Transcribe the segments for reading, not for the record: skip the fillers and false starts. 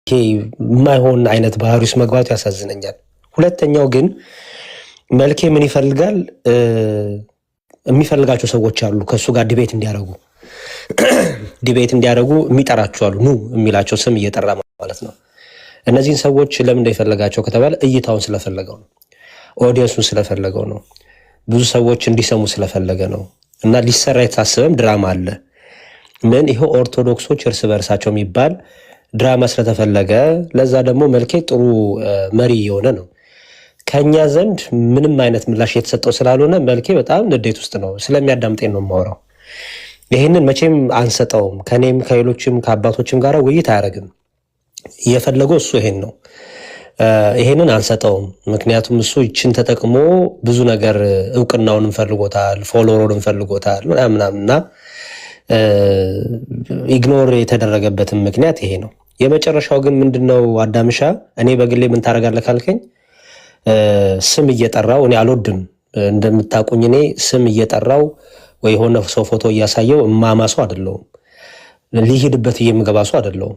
ይሄ የማይሆን አይነት ባህሪ ውስጥ መግባቱ ያሳዝነኛል። ሁለተኛው ግን መልኬ ምን ይፈልጋል? የሚፈልጋቸው ሰዎች አሉ ከእሱ ጋር ዲቤት እንዲያደርጉ የሚጠራቸው አሉ። ኑ የሚላቸው ስም እየጠራ ማለት ነው። እነዚህን ሰዎች ለምን እንደፈለጋቸው ከተባለ እይታውን ስለፈለገው ነው። ኦዲየንሱን ስለፈለገው ነው። ብዙ ሰዎች እንዲሰሙ ስለፈለገ ነው። እና ሊሰራ የታሰበም ድራማ አለ። ምን ይሄ ኦርቶዶክሶች እርስ በርሳቸው የሚባል ድራማ ስለተፈለገ፣ ለዛ ደግሞ መልኬ ጥሩ መሪ የሆነ ነው። ከኛ ዘንድ ምንም አይነት ምላሽ የተሰጠው ስላልሆነ መልኬ በጣም ንዴት ውስጥ ነው። ስለሚያዳምጠኝ ነው የማወራው። ይህንን መቼም አንሰጠውም። ከኔም ከሌሎችም ከአባቶችም ጋር ውይይት አያደርግም። እየፈለገው እሱ ይሄን ነው። ይሄንን አንሰጠውም። ምክንያቱም እሱ ይችን ተጠቅሞ ብዙ ነገር እውቅናውን እንፈልጎታል፣ ፎሎወሩን እንፈልጎታል ምናምናምና ኢግኖር የተደረገበትን ምክንያት ይሄ ነው። የመጨረሻው ግን ምንድነው? አዳምሻ እኔ በግሌ ምን ታደርጋለህ ካልከኝ ስም እየጠራው እኔ አልወድም። እንደምታውቁኝ እኔ ስም እየጠራው ወይ የሆነ ሰው ፎቶ እያሳየው እማማሱ አይደለሁም። ሊሄድበት የምገባሱ አይደለሁም።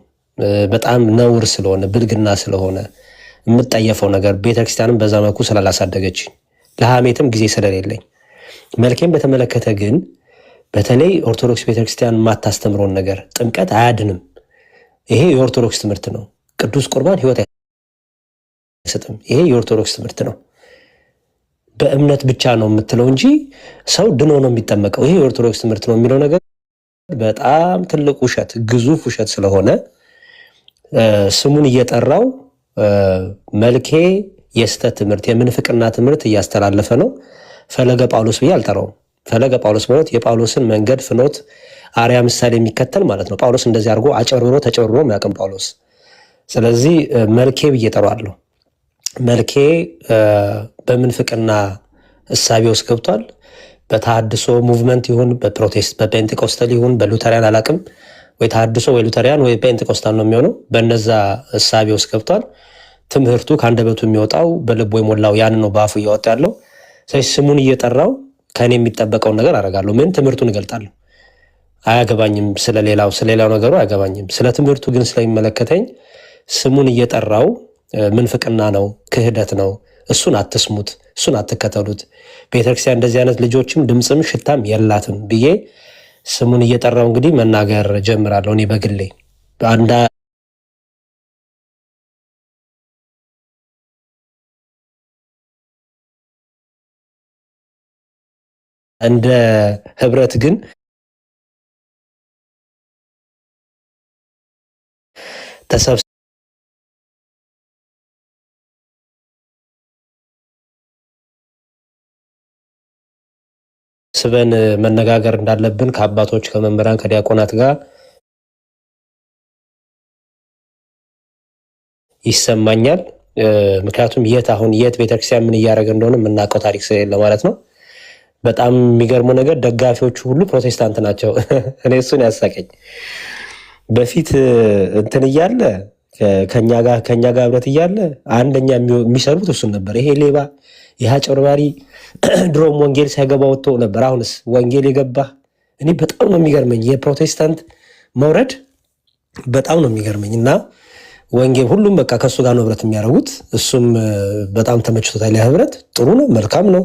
በጣም ነውር ስለሆነ ብልግና ስለሆነ የምጠየፈው ነገር ቤተክርስቲያንም በዛ መልኩ ስላላሳደገችኝ ለሐሜትም ጊዜ ስለሌለኝ። መልኬም በተመለከተ ግን በተለይ ኦርቶዶክስ ቤተክርስቲያን የማታስተምረውን ነገር ጥምቀት አያድንም። ይሄ የኦርቶዶክስ ትምህርት ነው። ቅዱስ ቁርባን ሕይወት አይሰጥም። ይሄ የኦርቶዶክስ ትምህርት ነው። በእምነት ብቻ ነው የምትለው እንጂ ሰው ድኖ ነው የሚጠመቀው። ይሄ የኦርቶዶክስ ትምህርት ነው የሚለው ነገር በጣም ትልቅ ውሸት፣ ግዙፍ ውሸት ስለሆነ ስሙን እየጠራው መልኬ የስተት ትምህርት የምንፍቅና ትምህርት እያስተላለፈ ነው። ፈለገ ጳውሎስ ብዬ አልጠራውም። ፈለገ ጳውሎስ ማለት የጳውሎስን መንገድ ፍኖት አርያ ምሳሌ የሚከተል ማለት ነው። ጳውሎስ እንደዚህ አድርጎ አጨርብሮ ተጨርብሮ የሚያውቅም ጳውሎስ። ስለዚህ መልኬ ብዬ እጠራዋለሁ። መልኬ በምንፍቅና እሳቤ ውስጥ ገብቷል። በተሐድሶ ሙቭመንት ይሁን በፔንቴኮስተል ይሁን በሉተሪያን አላቅም፣ ወይ ተሐድሶ ወይ ሉተሪያን ወይ ፔንቴኮስታል ነው የሚሆነው። በነዛ እሳቤ ውስጥ ገብቷል። ትምህርቱ ከአንደበቱ የሚወጣው በልቦ የሞላው ያን ነው በአፉ እያወጣ ያለው። ስለዚህ ስሙን እየጠራው ከኔ የሚጠበቀውን ነገር አደርጋለሁ። ምን ትምህርቱን እገልጣለሁ። አያገባኝም፣ ስለሌላው ነገሩ አያገባኝም። ስለ ትምህርቱ ግን ስለሚመለከተኝ ስሙን እየጠራው ምንፍቅና ነው፣ ክህደት ነው፣ እሱን አትስሙት፣ እሱን አትከተሉት፣ ቤተክርስቲያን እንደዚህ አይነት ልጆችም ድምፅም ሽታም የላትም ብዬ ስሙን እየጠራው እንግዲህ መናገር ጀምራለሁ። እኔ በግሌ እንደ ህብረት ግን ተሰብስበን መነጋገር እንዳለብን ከአባቶች ከመምህራን ከዲያቆናት ጋር ይሰማኛል። ምክንያቱም የት ቤተክርስቲያን ምን እያደረገ እንደሆነ የምናውቀው ታሪክ ስለሌለ ማለት ነው። በጣም የሚገርመው ነገር ደጋፊዎቹ ሁሉ ፕሮቴስታንት ናቸው። እኔ እሱን ያሳቀኝ በፊት እንትን እያለ ከኛ ጋር ህብረት እያለ አንደኛ የሚሰሩት እሱን ነበር። ይሄ ሌባ፣ ይህ አጭበርባሪ ድሮም ወንጌል ሳይገባ ወጥቶ ነበር። አሁንስ ወንጌል የገባ እኔ በጣም ነው የሚገርመኝ። የፕሮቴስታንት መውረድ በጣም ነው የሚገርመኝ። እና ወንጌል ሁሉም በቃ ከእሱ ጋር ነው ህብረት የሚያደርጉት። እሱም በጣም ተመችቶታል። ህብረት ጥሩ ነው፣ መልካም ነው።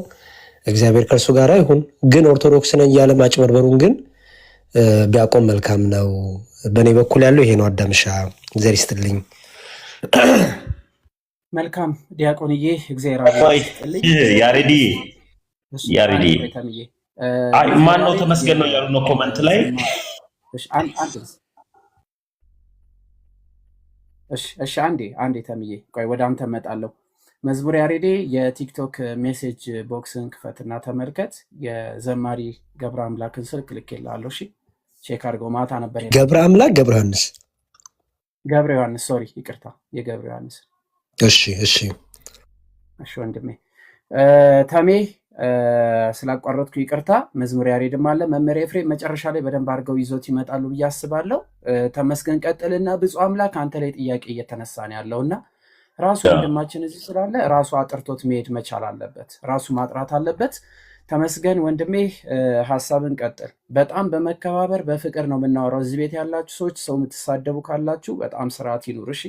እግዚአብሔር ከእርሱ ጋር ይሁን። ግን ኦርቶዶክስ ነኝ እያለ ማጭበርበሩን ግን ቢያቆም መልካም ነው። በእኔ በኩል ያለው ይሄ ነው። አዳምሻ ዘር ይስጥልኝ። መልካም ዲያቆንዬ፣ እግዚአብሔር ያሬዲ ማን ነው ተመስገን ነው ያሉ ነው ኮመንት ላይ። እሺ አንዴ ተምዬ ቆይ ወደ አንተ እመጣለሁ። መዝሙር ያሬዴ የቲክቶክ ሜሴጅ ቦክስን ክፈትና ተመልከት። የዘማሪ ገብረ አምላክን ስልክ ልኬልሃለሁ። እሺ ቼክ አድርገው። ማታ ነበር ገብረ አምላክ ገብረ ዮሐንስ ሶሪ ይቅርታ፣ የገብረ ዮሐንስ። እሺ ወንድሜ ተሜ ስላቋረጥኩ ይቅርታ። መዝሙር ያሬድም አለ መምህር ኤፍሬም መጨረሻ ላይ በደንብ አድርገው ይዞት ይመጣሉ ብዬ አስባለሁ። ተመስገን ቀጥልና ብፁዕ አምላክ አንተ ላይ ጥያቄ እየተነሳ ነው ያለውና ራሱ ወንድማችን እዚህ ስላለ ራሱ አጥርቶት መሄድ መቻል አለበት። ራሱ ማጥራት አለበት። ተመስገን ወንድሜ ሐሳብን ቀጥል። በጣም በመከባበር በፍቅር ነው የምናወራው። እዚህ ቤት ያላችሁ ሰዎች ሰው የምትሳደቡ ካላችሁ በጣም ስርዓት ይኑር እሺ።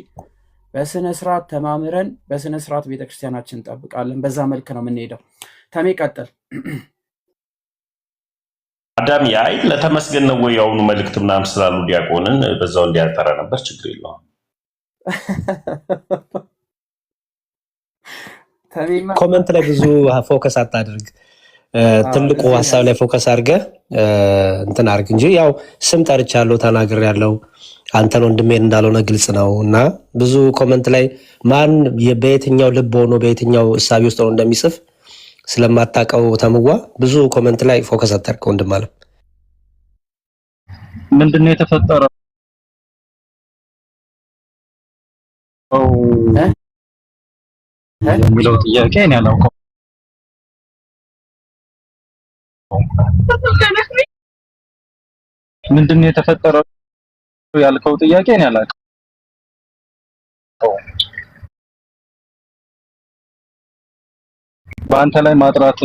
በስነ ስርዓት ተማምረን በስነ ስርዓት ቤተክርስቲያናችን እንጠብቃለን። በዛ መልክ ነው የምንሄደው። ተሜ ቀጥል። አዳም ያይ ለተመስገን ነው ወይ ያውኑ መልእክት ምናምን ስላሉ ዲያቆንን በዛው እንዲያጠራ ነበር። ችግር የለውም። ኮመንት ላይ ብዙ ፎከስ አታድርግ። ትልቁ ሀሳብ ላይ ፎከስ አድርገህ እንትን አድርግ እንጂ ያው ስም ጠርቻለሁ ተናግሬያለሁ አንተን ወንድሜን እንዳልሆነ ግልጽ ነው እና ብዙ ኮመንት ላይ ማን በየትኛው ልብ ሆኖ በየትኛው እሳቤ ውስጥ ሆኖ እንደሚጽፍ ስለማታውቀው ተምዋ ብዙ ኮመንት ላይ ፎከስ አታድርግ ወንድም አለ። ምንድነው የተፈጠረው የሚለው ጥያቄ እኔ አላውቀውም። ምንድነው የተፈጠረው ያልከው ጥያቄ እኔ አላውቅም። በአንተ ላይ ማጥራት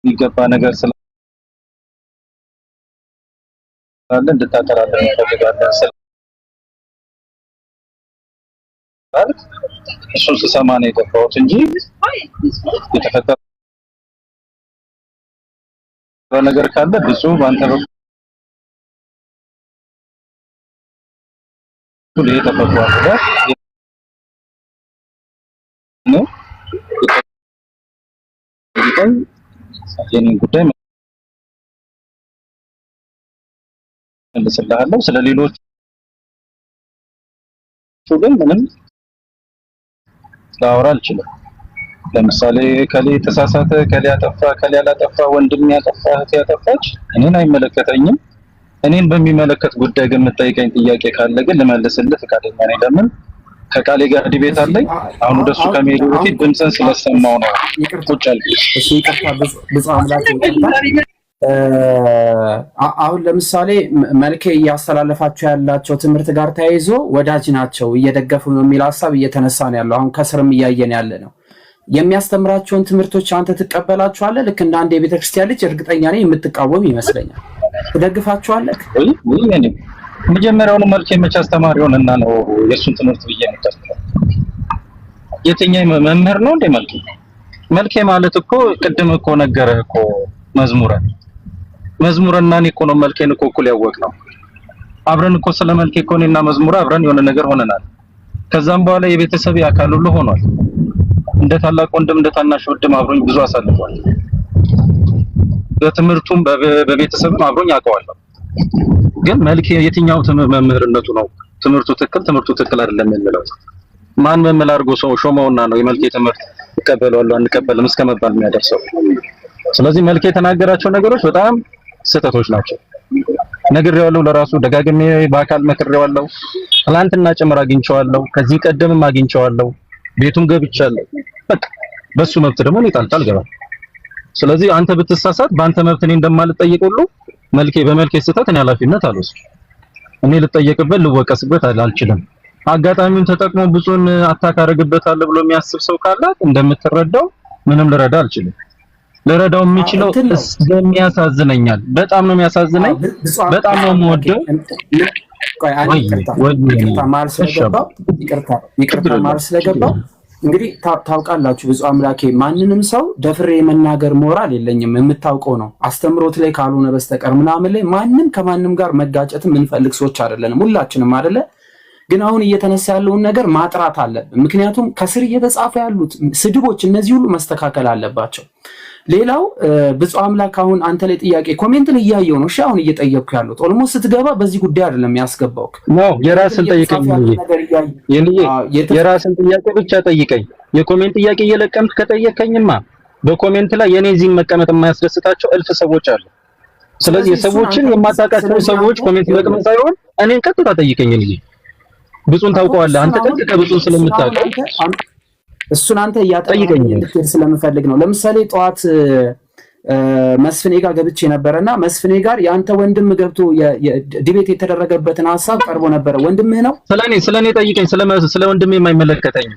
የሚገባ ነገር ስላለ እንድታጠራለን እንፈልጋለን ስላል እሱን ስሰማ ነው የገባሁት እንጂ የተፈጠረ ነገር ካለ ብዙ በአንተ በኩል የተፈጠረ ነው የኔን ጉዳይ መልስልሃለሁ። ስለሌሎች ግን ምንም ላወራ አልችልም። ለምሳሌ ከሌ ተሳሳተ፣ ከሌ ያጠፋ፣ ከሌ ያላጠፋ፣ ወንድም ያጠፋ፣ እህት ያጠፋች እኔን አይመለከተኝም። እኔን በሚመለከት ጉዳይ ግን የምጠይቀኝ ጥያቄ ካለ ግን ልመልስልህ ፈቃደኛ ነኝ። ለምን ከቃሌ ጋር ዲቤት አለኝ። አሁን ወደሱ ከመሄዱ በፊት ድምፅን ስለሰማው ነው ቁጭ አልኩት። እሺ ይቅርታ ብዙ አምላክ ይቅርታ። አሁን ለምሳሌ መልኬ እያስተላለፋቸው ያላቸው ትምህርት ጋር ተያይዞ ወዳጅ ናቸው እየደገፉ ነው የሚል ሀሳብ እየተነሳ ነው ያለው። አሁን ከስርም እያየን ያለ ነው። የሚያስተምራቸውን ትምህርቶች አንተ ትቀበላቸዋለህ? ልክ እንደ አንድ የቤተክርስቲያን ልጅ እርግጠኛ ነኝ የምትቃወም ይመስለኛል። ትደግፋቸዋለህ? እኔ መጀመሪያውኑ መልኬ መቼ አስተማሪ ሆነና ነው የእሱን ትምህርት ብዬ የምታስተምረው? የትኛው መምህር ነው እንደ መልኬ ማለት እኮ ቅድም እኮ ነገረህ እኮ መዝሙርና እኔ እኮ ነው መልኬን እኮ እኩል ያወቅነው። አብረን እኮ ስለ መልኬ እኮ እኔና መዝሙር አብረን የሆነ ነገር ሆነናል። ከዛም በኋላ የቤተሰብ አካል ሁሉ ሆኗል። እንደ ታላቅ ወንድም እንደ ታናሽ ወንድም አብሮኝ ብዙ አሳልፏል። በትምህርቱም በቤተሰብም አብሮኝ አውቀዋለሁ። ግን መልኬ የትኛው መምህርነቱ ነው ትምህርቱ ትክክል አይደለም የሚለው? ማን መምህር አድርጎ ሰው ሾመውና ነው የመልኬ ትምህርት እቀበለዋለሁ አንቀበልም እስከመባል የሚያደርሰው? ስለዚህ መልኬ የተናገራቸው ነገሮች በጣም ስህተቶች ናቸው። ነግሬዋለሁ፣ ለራሱ ደጋግሜ በአካል መክሬዋለሁ። ትናንትና ጭምር አግኝቼዋለሁ፣ ከዚህ ቀደምም አግኝቼዋለሁ፣ ቤቱም ገብቻለሁ። በቃ በሱ መብት ደግሞ እኔ ጣልቃ አልገባም። ስለዚህ አንተ ብትሳሳት በአንተ መብት እኔ እንደማልጠየቅ ሁሉ በመልኬ ስህተት እኔ ኃላፊነት አልወስድም። እኔ ልጠየቅበት ልወቀስበት አልችልም። አጋጣሚውን ተጠቅሞ ብዙን አታክ አደርግበታለሁ ብሎ የሚያስብ ሰው ካለ እንደምትረዳው ምንም ልረዳ አልችልም። ልረዳው የምችለው ስለሚያሳዝነኛል። በጣም ነው የሚያሳዝነኝ። በጣም ነው የምወደው። ይቅርታ ማለት ስለገባው እንግዲህ ታውቃላችሁ፣ ብዙ አምላኬ ማንንም ሰው ደፍሬ የመናገር ሞራል የለኝም። የምታውቀው ነው። አስተምሮት ላይ ካልሆነ በስተቀር ምናምን ላይ ማንም ከማንም ጋር መጋጨት የምንፈልግ ሰዎች አይደለንም፣ ሁላችንም አይደለ። ግን አሁን እየተነሳ ያለውን ነገር ማጥራት አለብን። ምክንያቱም ከስር እየተጻፈ ያሉት ስድቦች እነዚህ ሁሉ መስተካከል አለባቸው። ሌላው ብፁዕ አምላክ አሁን አንተ ላይ ጥያቄ ኮሜንትን እያየው ነው። እሺ አሁን እየጠየቅኩ ያሉት ኦልሞስት ስትገባ በዚህ ጉዳይ አይደለም ያስገባው ነው። የራስን ጠይቀኝ፣ የራስን ጥያቄ ብቻ ጠይቀኝ። የኮሜንት ጥያቄ እየለቀምክ ከጠየቀኝማ በኮሜንት ላይ የኔ እዚህ መቀመጥ የማያስደስታቸው እልፍ ሰዎች አሉ። ስለዚህ የሰዎችን የማታውቃቸው ሰዎች ኮሜንት መቀመጥ ሳይሆን እኔን ቀጥታ ጠይቀኝ። እንጂ ብፁዕን ታውቀዋለህ አንተ ቀጥታ ብፁዕን ስለምታውቀው እሱን አንተ እያጠየቀኝ ልትሄድ ስለምፈልግ ነው። ለምሳሌ ጠዋት መስፍኔ ጋር ገብቼ ነበረና መስፍኔ ጋር የአንተ ወንድም ገብቶ ዲቤት የተደረገበትን ሐሳብ ቀርቦ ነበረ። ወንድምህ ነው? ስለኔ ጠይቀኝ። ስለ ወንድሜ የማይመለከተኝ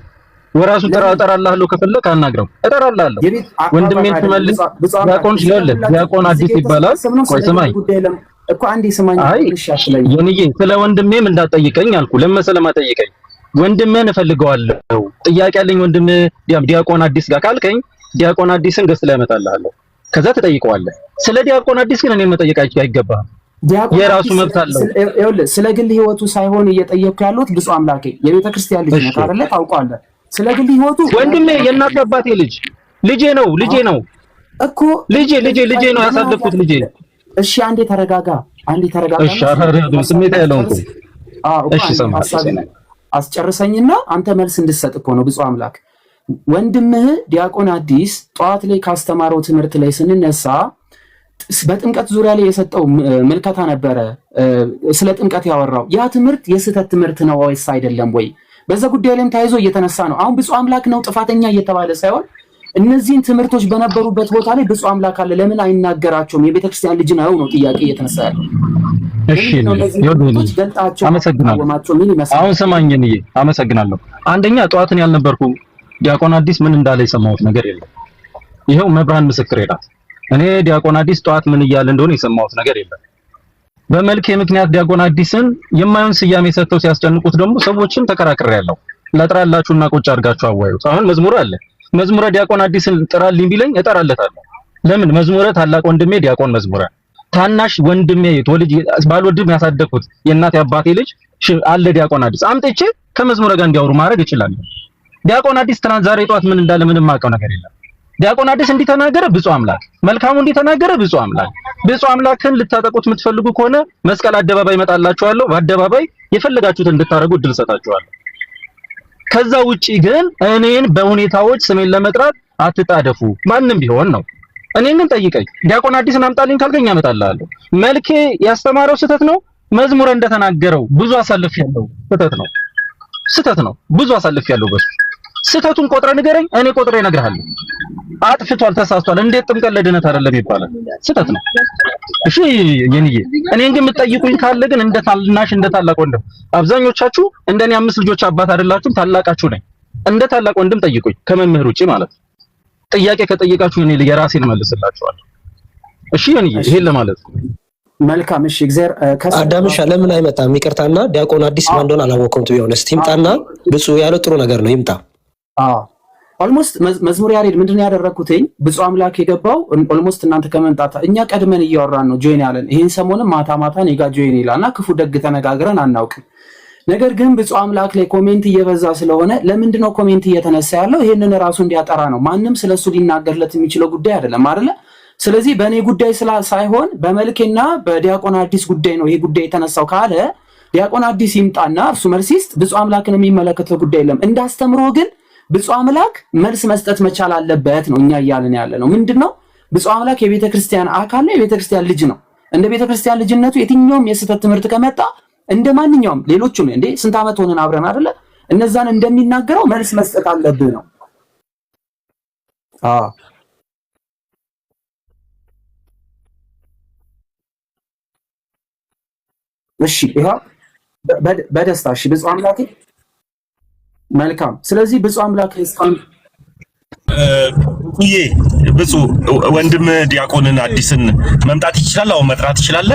ወራሱ እጠራልሃለሁ ከፈለክ አናግረው እጠራልሃለሁ። ወንድሜን ትመልስ ዲያቆን ይላል ዲያቆን አዲስ ይባላል። ቆይ ስማኝ እኮ አንዴ ስማኝ ልሻሽለኝ የኔዬ ስለ ወንድሜም እንዳትጠይቀኝ አልኩ። ለመሰለማ ጠይቀኝ ወንድሜን እፈልገዋለሁ ጥያቄ ያለኝ ወንድም ዲያቆን አዲስ ጋር ካልከኝ ዲያቆን አዲስን ገስ ላይ አመጣልሃለሁ። ከዛ ትጠይቀዋለህ። ስለ ዲያቆን አዲስ ግን እኔን መጠየቅ አይገባህም። የራሱ መብት አለው። ይኸውልህ ስለ ግል ህይወቱ ሳይሆን እየጠየቅኩ ያለሁት ብፁዕ አምላኬ የቤተ ክርስቲያን ልጅ ነው አይደለ? ታውቀዋለህ። ስለ ግል ህይወቱ ወንድሜ የእናት አባቴ ልጄ ነው እኮ ልጄ ነው ያሳደግኩት ልጄ። እሺ አንዴ ተረጋጋ። እሺ አረጋጋ። ስሜት ያለው እንኳን እሺ ሰማህ አስጨርሰኝና አንተ መልስ እንድትሰጥ እኮ ነው ብፁዕ አምላክ። ወንድምህ ዲያቆን አዲስ ጠዋት ላይ ካስተማረው ትምህርት ላይ ስንነሳ በጥምቀት ዙሪያ ላይ የሰጠው ምልከታ ነበረ። ስለ ጥምቀት ያወራው ያ ትምህርት የስህተት ትምህርት ነው ወይስ አይደለም ወይ? በዛ ጉዳይ ላይም ተያይዞ እየተነሳ ነው። አሁን ብፁዕ አምላክ ነው ጥፋተኛ እየተባለ ሳይሆን እነዚህን ትምህርቶች በነበሩበት ቦታ ላይ ብፁዕ አምላክ አለ ለምን አይናገራቸውም? የቤተክርስቲያን ልጅ ነው ጥያቄ እየተነሳ ያለው። እሺ አመሰግናለሁ። አሁን ሰማኝን አመሰግናለሁ። አንደኛ ጠዋትን ያልነበርኩ ዲያቆን አዲስ ምን እንዳለ የሰማሁት ነገር የለም። ይሄው መብራን ምስክር ይላል። እኔ ዲያቆን አዲስ ጠዋት ምን እያለ እንደሆነ የሰማሁት ነገር የለም። በመልክ ምክንያት ዲያቆን አዲስን የማይሆን ስያሜ ሰጥተው ሲያስጨንቁት ደግሞ ሰዎችን ተከራክሬያለሁ። ለጥራላችሁና ቁጭ አድርጋችሁ አዋዩት። አሁን መዝሙር አለ። መዝሙረ ዲያቆን አዲስን ጥራልኝ ቢለኝ እጠራለታለሁ። ለምን? መዝሙረ ታላቅ ወንድሜ ዲያቆን መዝሙረ ታናሽ ወንድሜ ተወልጅ ባልወድም ያሳደግኩት የእናቴ አባቴ ልጅ አለ ዲያቆን አዲስ አምጥቼ ከመዝሙረ ጋር እንዲያወሩ ማድረግ እችላለሁ። ዲያቆን አዲስ ትናንት ዛሬ ጠዋት ምን እንዳለ ምንም አውቀው ነገር የለም። ዲያቆን አዲስ እንዲተናገረ ብፁዕ አምላክ መልካሙ እንዲተናገረ ብፁዕ አምላክን ልታጠቁት የምትፈልጉ ከሆነ መስቀል አደባባይ እመጣላችኋለሁ። በአደባባይ የፈለጋችሁትን እንድታረጉ እድል ሰጣችኋለሁ። ከዛ ውጪ ግን እኔን በሁኔታዎች ስሜን ለመጥራት አትጣደፉ። ማንም ቢሆን ነው። እኔን ግን ጠይቀኝ። ዲያቆን አዲስን አምጣልኝ ካልከኝ አመጣልሃለሁ። መልኬ ያስተማረው ስህተት ነው። መዝሙረ እንደተናገረው ብዙ አሳልፌያለሁ። ስህተት ነው። ብዙ አሳልፌያለሁ። በሱ ስህተቱን ቆጥረ ንገረኝ፣ እኔ ቆጥሬ እነግርሃለሁ። አጥፍቷል፣ ተሳስቷል። እንዴት ጥምቀት ለድነት አይደለም ይባላል? ስህተት ነው። እሺ የኔ እኔን ግን የምትጠይቁኝ ካለ ግን እንደ ታናሽ እንደ ታላቅ ወንድም አብዛኞቻችሁ እንደኔ 5 ልጆች አባት አይደላችሁም። ታላቃችሁ ነኝ። እንደ ታላቅ ወንድም ጠይቁኝ፣ ከመምህር ውጪ ማለት ነው። ጥያቄ ከጠየቃችሁ እኔ የራሴን መልስላችኋለሁ። እሺ የኔ ይሄን ለማለት ነው። መልካም እሺ። እግዚአብሔር አዳምሻ ለምን አይመጣም? ይቅርታና ዲያቆን አዲስ ማን እንደሆነ አላወቀውም። ቢሆንስ ይምጣና ብፁዕ ያለው ጥሩ ነገር ነው ይምጣ። ኦልሞስት መዝሙር ያሬድ ምንድነው ያደረኩትኝ? ብፁዕ አምላክ የገባው ኦልሞስት እናንተ ከመምጣታ እኛ ቀድመን እያወራን ነው ጆይን ያለን። ይሄን ሰሞንም ማታ እኔ ጋር ጆይን ይላልና ክፉ ደግ ተነጋግረን አናውቅም። ነገር ግን ብፁዕ አምላክ ላይ ኮሜንት እየበዛ ስለሆነ ለምንድነው ኮሜንት እየተነሳ ያለው? ይሄንን ራሱ እንዲያጠራ ነው። ማንም ስለሱ ሊናገርለት የሚችለው ጉዳይ አይደለም አይደለ? ስለዚህ በእኔ ጉዳይ ሳይሆን በመልኬና በዲያቆን አዲስ ጉዳይ ነው ይሄ ጉዳይ የተነሳው ካለ ዲያቆን አዲስ ይምጣና እርሱ መልስ ይስጥ። ብፁዕ አምላክን የሚመለከተው ጉዳይ የለም። እንዳስተምሮ ግን ብፁዕ አምላክ መልስ መስጠት መቻል አለበት ነው እኛ እያልን ያለ ነው። ምንድነው ብፁዕ አምላክ የቤተ ክርስቲያን አካል ነው፣ የቤተ ክርስቲያን ልጅ ነው። እንደ ቤተ ክርስቲያን ልጅነቱ የትኛውም የስህተት ትምህርት ከመጣ እንደ ማንኛውም ሌሎቹም እንዴ ስንት ዓመት ሆነን አብረን አይደለ? እነዛን እንደሚናገረው መልስ መስጠት አለብህ ነው። እሺ ይሄው በደስታ እሺ ብፁዕ አምላክ መልካም። ስለዚህ ብፁዕ አምላክ እስካሁን ብፁዕ ወንድም ዲያቆንን አዲስን መምጣት ይችላል። አሁን መጥራት ይችላል።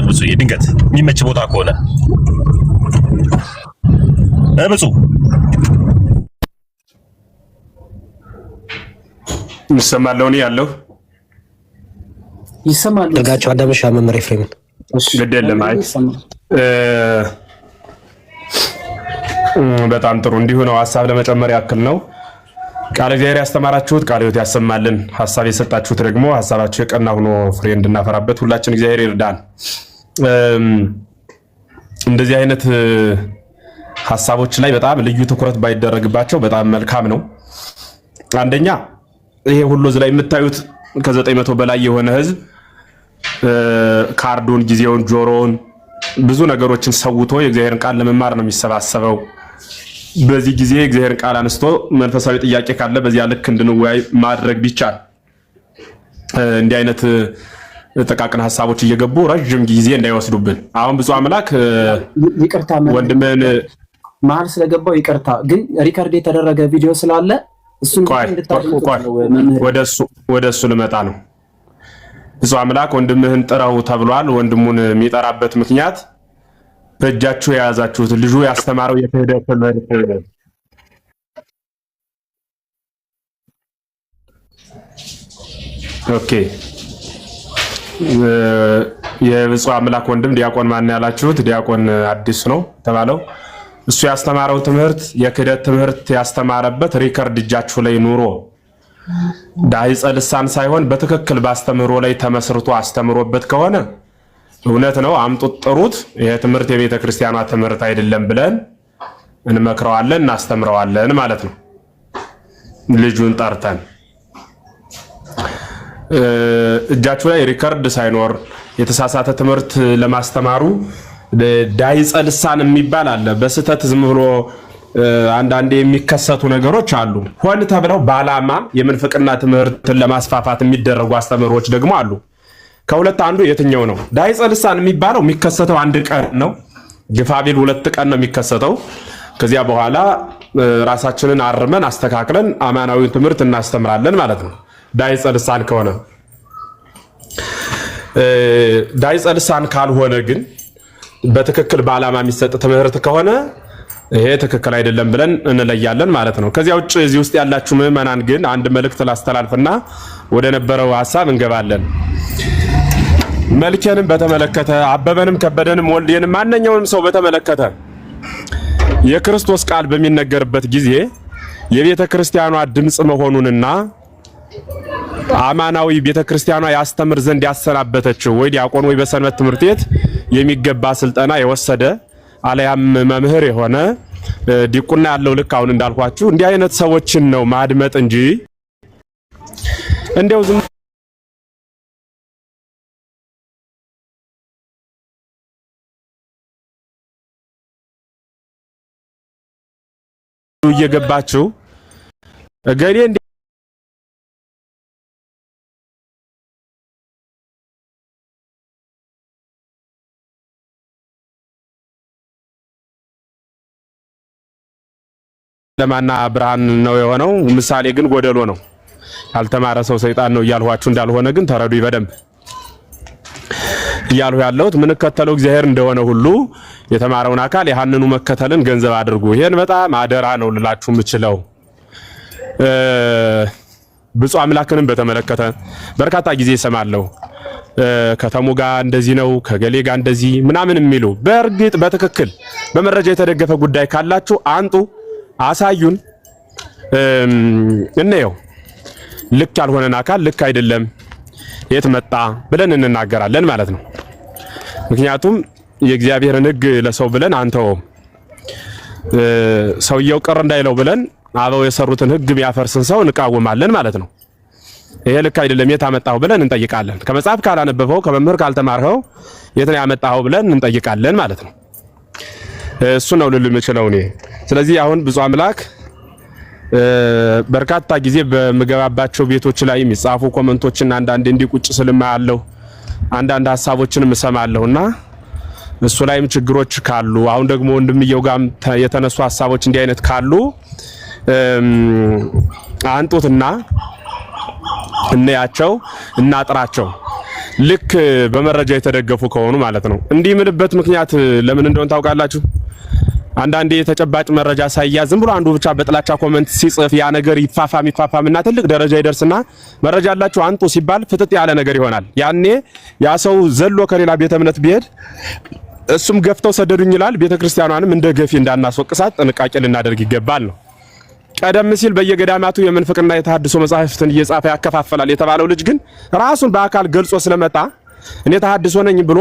ብፁዕ ድንገት የሚመች ቦታ ከሆነ ብፁዕ ይሰማል። እኔ ያለው ይሰማል። ደጋቸው አዳምሻ መምህር ኤፍሬምን ግድ የለም። አይ በጣም ጥሩ። እንዲሁ ነው። ሐሳብ ለመጨመር ያክል ነው። ቃል እግዚአብሔር ያስተማራችሁት ቃል ሕይወት ያሰማልን። ሐሳብ የሰጣችሁት ደግሞ ሐሳባችሁ የቀና ሆኖ ፍሬ እንድናፈራበት ሁላችን እግዚአብሔር ይርዳን። እንደዚህ አይነት ሐሳቦች ላይ በጣም ልዩ ትኩረት ባይደረግባቸው በጣም መልካም ነው። አንደኛ ይሄ ሁሉ እዚህ ላይ የምታዩት ከ900 በላይ የሆነ ህዝብ ካርዱን፣ ጊዜውን፣ ጆሮውን ብዙ ነገሮችን ሰውቶ የእግዚአብሔርን ቃል ለመማር ነው የሚሰባሰበው። በዚህ ጊዜ እግዚአብሔርን ቃል አንስቶ መንፈሳዊ ጥያቄ ካለ በዚያ ልክ እንድንወያይ ማድረግ ቢቻል እንዲህ አይነት ጥቃቅን ሐሳቦች እየገቡ ረጅም ጊዜ እንዳይወስዱብን። አሁን ብፁዕ አምላክ ወንድምን መሀል ስለገባው ይቅርታ። ግን ሪከርድ የተደረገ ቪዲዮ ስላለ እሱን ወደ እሱ ልመጣ ነው። ብፁዕ አምላክ ወንድምህን ጥራው ተብሏል። ወንድሙን የሚጠራበት ምክንያት በእጃችሁ የያዛችሁት ልጁ ያስተማረው የክህደት ትምህርት ኦኬ። የብፁዕ አምላክ ወንድም ዲያቆን ማን ያላችሁት? ዲያቆን አዲስ ነው ተባለው። እሱ ያስተማረው ትምህርት የክህደት ትምህርት ያስተማረበት ሪከርድ እጃችሁ ላይ ኑሮ ዳይጸ ልሳን ሳይሆን በትክክል ባስተምሮ ላይ ተመስርቶ አስተምሮበት ከሆነ እውነት ነው፣ አምጡት ጥሩት። ይሄ ትምህርት የቤተ ክርስቲያኗ ትምህርት አይደለም ብለን እንመክረዋለን፣ እናስተምረዋለን ማለት ነው። ልጁን ጠርተን እጃችሁ ላይ ሪከርድ ሳይኖር የተሳሳተ ትምህርት ለማስተማሩ ዳይጸ ልሳን የሚባል አለ። በስህተት ዝም ብሎ አንዳንዴ የሚከሰቱ ነገሮች አሉ። ሆን ተብለው በዓላማ የምንፍቅና ትምህርትን ለማስፋፋት የሚደረጉ አስተምህሮች ደግሞ አሉ። ከሁለት አንዱ የትኛው ነው? ዳይጸ ልሳን የሚባለው የሚከሰተው አንድ ቀን ነው፣ ግፋቢል 2 ቀን ነው የሚከሰተው። ከዚያ በኋላ ራሳችንን አርመን አስተካክለን አማናዊውን ትምህርት እናስተምራለን ማለት ነው። ዳይጸ ልሳን ከሆነ ዳይጸ ልሳን ካልሆነ ግን በትክክል በዓላማ የሚሰጥ ትምህርት ከሆነ ይሄ ትክክል አይደለም ብለን እንለያለን ማለት ነው። ከዚያ ውጭ እዚህ ውስጥ ያላችሁ ምዕመናን ግን አንድ መልእክት ላስተላልፍና ወደ ነበረው ሐሳብ እንገባለን። መልኬንም በተመለከተ አበበንም ከበደንም ወልዴንም ማንኛውንም ሰው በተመለከተ የክርስቶስ ቃል በሚነገርበት ጊዜ የቤተ ክርስቲያኗ ድምጽ መሆኑንና አማናዊ ቤተ ክርስቲያኗ ያስተምር ዘንድ ያሰናበተችው ወይ ዲያቆን ወይ በሰንበት ትምህርት ቤት የሚገባ ስልጠና የወሰደ አለያም መምህር የሆነ ዲቁና ያለው ልክ አሁን እንዳልኳችሁ እንዲህ አይነት ሰዎችን ነው ማድመጥ እንጂ እንደው ዝም እየገባችሁ እገሌ ለማና ብርሃን ነው የሆነው። ምሳሌ ግን ጎደሎ ነው። ያልተማረ ሰው ሰይጣን ነው እያልኋችሁ እንዳልሆነ ግን ተረዱ በደንብ። እያልሁ ያለሁት ምን ከተለው እግዚአብሔር እንደሆነ ሁሉ የተማረውን አካል ያንኑ መከተልን ገንዘብ አድርጉ። ይሄን በጣም አደራ ነው ልላችሁ የምችለው። ብፁዕ አምላክንም በተመለከተ በርካታ ጊዜ እሰማለሁ። ከተሙ ጋር እንደዚህ ነው፣ ከገሌ ጋር እንደዚህ ምናምን የሚሉ በእርግጥ በትክክል በመረጃ የተደገፈ ጉዳይ ካላችሁ አንጡ፣ አሳዩን፣ እንየው። ልክ ያልሆነን አካል ልክ አይደለም የት መጣ ብለን እንናገራለን ማለት ነው። ምክንያቱም የእግዚአብሔርን ሕግ ለሰው ብለን አንተውም፣ ሰውየው ቅር እንዳይለው ብለን አበው የሰሩትን ሕግ ቢያፈርስን ሰው እንቃወማለን ማለት ነው። ይሄ ልክ አይደለም የት አመጣው ብለን እንጠይቃለን። ከመጽሐፍ ካላነበበው ከመምህር ካልተማርኸው የት ነው ያመጣው ብለን እንጠይቃለን ማለት ነው። እሱ ነው ልል የምችለው እኔ። ስለዚህ አሁን ብፁዕ አምላክ በርካታ ጊዜ በምገባባቸው ቤቶች ላይ የሚጻፉ ኮሜንቶችን አንዳንድ እንዲቁጭ ስለማያለው አንዳንድ ሐሳቦችንም እሰማለሁና እሱ ላይም ችግሮች ካሉ አሁን ደግሞ ወንድምየው ጋም የተነሱ ሐሳቦች እንዲህ አይነት ካሉ አንጡትና እንያቸው እናጥራቸው። ልክ በመረጃ የተደገፉ ከሆኑ ማለት ነው። እንዲህ ምልበት ምክንያት ለምን እንደሆነ ታውቃላችሁ? አንዳንዴ የተጨባጭ መረጃ ሳይያዝ ዝም ብሎ አንዱ ብቻ በጥላቻ ኮሜንት ሲጽፍ ያ ነገር ይፋፋምና ትልቅ ደረጃ ይደርስና መረጃ አላችሁ አንጡ ሲባል ፍጥጥ ያለ ነገር ይሆናል። ያኔ ያ ሰው ዘሎ ከሌላ ቤተ እምነት ቢሄድ እሱም ገፍተው ሰደዱኝ ይላል። ቤተክርስቲያኗንም እንደ ገፊ እንዳናስወቅሳት ጥንቃቄ ልናደርግ ይገባል ነው። ቀደም ሲል በየገዳማቱ የምንፍቅና የተሐድሶ መጻሕፍትን እየጻፈ ያከፋፈላል የተባለው ልጅ ግን ራሱን በአካል ገልጾ ስለመጣ እኔ ተሐድሶ ነኝ ብሎ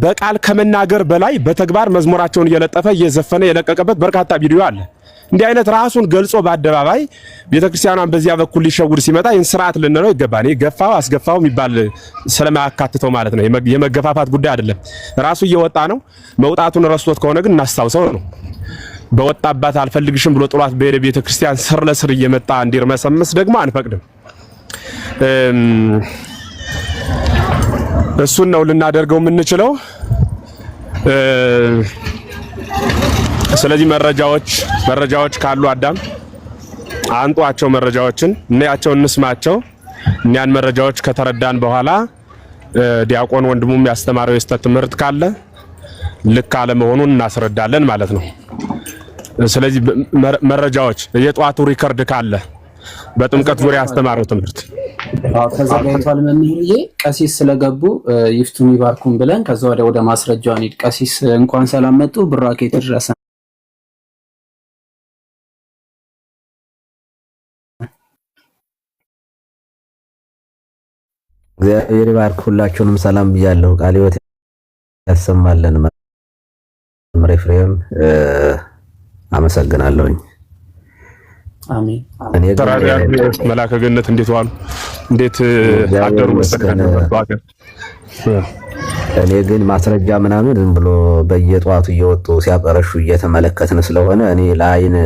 በቃል ከመናገር በላይ በተግባር መዝሙራቸውን እየለጠፈ እየዘፈነ የለቀቀበት በርካታ ቪዲዮ አለ። እንዲህ አይነት ራሱን ገልጾ በአደባባይ ቤተክርስቲያኗን በዚያ በኩል ሊሸውድ ሲመጣ ይህን ስርዓት ልንለው ይገባል። እኔ ገፋው አስገፋው የሚባል ስለማያካትተው ማለት ነው። የመገፋፋት ጉዳይ አይደለም። ራሱ እየወጣ ነው። መውጣቱን ረስቶት ከሆነ ግን እናስታውሰው ነው። በወጣባት አልፈልግሽም ብሎ ጥሏት በሄደ ቤተክርስቲያን ስር ለስር እየመጣ እንዲርመሰመስ ደግሞ አንፈቅድም። እሱን ነው ልናደርገው የምንችለው። ስለዚህ መረጃዎች ካሉ አዳም አንጧቸው፣ መረጃዎችን እናያቸው፣ እንስማቸው። እኛን መረጃዎች ከተረዳን በኋላ ዲያቆን ወንድሙም ያስተማረው የስተት ትምህርት ካለ ልክ አለመሆኑን እናስረዳለን ማለት ነው። ስለዚህ መረጃዎች የጧቱ ሪከርድ ካለ በጥምቀት ዙሪያ ያስተማረው ትምህርት ተዘጋጅቷል። መምህርዬ ቀሲስ ስለገቡ ይፍቱን ይባርኩን ብለን ከዛ ወደ ማስረጃው እንሂድ። ቀሲስ እንኳን ሰላም መጡ። ብራኬ ተድረሰ። እግዚአብሔር ይባርክ። ሁላችሁንም ሰላም ብያለሁ። ቃለ ሕይወት ያሰማልን። መምህር ኤፍሬም አመሰግናለሁኝ። አሜን። እኔ መላከ ገነት እንዴት ዋሉ? እንዴት አደሩ? እኔ ግን ማስረጃ ምናምን ዝም ብሎ በየጧቱ እየወጡ ሲያቀረሹ እየተመለከትን ስለሆነ እኔ ለአይን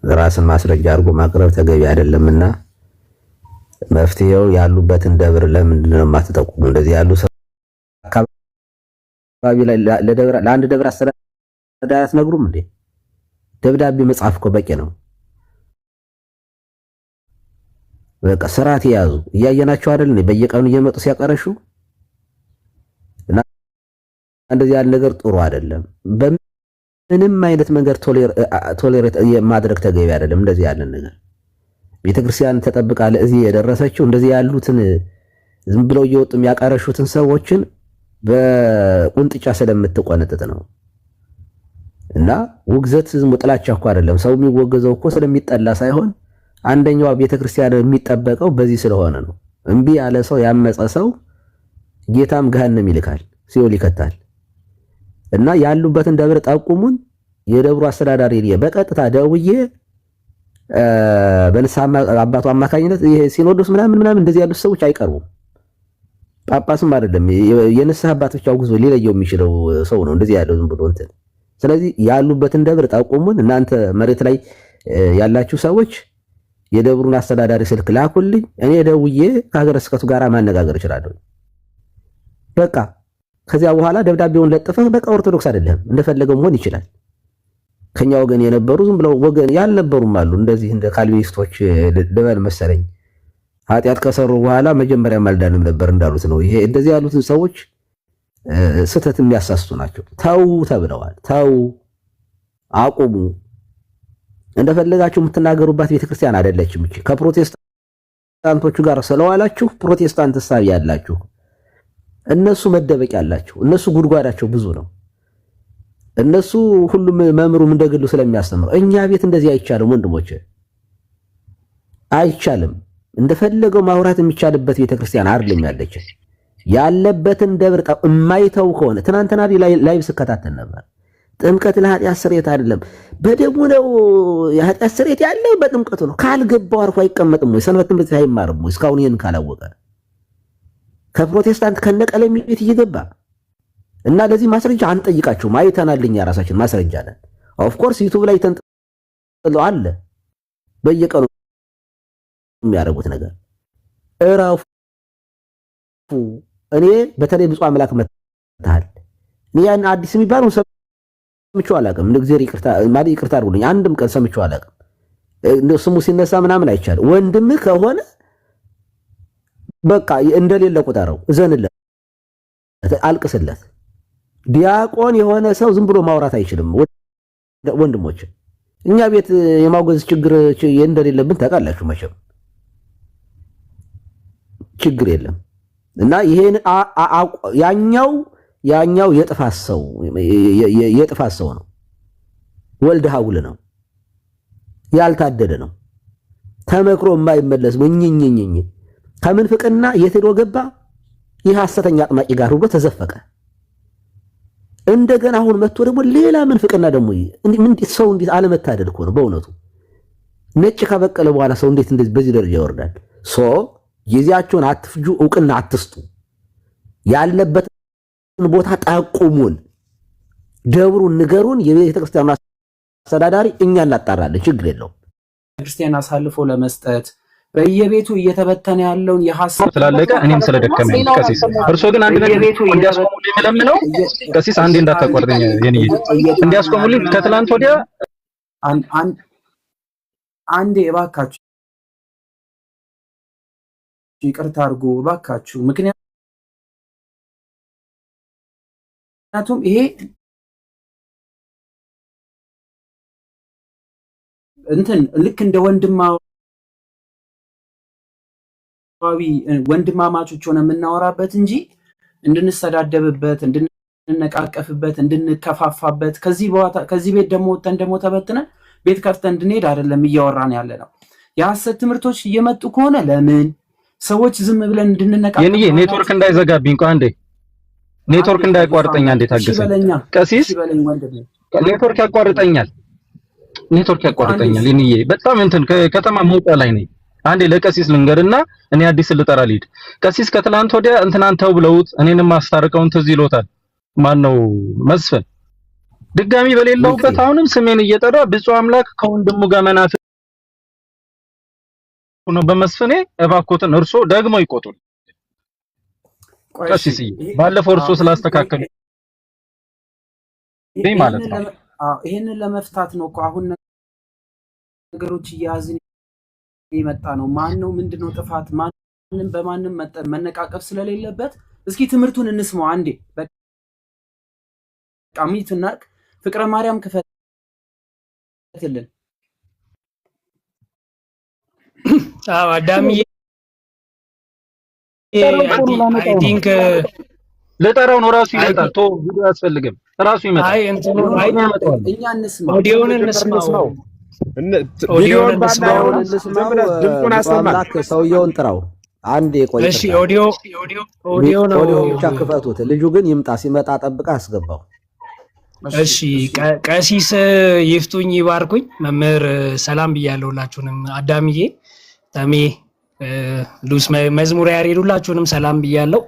ራስን ማስረጃ አድርጎ ማቅረብ ተገቢ አይደለምና መፍትሄው ያሉበትን ደብር ለምንድን ነው የማትጠቁሙ? እንደዚህ ያሉ አካባቢ ላይ ለአንድ ደብር አስተዳዳሪ አትነግሩም እንዴ? ደብዳቤ መጻፍ እኮ በቂ ነው። በቃ ስርዓት የያዙ እያየናቸው አይደል እንዴ? በየቀኑ እየመጡ ሲያቀረሹ እና እንደዚህ ያለ ነገር ጥሩ አይደለም። በምንም አይነት መንገድ ቶሌሬት ማድረግ ተገቢ አይደለም። እንደዚህ ያለ ነገር ቤተክርስቲያን ተጠብቃ ለዚህ የደረሰችው እንደዚህ ያሉትን ዝም ብለው እየወጡ የሚያቀረሹትን ሰዎችን በቁንጥጫ ስለምትቆነጥጥ ነው። እና ውግዘት ዝም ጥላቻ እኮ አይደለም። ሰው የሚወገዘው እኮ ስለሚጠላ ሳይሆን አንደኛው ቤተክርስቲያን የሚጠበቀው በዚህ ስለሆነ ነው። እምቢ ያለ ሰው ያመፀ ሰው ጌታም ገሃነም ይልካል፣ ሲኦል ይከታል። እና ያሉበትን ደብር ጠቁሙን። የደብሩ አስተዳዳሪ በቀጥታ ደውዬ በንስሐ አባቱ አማካኝነት ይሄ ሲኖዶስ ምናምን እንደዚህ ያሉት ሰዎች አይቀርቡም። ጳጳስም አይደለም የንስሐ አባት ብቻ ጉዞ ሊለየው የሚችለው ሰው ነው እንደዚህ ያለው ዝም ብሎ እንትን። ስለዚህ ያሉበትን ደብር ጠቁሙን። እናንተ መሬት ላይ ያላችሁ ሰዎች የደብሩን አስተዳዳሪ ስልክ ላኩልኝ። እኔ ደውዬ ከሀገረ ስብከቱ ጋር ማነጋገር እችላለሁ። በቃ ከዚያ በኋላ ደብዳቤውን ለጥፈህ በቃ ኦርቶዶክስ አይደለም እንደፈለገው መሆን ይችላል። ከኛ ወገን የነበሩ ዝም ብለው ወገን ያልነበሩም አሉ። እንደዚህ እንደ ካልቪኒስቶች ልበል መሰለኝ ኃጢአት ከሰሩ በኋላ መጀመሪያ ማልዳንም ነበር እንዳሉት ነው። ይሄ እንደዚህ ያሉትን ሰዎች ስተት የሚያሳስቱ ናቸው። ተው ተብለዋል። ተው አቁሙ። እንደፈለጋችሁ የምትናገሩባት ቤተክርስቲያን አይደለችም እቺ። ከፕሮቴስታንቶቹ ጋር ስለዋላችሁ ፕሮቴስታንት ሐሳብ ያላችሁ እነሱ መደበቅ ያላችሁ እነሱ ጉድጓዳቸው ብዙ ነው። እነሱ ሁሉም መምሩም እንደግሉ ስለሚያስተምረው እኛ ቤት እንደዚህ አይቻልም ወንድሞቼ፣ አይቻልም። እንደፈለገው ማውራት የሚቻልበት ቤተክርስቲያን አይደለም ያለች። ያለበትን ደብር የማይተው ከሆነ ትናንትና ላይቭ ስከታተል ነበር። ጥምቀት ለኃጢአት ስርየት አይደለም በደሙ ነው። የኃጢአት ስርየት ያለው በጥምቀቱ ነው። ካልገባው አርፎ አይቀመጥም ወይ? ሰንበት ትምህርት አይማርም ወይ? እስካሁን ይሄን ካላወቀ ከፕሮቴስታንት ከነቀለም ቤት እየገባ እና ለዚህ ማስረጃ አንጠይቃችሁም። አይተናልኛ ራሳችን ማስረጃ አለን። ኦፍ ኮርስ ዩቲዩብ ላይ ተንጠልጥሎ አለ በየቀኑ የሚያደርጉት ነገር እራፉ። እኔ በተለይ ብፁዕ አምላክ መታል እኔ ያን አዲስ የሚባለው ሰምቼው አላውቅም። እንደ እግዚአብሔር ይቅርታ አድርጉልኝ፣ አንድም ቀን ሰምቼው አላውቅም። ስሙ ሲነሳ ምናምን አይቻልም። ወንድምህ ከሆነ በቃ እንደሌለ ቁጠረው፣ እዘንለት፣ አልቅስለት። ዲያቆን የሆነ ሰው ዝም ብሎ ማውራት አይችልም። ወንድሞች እኛ ቤት የማውገዝ ችግር እንደሌለብን ታውቃላችሁ መቼም። ችግር የለም እና ይሄን ያኛው የጥፋት ሰው ነው። ወልደ ሀውል ነው፣ ያልታደደ ነው፣ ተመክሮ የማይመለስ ወኝኝኝኝ ከምንፍቅና የት ሄዶ ገባ? ይህ ሐሰተኛ አጥማቂ ጋር ሁሉ ተዘፈቀ። እንደገና አሁን መጥቶ ደግሞ ሌላ ምንፍቅና ደግሞ እንዴት ሰው እንዴት አለመታደል እኮ ነው በእውነቱ። ነጭ ከበቀለ በኋላ ሰው እንዴት በዚህ ደረጃ ይወርዳል? ጊዜያቸውን አትፍጁ፣ እውቅና አትስጡ። ያለበትን ቦታ ጠቁሙን፣ ደብሩን ንገሩን። የቤተክርስቲያኑ አስተዳዳሪ እኛ እናጣራለን፣ ችግር የለውም። ክርስቲያን አሳልፎ ለመስጠት በየቤቱ እየተበተነ ያለውን የሐሰት ስላለቀ እኔም ስለደከመኝ ቀሲስ እርሶ ግን አንድ ነገር እንዲያስቆሙልኝ የምለምነው ቀሲስ አንዴ እንዳታቋርጠኝ የኔ እንዲያስቆሙልኝ ከትላንት ወዲያ አንዴ እባካችሁ ይቅርታ አድርጉ እባካችሁ። ምክንያቱም ይሄ እንትን ልክ እንደ ወንድማማቾች ሆነ የምናወራበት እንጂ እንድንሰዳደብበት፣ እንድንነቃቀፍበት፣ እንድንከፋፋበት ከዚህ ቤት ደግሞ ወጥተን ደግሞ ተበትነን ቤት ከፍተን እንድንሄድ አይደለም እያወራን ያለ ነው። የሐሰት ትምህርቶች እየመጡ ከሆነ ለምን ሰዎች ዝም ብለን እንድንነቃቀፍ? የኔ ኔትወርክ እንዳይዘጋብኝ ቆይ አንዴ ኔትወርክ እንዳይቋርጠኛ እንዴ ታገሰ ቀሲስ ኔትወርክ ያቋርጠኛል የኔ በጣም እንትን ከተማ መውጣ ላይ ነኝ። አንዴ ለቀሲስ ልንገርና እኔ አዲስ ልጠራ ልሂድ። ቀሲስ ከትላንት ወዲያ እንትናንተው ብለውት እኔንም ማስታርቀውን ትዝ ይሎታል። ማን ነው መስፍን ድጋሚ በሌለውበት አሁንም ስሜን እየጠራ ብፁዕ አምላክ ከወንድሙ ጋር መናፍቅ ነው በመስፍኔ እባክዎትን እርሶ ደግሞ ይቆጡል። ቀሲስ ባለፈው እርሶ ስላስተካከሉ ማለት ነው። ይሄንን ለመፍታት ነው እኮ አሁን ነገሮች እያያዝን የመጣ ነው። ማን ነው ምንድነው ጥፋት? ማንንም በማንም መነቃቀፍ ስለሌለበት እስኪ ትምህርቱን እንስማው አንዴ። በቃ ሚትና ፍቅረ ማርያም ክፈትልን። አዳምዬ አይ ቲንክ ለጠራው ነው ራሱ ይመጣል። ቶ ቪዲዮ አያስፈልግም ራሱ ይመጣል። አይ እንትኑ አይ እኛ እንስማው፣ ኦዲዮን እንስማው፣ ቪዲዮውን ባናየው ድምፁን አሰማክ። ሰውየውን ጥራው አንዴ ቆይ። እሺ ኦዲዮ ነው ብቻ ክፈቱት። ልጁ ግን ይምጣ፣ ሲመጣ ጠብቃ አስገባው። እሺ ቀሲስ ይፍቱኝ ይባርኩኝ። መምህር ሰላም ብያለሁ ሁላችሁንም። አዳምዬ ተሜ ሉስ መዝሙር ያሬድ ሁላችሁንም ሰላም ብያለሁ።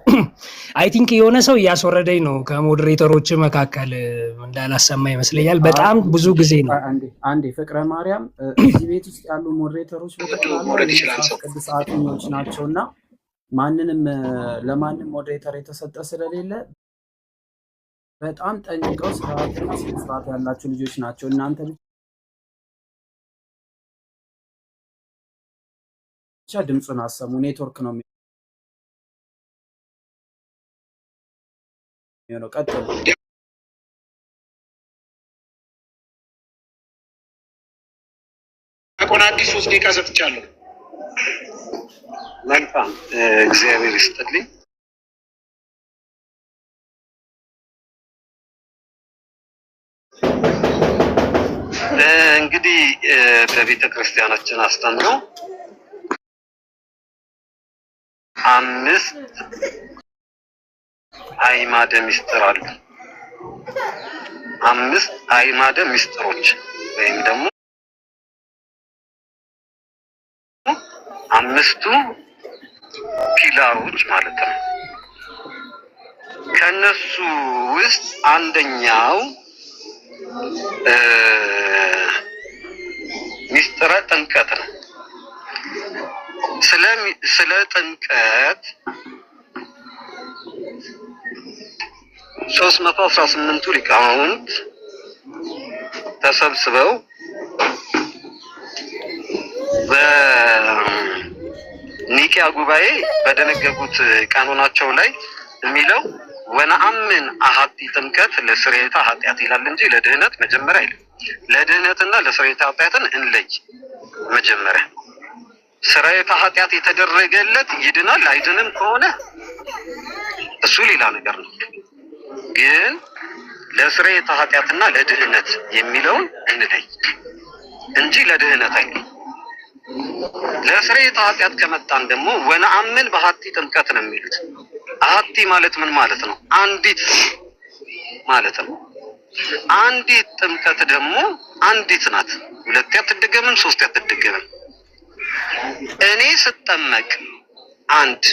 አይ ቲንክ የሆነ ሰው እያስወረደኝ ነው ከሞዴሬተሮች መካከል እንዳላሰማ ይመስለኛል። በጣም ብዙ ጊዜ ነው። አንዴ ፍቅረ ማርያም እዚህ ቤት ውስጥ ያሉ ሞዴሬተሮች ቅዱስ አጥኞች ናቸውና ማንንም ለማንም ሞዴሬተር የተሰጠ ስለሌለ በጣም ጠንቅቀው ስርዓት ያላቸው ልጆች ናቸው። እናንተ ብቻ ድምፁን አሰሙ። ኔትወርክ ነው የሚሆነው። ቀጥሉ። ዲያቆን አዲስ 3 ደቂቃ ሰጥቻለሁ። መልካም እግዚአብሔር ይስጥልኝ። እንግዲህ በቤተ ክርስቲያናችን አስተምሮ 5 አዕማደ ምስጢር አሉ። 5 አዕማደ ምስጢሮች ወይም ደግሞ 5ቱ ፒላሮች ማለት ነው። ከነሱ ውስጥ አንደኛው ምስጢረ ጥምቀት ነው። ስለ ጥምቀት 318ቱ ሊቃውንት ተሰብስበው በኒቂያ ጉባኤ በደነገጉት ቀኖናቸው ላይ የሚለው ወነአምን አሐቲ ጥምቀት ለስርየተ ኃጢአት ይላል እንጂ ለድህነት መጀመሪያ አይልም። ለድህነትና ለስርየተ ኃጢአትን እንለይ። መጀመሪያ ስርየተ ኃጢአት የተደረገለት ይድናል አይድንም ከሆነ እሱ ሌላ ነገር ነው። ግን ለስርየተ ኃጢአትና ለድህነት የሚለውን እንለይ እንጂ ለድህነት አይልም። ለስርየተ ኃጢአት ከመጣን ደግሞ ወነአምን በሐቲ ጥምቀት ነው የሚሉት። አሐቲ ማለት ምን ማለት ነው? አንዲት ማለት ነው። አንዲት ጥምቀት ደግሞ አንዲት ናት። 2 አትደገምም፣ 3 አትደገምም። እኔ ስጠመቅ 1፣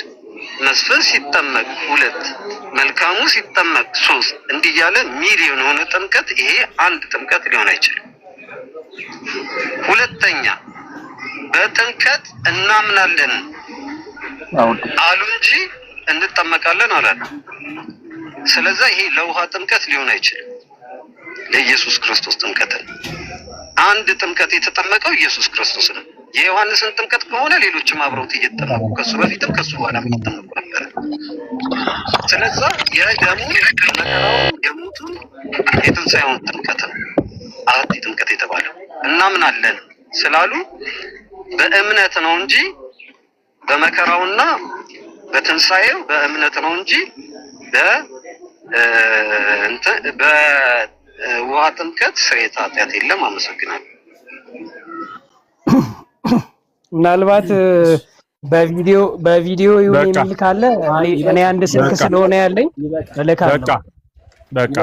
መስፍን ሲጠመቅ 2፣ መልካሙ ሲጠመቅ 3 እንዲህ ያለ ሚሊዮን የሆነ ጥምቀት ይሄ አንድ ጥምቀት ሊሆን አይችልም። ሁለተኛ በጥምቀት እናምናለን አሉ እንጂ እንጠመቃለን አላሉ። ስለዚህ ይሄ ለውሃ ጥምቀት ሊሆን አይችልም። ለኢየሱስ ክርስቶስ ጥምቀት አንድ ጥምቀት የተጠመቀው ኢየሱስ ክርስቶስ ነው። የዮሐንስን ጥምቀት ከሆነ ሌሎችም አብረውት እየተጠመቁ ከሱ በፊትም ከሱ በኋላም እየተጠመቁ ነበር። ስለዚህ የደሙ መከራውን የሞቱን የትንሣኤውን ጥምቀት ነው አሐቲ ጥምቀት የተባለው። እናምናለን ስላሉ በእምነት ነው እንጂ በመከራውና በትንሣኤው በእምነት ነው እንጂ በውሃ ጥምቀት ስርየተ ኃጢአት የለም። አመሰግናለሁ። ምናልባት በቪዲዮ ይሁን የሚል ካለ እኔ አንድ ስልክ ስለሆነ ያለኝ እልካለሁ። በቃ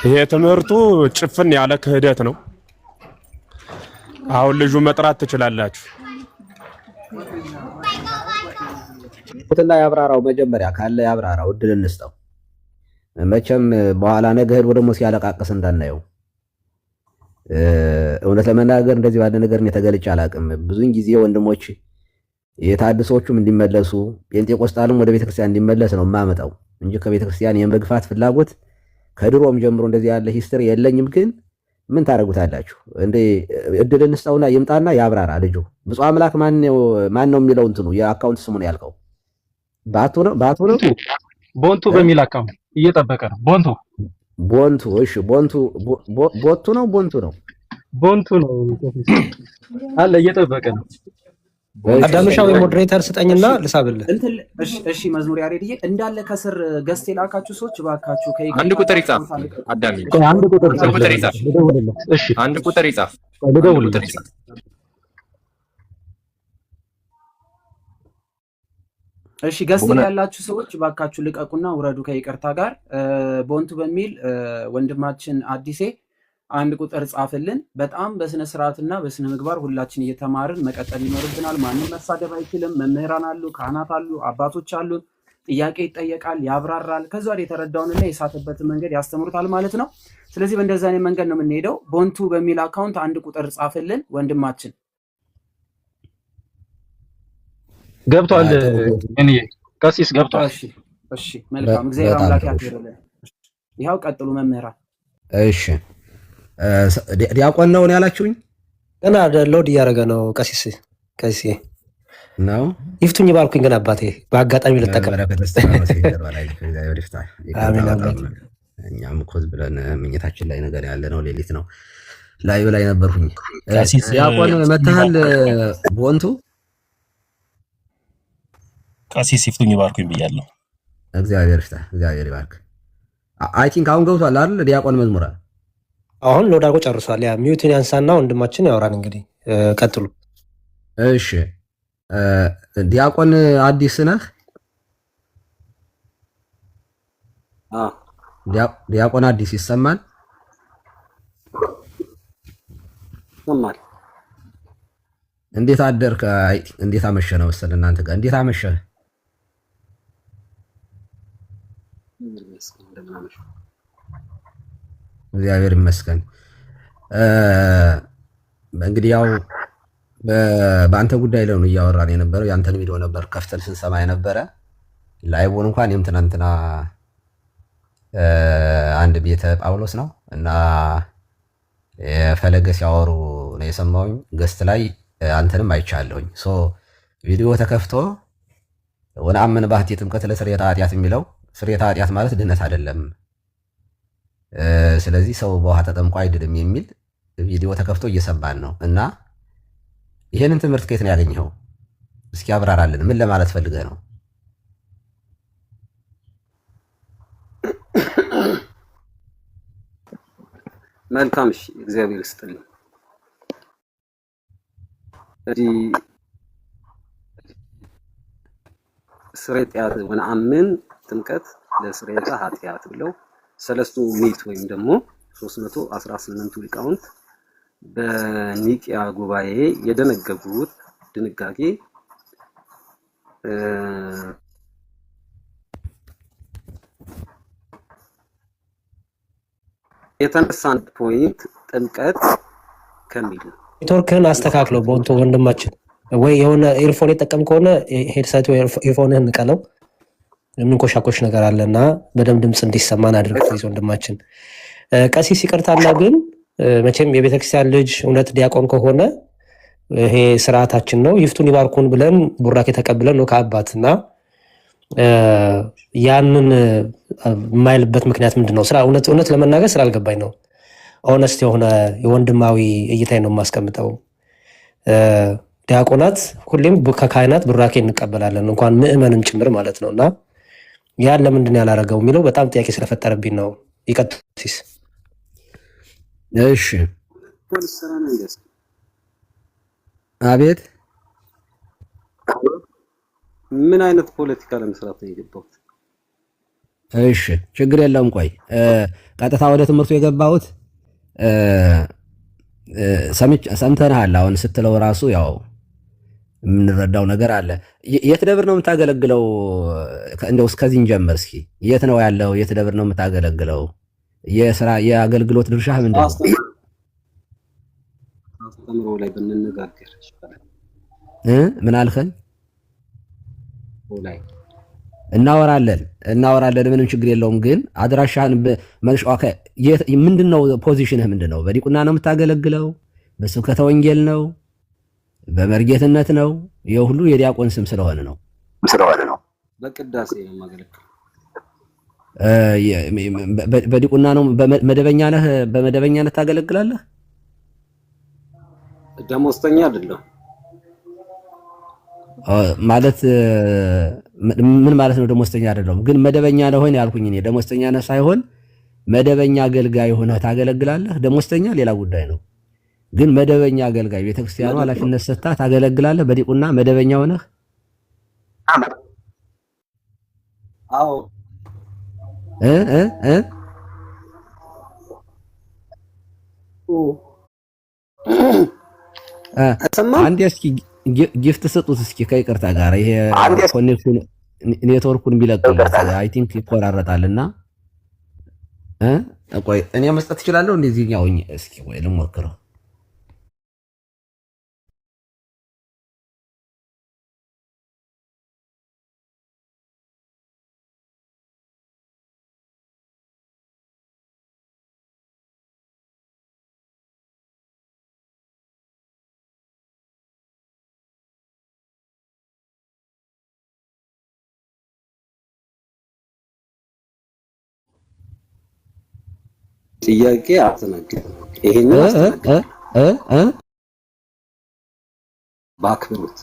ይሄ ትምህርቱ ጭፍን ያለ ክህደት ነው። አሁን ልጁ መጥራት ትችላላችሁ። እና ያብራራው መጀመሪያ ካለ ያብራራው፣ እድል እንስጠው። መቼም በኋላ ነገ ሄዶ ደግሞ ሲያለቃቅስ እንዳናየው። እውነት ለመናገር እንደዚህ ባለ ነገር እኔ ተገልጬ አላውቅም። ብዙን ጊዜ ወንድሞች የታድሶቹም እንዲመለሱ ጴንጤቆስጣልም ወደ ቤተክርስቲያን እንዲመለስ ነው የማመጣው እንጂ ከቤተክርስቲያን የመግፋት ፍላጎት ከድሮም ጀምሮ እንደዚህ ያለ ሂስትሪ የለኝም። ግን ምን ታደርጉታላችሁ? እንደ እድል እንስጠውና ይምጣና ያብራራ ልጁ። ብፁዕ አምላክ ማን ነው የሚለው እንትኑ የአካውንት ስሙን ያልከው ባቱ ነው ቦንቱ በሚል አካውንት እየጠበቀ ነው። ቦንቱ እሺ፣ ቦቱ ነው ቦንቱ ነው አለ እየጠበቀ ነው። አዳምሻው ሞዴሬተር ስጠኝና ልሳብልህ። እሺ መዝሙር ያሬድዬ እንዳለ ከስር ገስት የላካችሁ ሰዎች እባካችሁ አንድ ቁጥር ይጻፍ። አዳሚ አንድ ቁጥር ይጻፍ። እሺ አንድ ቁጥር ይጻፍ። እሺ ገስት ላይ ያላችሁ ሰዎች እባካችሁ ልቀቁና ውረዱ ከይቅርታ ጋር። ቦንቱ በሚል ወንድማችን አዲሴ አንድ ቁጥር ጻፍልን። በጣም በስነ ስርዓትና በስነ ምግባር ሁላችን እየተማርን መቀጠል ይኖርብናል። ማንም መሳደብ አይችልም። መምህራን አሉ፣ ካህናት አሉ፣ አባቶች አሉ። ጥያቄ ይጠየቃል፣ ያብራራል። ከዛ ወዲያ የተረዳውንና የሳተበትን መንገድ ያስተምሩታል ማለት ነው። ስለዚህ በእንደዛ አይነት መንገድ ነው የምንሄደው። ቦንቱ በሚል አካውንት አንድ ቁጥር ጻፍልን ወንድማችን። ገብቷል። እኔ ቀሲስ ገብቷል። እሺ መልካም። እግዚአብሔር አምላክ ያክብርልን። ይኸው ቀጥሉ መምህራን። እሺ ዲያቆን ነው ያላችሁኝ? ገና ሎድ እያደረገ ነው። ቀሲስ ነው ይፍቱኝ ባልኩኝ፣ ግን አባቴ በአጋጣሚ ልጠቀም። እኛም ኮዝ ብለን ምኝታችን ላይ ነገር ያለ ነው። ሌሊት ነው ላዩ ላይ ነበርኩኝ። ዲያቆን መተሃል ቦንቱ ቀሲስ ይፍቱኝ ባርኩኝ ብያለሁ። እግዚአብሔር ይባርክ። አይ ቲንክ አሁን ገብቷል አይደል ዲያቆን መዝሙራ? አሁን ሎድ አድርጎ ጨርሷል። ያ ሚዩትን ያንሳና ወንድማችን ያወራን። እንግዲህ ቀጥሉ። እሺ ዲያቆን አዲስ ነህ? ዲያቆን አዲስ ይሰማል? እንዴት አደርክ? እንዴት አመሸህ ነው መሰለህ እናንተ ጋር። እንዴት አመሸህ? እግዚአብሔር ይመስገን። እንግዲህ ያው በአንተ ጉዳይ ላይ ነው እያወራን የነበረው። ያንተን ቪዲዮ ነበር ከፍተን ስንሰማ የነበረ። ላይቡን እንኳን የምትናንትና አንድ ቤተ ጳውሎስ ነው እና የፈለገ ሲያወሩ ነው የሰማሁኝ። ገስት ላይ አንተንም አይቻለሁኝ። ሶ ቪዲዮ ተከፍቶ ወነአምን ባህቲ ጥምቀት ለስርየተ ኃጢአት የሚለው ስርየተ ኃጢአት ማለት ድነት አይደለም፣ ስለዚህ ሰው በውሃ ተጠምቆ አይድንም የሚል ቪዲዮ ተከፍቶ እየሰማን ነው። እና ይሄንን ትምህርት ከየት ነው ያገኘኸው? እስኪ አብራራልን። ምን ለማለት ፈልገህ ነው? መልካም። እሺ እግዚአብሔር ይስጥልኝ። እዚህ ስርየተ ኃጢአት ወነአምን ጥምቀት ለስርየተ ኃጢአት ብለው ሰለስቱ ምዕት ወይም ደግሞ 318ቱ ሊቃውንት በኒቂያ ጉባኤ የደነገጉት ድንጋጌ የተነሳን ፖይንት ጥምቀት ከሚል ነው። ኔትወርክህን አስተካክለው በወንቶ ወንድማችን፣ ወይ የሆነ ኤርፎን የጠቀም ከሆነ ሄድሰት ወይ ኤርፎንህን ንቀለው። የምንኮሻኮሽ ነገር አለና በደንብ ድምፅ እንዲሰማን አድርግ ፕሊዝ ወንድማችን። ቀሲስ ይቅርታና ግን መቼም የቤተክርስቲያን ልጅ እውነት ዲያቆን ከሆነ ይሄ ስርዓታችን ነው። ይፍቱን ይባርኩን ብለን ቡራኬ ተቀብለን ነው ከአባትና ያንን የማይልበት ምክንያት ምንድን ነው? እውነት ለመናገር ስላልገባኝ ነው። ኦነስት የሆነ የወንድማዊ እይታኝ ነው የማስቀምጠው። ዲያቆናት ሁሌም ከካህናት ቡራኬ እንቀበላለን፣ እንኳን ምዕመንም ጭምር ማለት ነው። እና ያን ለምንድን ነው ያላረገው የሚለው በጣም ጥያቄ ስለፈጠረብኝ ነው። ይቀጥል ሲስ። እሺ አቤት። ምን አይነት ፖለቲካ ለመስራት ነው የገባሁት? እሺ ችግር የለውም። ቆይ ቀጥታ ወደ ትምህርቱ የገባሁት ሰምተናል። አሁን ስትለው ራሱ ያው የምንረዳው ነገር አለ። የት ደብር ነው የምታገለግለው? እንደው እስከዚህ እንጀምር እስኪ። የት ነው ያለው? የት ደብር ነው የምታገለግለው? የስራ የአገልግሎት ድርሻህ ምንድን ነው? አስተምሮ ላይ ብንነጋገር ይችላል። ምን አልከኝ? ላይ እናወራለን፣ ምንም ችግር የለውም። ግን አድራሻህን ምንድነው? ፖዚሽንህ ምንድነው? በዲቁና ነው የምታገለግለው? በስብከተ ወንጌል ነው? በመርጌትነት ነው? የሁሉ የዲያቆን ስም ስለሆነ ነው። በቅዳሴ ነው የማገለግለው። በዲቁና ነው? መደበኛ ነህ? በመደበኛነት ታገለግላለህ? ደሞዝተኛ አይደለም ማለት ምን ማለት ነው? ደሞዝተኛ አይደለም ግን መደበኛ ነው ሆነ ያልኩኝ እኔ። ደሞዝተኛ ነህ ሳይሆን መደበኛ አገልጋይ ሆነህ ታገለግላለህ። ደሞዝተኛ ሌላ ጉዳይ ነው። ግን መደበኛ አገልጋይ ቤተክርስቲያኑ ኃላፊነት ሰጥታ ታገለግላለህ በዲቁና መደበኛ ሆነህ? አዎ አንዴ እስኪ ጊፍት ስጡት እስኪ ከይቅርታ ጋር ይሄ ኮኔክሽን ኔትወርኩን ቢለቅለት አይ ቲንክ ይቆራረጣልና ቆይ እኔ መስጠት እችላለሁ እንደዚህኛው እስኪ ወይ ልሞክረው። ጥያቄ አስተናግድ። ይሄንን አስተናግድ በአክብሮት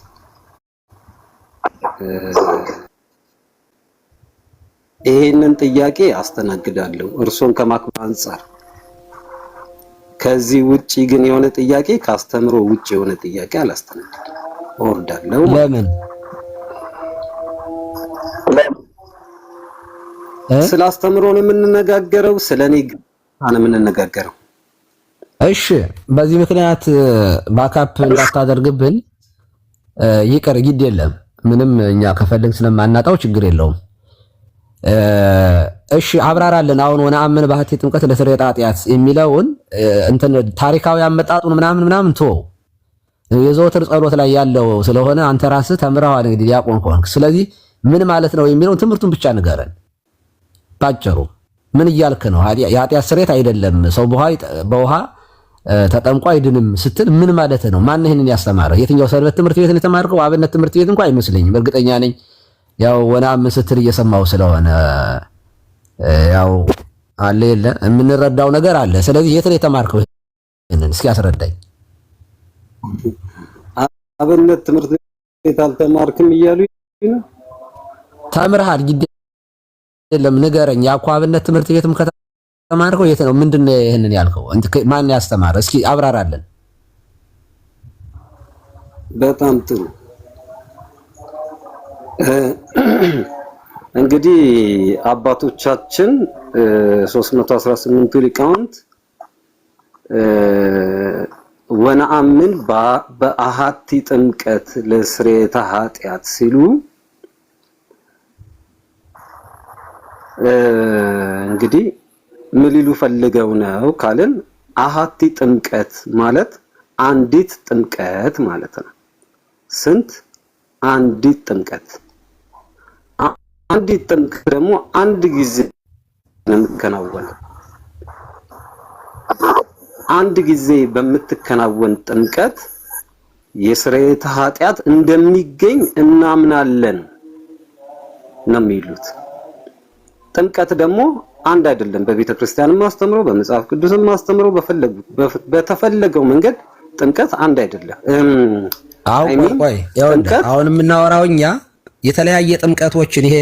ይሄንን ጥያቄ አስተናግዳለሁ እርሶን ከማክበር አንጻር። ከዚህ ውጪ ግን የሆነ ጥያቄ ካስተምሮ ውጪ የሆነ ጥያቄ አላስተናግድም። እወርዳለሁ። ለምን? ስላስተምሮ ነው የምንነጋገረው? ስለኔ ነው የምንነጋገረው? እሺ በዚህ ምክንያት ባካፕ እንዳታደርግብን ይቅር፣ ግድ የለም ምንም እኛ ከፈለግ ስለማናጣው ችግር የለውም። እሺ አብራራለን። አሁን ወነአምን ባህቲ ጥምቀት ለስርየተ ኃጢአት የሚለውን እንትን ታሪካዊ አመጣጡን ምናምን ቶ የዘወትር ጸሎት ላይ ያለው ስለሆነ አንተ ራስህ ተምረዋል እንግዲህ ዲያቆን ከሆንክ። ስለዚህ ምን ማለት ነው የሚለውን ትምህርቱን ብቻ ንገረን ባጭሩ። ምን እያልክ ነው? የኃጢአት ስርየት አይደለም ሰው በውሃ ተጠምቆ አይድንም ስትል ምን ማለት ነው? ማን ይሄንን ያስተማረ? የትኛው ሰንበት ትምህርት ቤት ነው የተማርከው? አብነት ትምህርት ቤት እንኳን አይመስለኝም። እርግጠኛ ነኝ ያው ወነአምን ስትል እየሰማው ስለሆነ ያው አለ የለ የምንረዳው ነገር አለ። ስለዚህ የት ነው የተማርከው? ይሄንን እስኪ አስረዳኝ። አብነት ትምህርት ቤት አልተማርክም እያሉ ነው? ተምርሃል፣ ግድ የለም ንገረኝ። ያው አብነት ትምህርት ቤትም ከተማርከው የት ነው? ምንድነው ይሄንን ያልከው? ማን ያስተማረ? እስኪ አብራራለን። በጣም ጥሩ። እንግዲህ አባቶቻችን 318ቱ ሊቃውንት ወነአምን በአሃቲ ጥምቀት ለስርየተ ኃጢአት ሲሉ እንግዲህ ምን ሊሉ ፈልገው ነው ካልን አሃቲ ጥምቀት ማለት አንዲት ጥምቀት ማለት ነው። ስንት? አንዲት ጥምቀት። አንዲት ጥምቀት ደግሞ አንድ ጊዜ ነው የምትከናወነው። አንድ ጊዜ በምትከናወን ጥምቀት የስርየተ ኃጢአት እንደሚገኝ እናምናለን ነው የሚሉት። ጥምቀት ደግሞ አንድ አይደለም። በቤተ ክርስቲያንም ማስተምረው በመጽሐፍ ቅዱስም ማስተምረው በተፈለገው መንገድ ጥምቀት አንድ አይደለም። አሁን የምናወራው እኛ የተለያየ ጥምቀቶችን ይሄ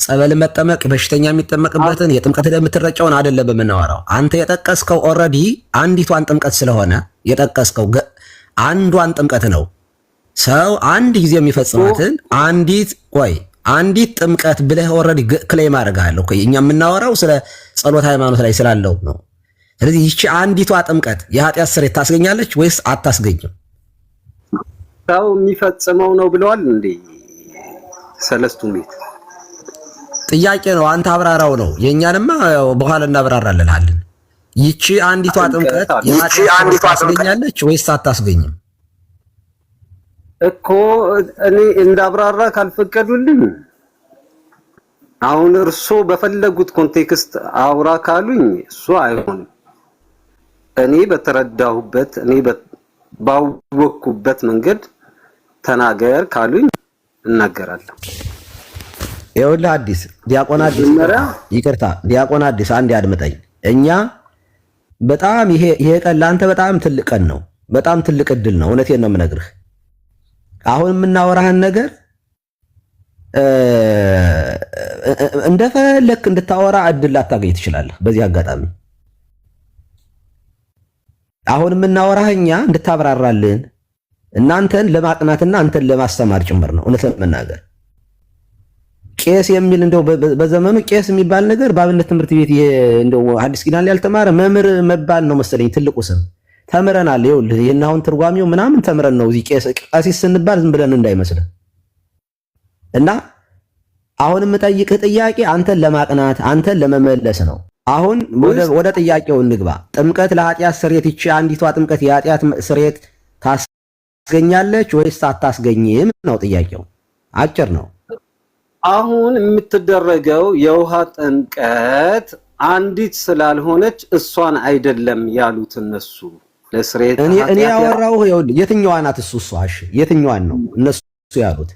ጸበል መጠመቅ በሽተኛ የሚጠመቅበትን የጥምቀት የምትረጨውን አይደለም በምናወራው። አንተ የጠቀስከው ኦልሬዲ አንዲቷን ጥምቀት ስለሆነ የጠቀስከው አንዷን ጥምቀት ነው። ሰው አንድ ጊዜ የሚፈጽማትን አንዲት ጥምቀት ብለህ ኦልሬዲ ክሌም አድርገሃለሁ። እኛ የምናወራው ስለ ጸሎት ሃይማኖት ላይ ስላለው ነው። ስለዚህ ይቺ አንዲቷ ጥምቀት የኃጢአት ስርየት ታስገኛለች ወይስ አታስገኝም? ሰው የሚፈጽመው ነው ብለዋል እንዴ ሰለስቱ ምዕት? ጥያቄ ነው። አንተ አብራራው ነው። የእኛንማ በኋላ እናብራራልናለን። ይቺ አንዲቷ ጥምቀት የኃጢአት ታስገኛለች ወይስ አታስገኝም እኮ? እኔ እንዳብራራ ካልፈቀዱልኝ አሁን እርሶ በፈለጉት ኮንቴክስት አውራ ካሉኝ እሱ አይሆንም። እኔ በተረዳሁበት እኔ ባወቅኩበት መንገድ ተናገር ካሉኝ እናገራለሁ። ይኸውልህ አዲስ ዲያቆን አዲስ ይቅርታ፣ ዲያቆን አዲስ አንዴ አድምጠኝ። እኛ በጣም ይሄ ቀን ለአንተ በጣም ትልቅ ቀን ነው። በጣም ትልቅ እድል ነው። እውነቴን ነው የምነግርህ። አሁን የምናወራህን ነገር እንደፈለክ እንድታወራ እድል ላታገኝ ትችላለህ። በዚህ አጋጣሚ አሁን የምናወራህ እኛ እንድታብራራልን እናንተን ለማቅናትና አንተን ለማስተማር ጭምር ነው። እውነት ለመናገር ቄስ የሚል እንደው በዘመኑ ቄስ የሚባል ነገር በአብነት ትምህርት ቤት እንደው ሐዲስ ኪዳን ላይ ያልተማረ መምህር መባል ነው መሰለኝ ትልቁ ስም። ተምረናል። ይኸውልህ ይሄን አሁን ትርጓሜው ምናምን ተምረን ነው እዚህ ቀሲስ ስንባል ዝም ብለን እንዳይመስልህ። እና አሁን የምጠይቅህ ጥያቄ አንተን ለማቅናት አንተን ለመመለስ ነው። አሁን ወደ ጥያቄው እንግባ። ጥምቀት ለኃጢአት ስርየት ይቺ አንዲቷ ጥምቀት የኃጢአት ስርየት ታስገኛለች ወይስ አታስገኝም ነው ጥያቄው። አጭር ነው። አሁን የምትደረገው የውሃ ጥምቀት አንዲት ስላልሆነች እሷን አይደለም ያሉት እነሱ። ለስርየት እኔ ያወራው የትኛዋ ናት? እሷ እሺ፣ የትኛዋን ነው እነሱ ያሉት?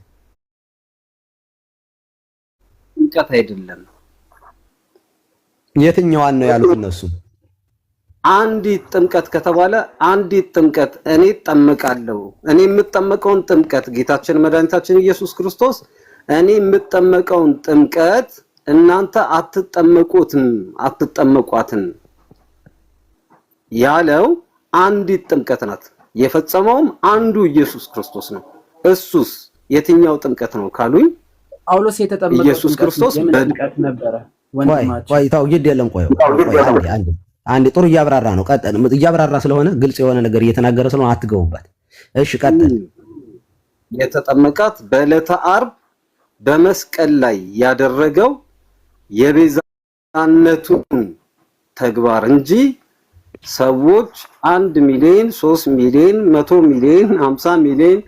ጥምቀት አይደለም። የትኛዋን ነው ያሉት እነሱ? አንዲት ጥምቀት ከተባለ አንዲት ጥምቀት እኔ እጠመቃለሁ። እኔ የምጠመቀውን ጥምቀት ጌታችን መድኃኒታችን ኢየሱስ ክርስቶስ እኔ የምጠመቀውን ጥምቀት እናንተ አትጠመቋትም ያለው አንዲት ጥምቀት ናት። የፈጸመውም አንዱ ኢየሱስ ክርስቶስ ነው። እሱስ የትኛው ጥምቀት ነው ካሉኝ ጳውሎስ የተጠመቀው ኢየሱስ ክርስቶስ በጥምቀት ነበረ። ቆይ ታው ግድ የለም። ቆይ አንዴ ጥሩ እያብራራ ነው። ቀጥል። እያብራራ ስለሆነ ግልጽ የሆነ ነገር እየተናገረ ስለሆነ አትገቡበት። እሺ ቀጥል። የተጠመቃት በዕለተ ዓርብ በመስቀል ላይ ያደረገው የቤዛነቱን ተግባር እንጂ ሰዎች 1 ሚሊዮን 3 ሚሊዮን 100 ሚሊዮን 50 ሚሊዮን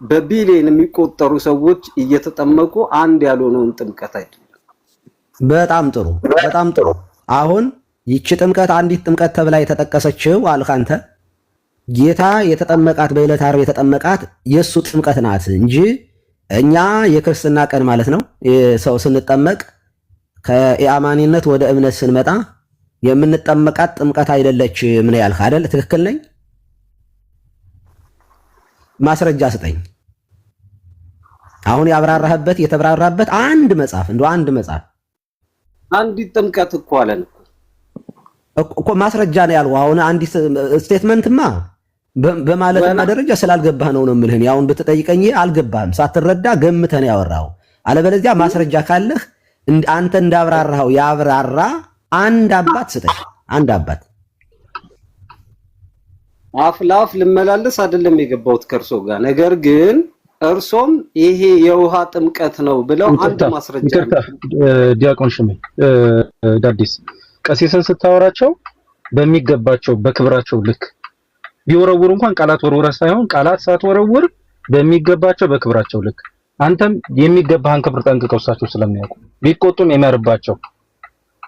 በቢሊዮን የሚቆጠሩ ሰዎች እየተጠመቁ አንድ ያልሆነውን ጥምቀት አይደለም። በጣም ጥሩ፣ በጣም ጥሩ። አሁን ይቺ ጥምቀት አንዲት ጥምቀት ተብላ የተጠቀሰችው አልክ አንተ። ጌታ የተጠመቃት በዕለተ ዓርብ የተጠመቃት የእሱ ጥምቀት ናት እንጂ እኛ የክርስትና ቀን ማለት ነው ሰው ስንጠመቅ ከኢአማኒነት ወደ እምነት ስንመጣ የምንጠመቃት ጥምቀት አይደለች። ምን ያልክ አይደል? ትክክል ነኝ? ማስረጃ ስጠኝ። አሁን ያብራራህበት የተብራራበት አንድ መጽሐፍ እንደው አንድ መጽሐፍ አንዲት ጥምቀት እኮ አለን እኮ ማስረጃ ነው ያልኩህ። አሁን አንዲት ስቴትመንትማ በማለትና ደረጃ ስላልገባህ ነው የምልህ። አሁን ብትጠይቀኝ አልገባህም፣ ሳትረዳ ገምተህ ነው ያወራኸው። አለበለዚያ ማስረጃ ካለህ አንተ እንዳብራራኸው ያብራራ አንድ አባት ስጠኝ። አንድ አባት አፍ ለአፍ ልመላለስ አይደለም የገባሁት ከእርሶ ጋር። ነገር ግን እርሶም ይሄ የውሃ ጥምቀት ነው ብለው አንድ ማስረጃ ዲያቆን ሽሜ ዳዲስ ቀሲስን ስታወራቸው በሚገባቸው በክብራቸው ልክ ቢወረውር እንኳን ቃላት ወርወራ ሳይሆን ቃላት ሳትወረውር በሚገባቸው በክብራቸው ልክ አንተም የሚገባህን ክብር ጠንቅቀው እሳቸው ስለሚያውቁ ቢቆጡም ይመርባቸው፣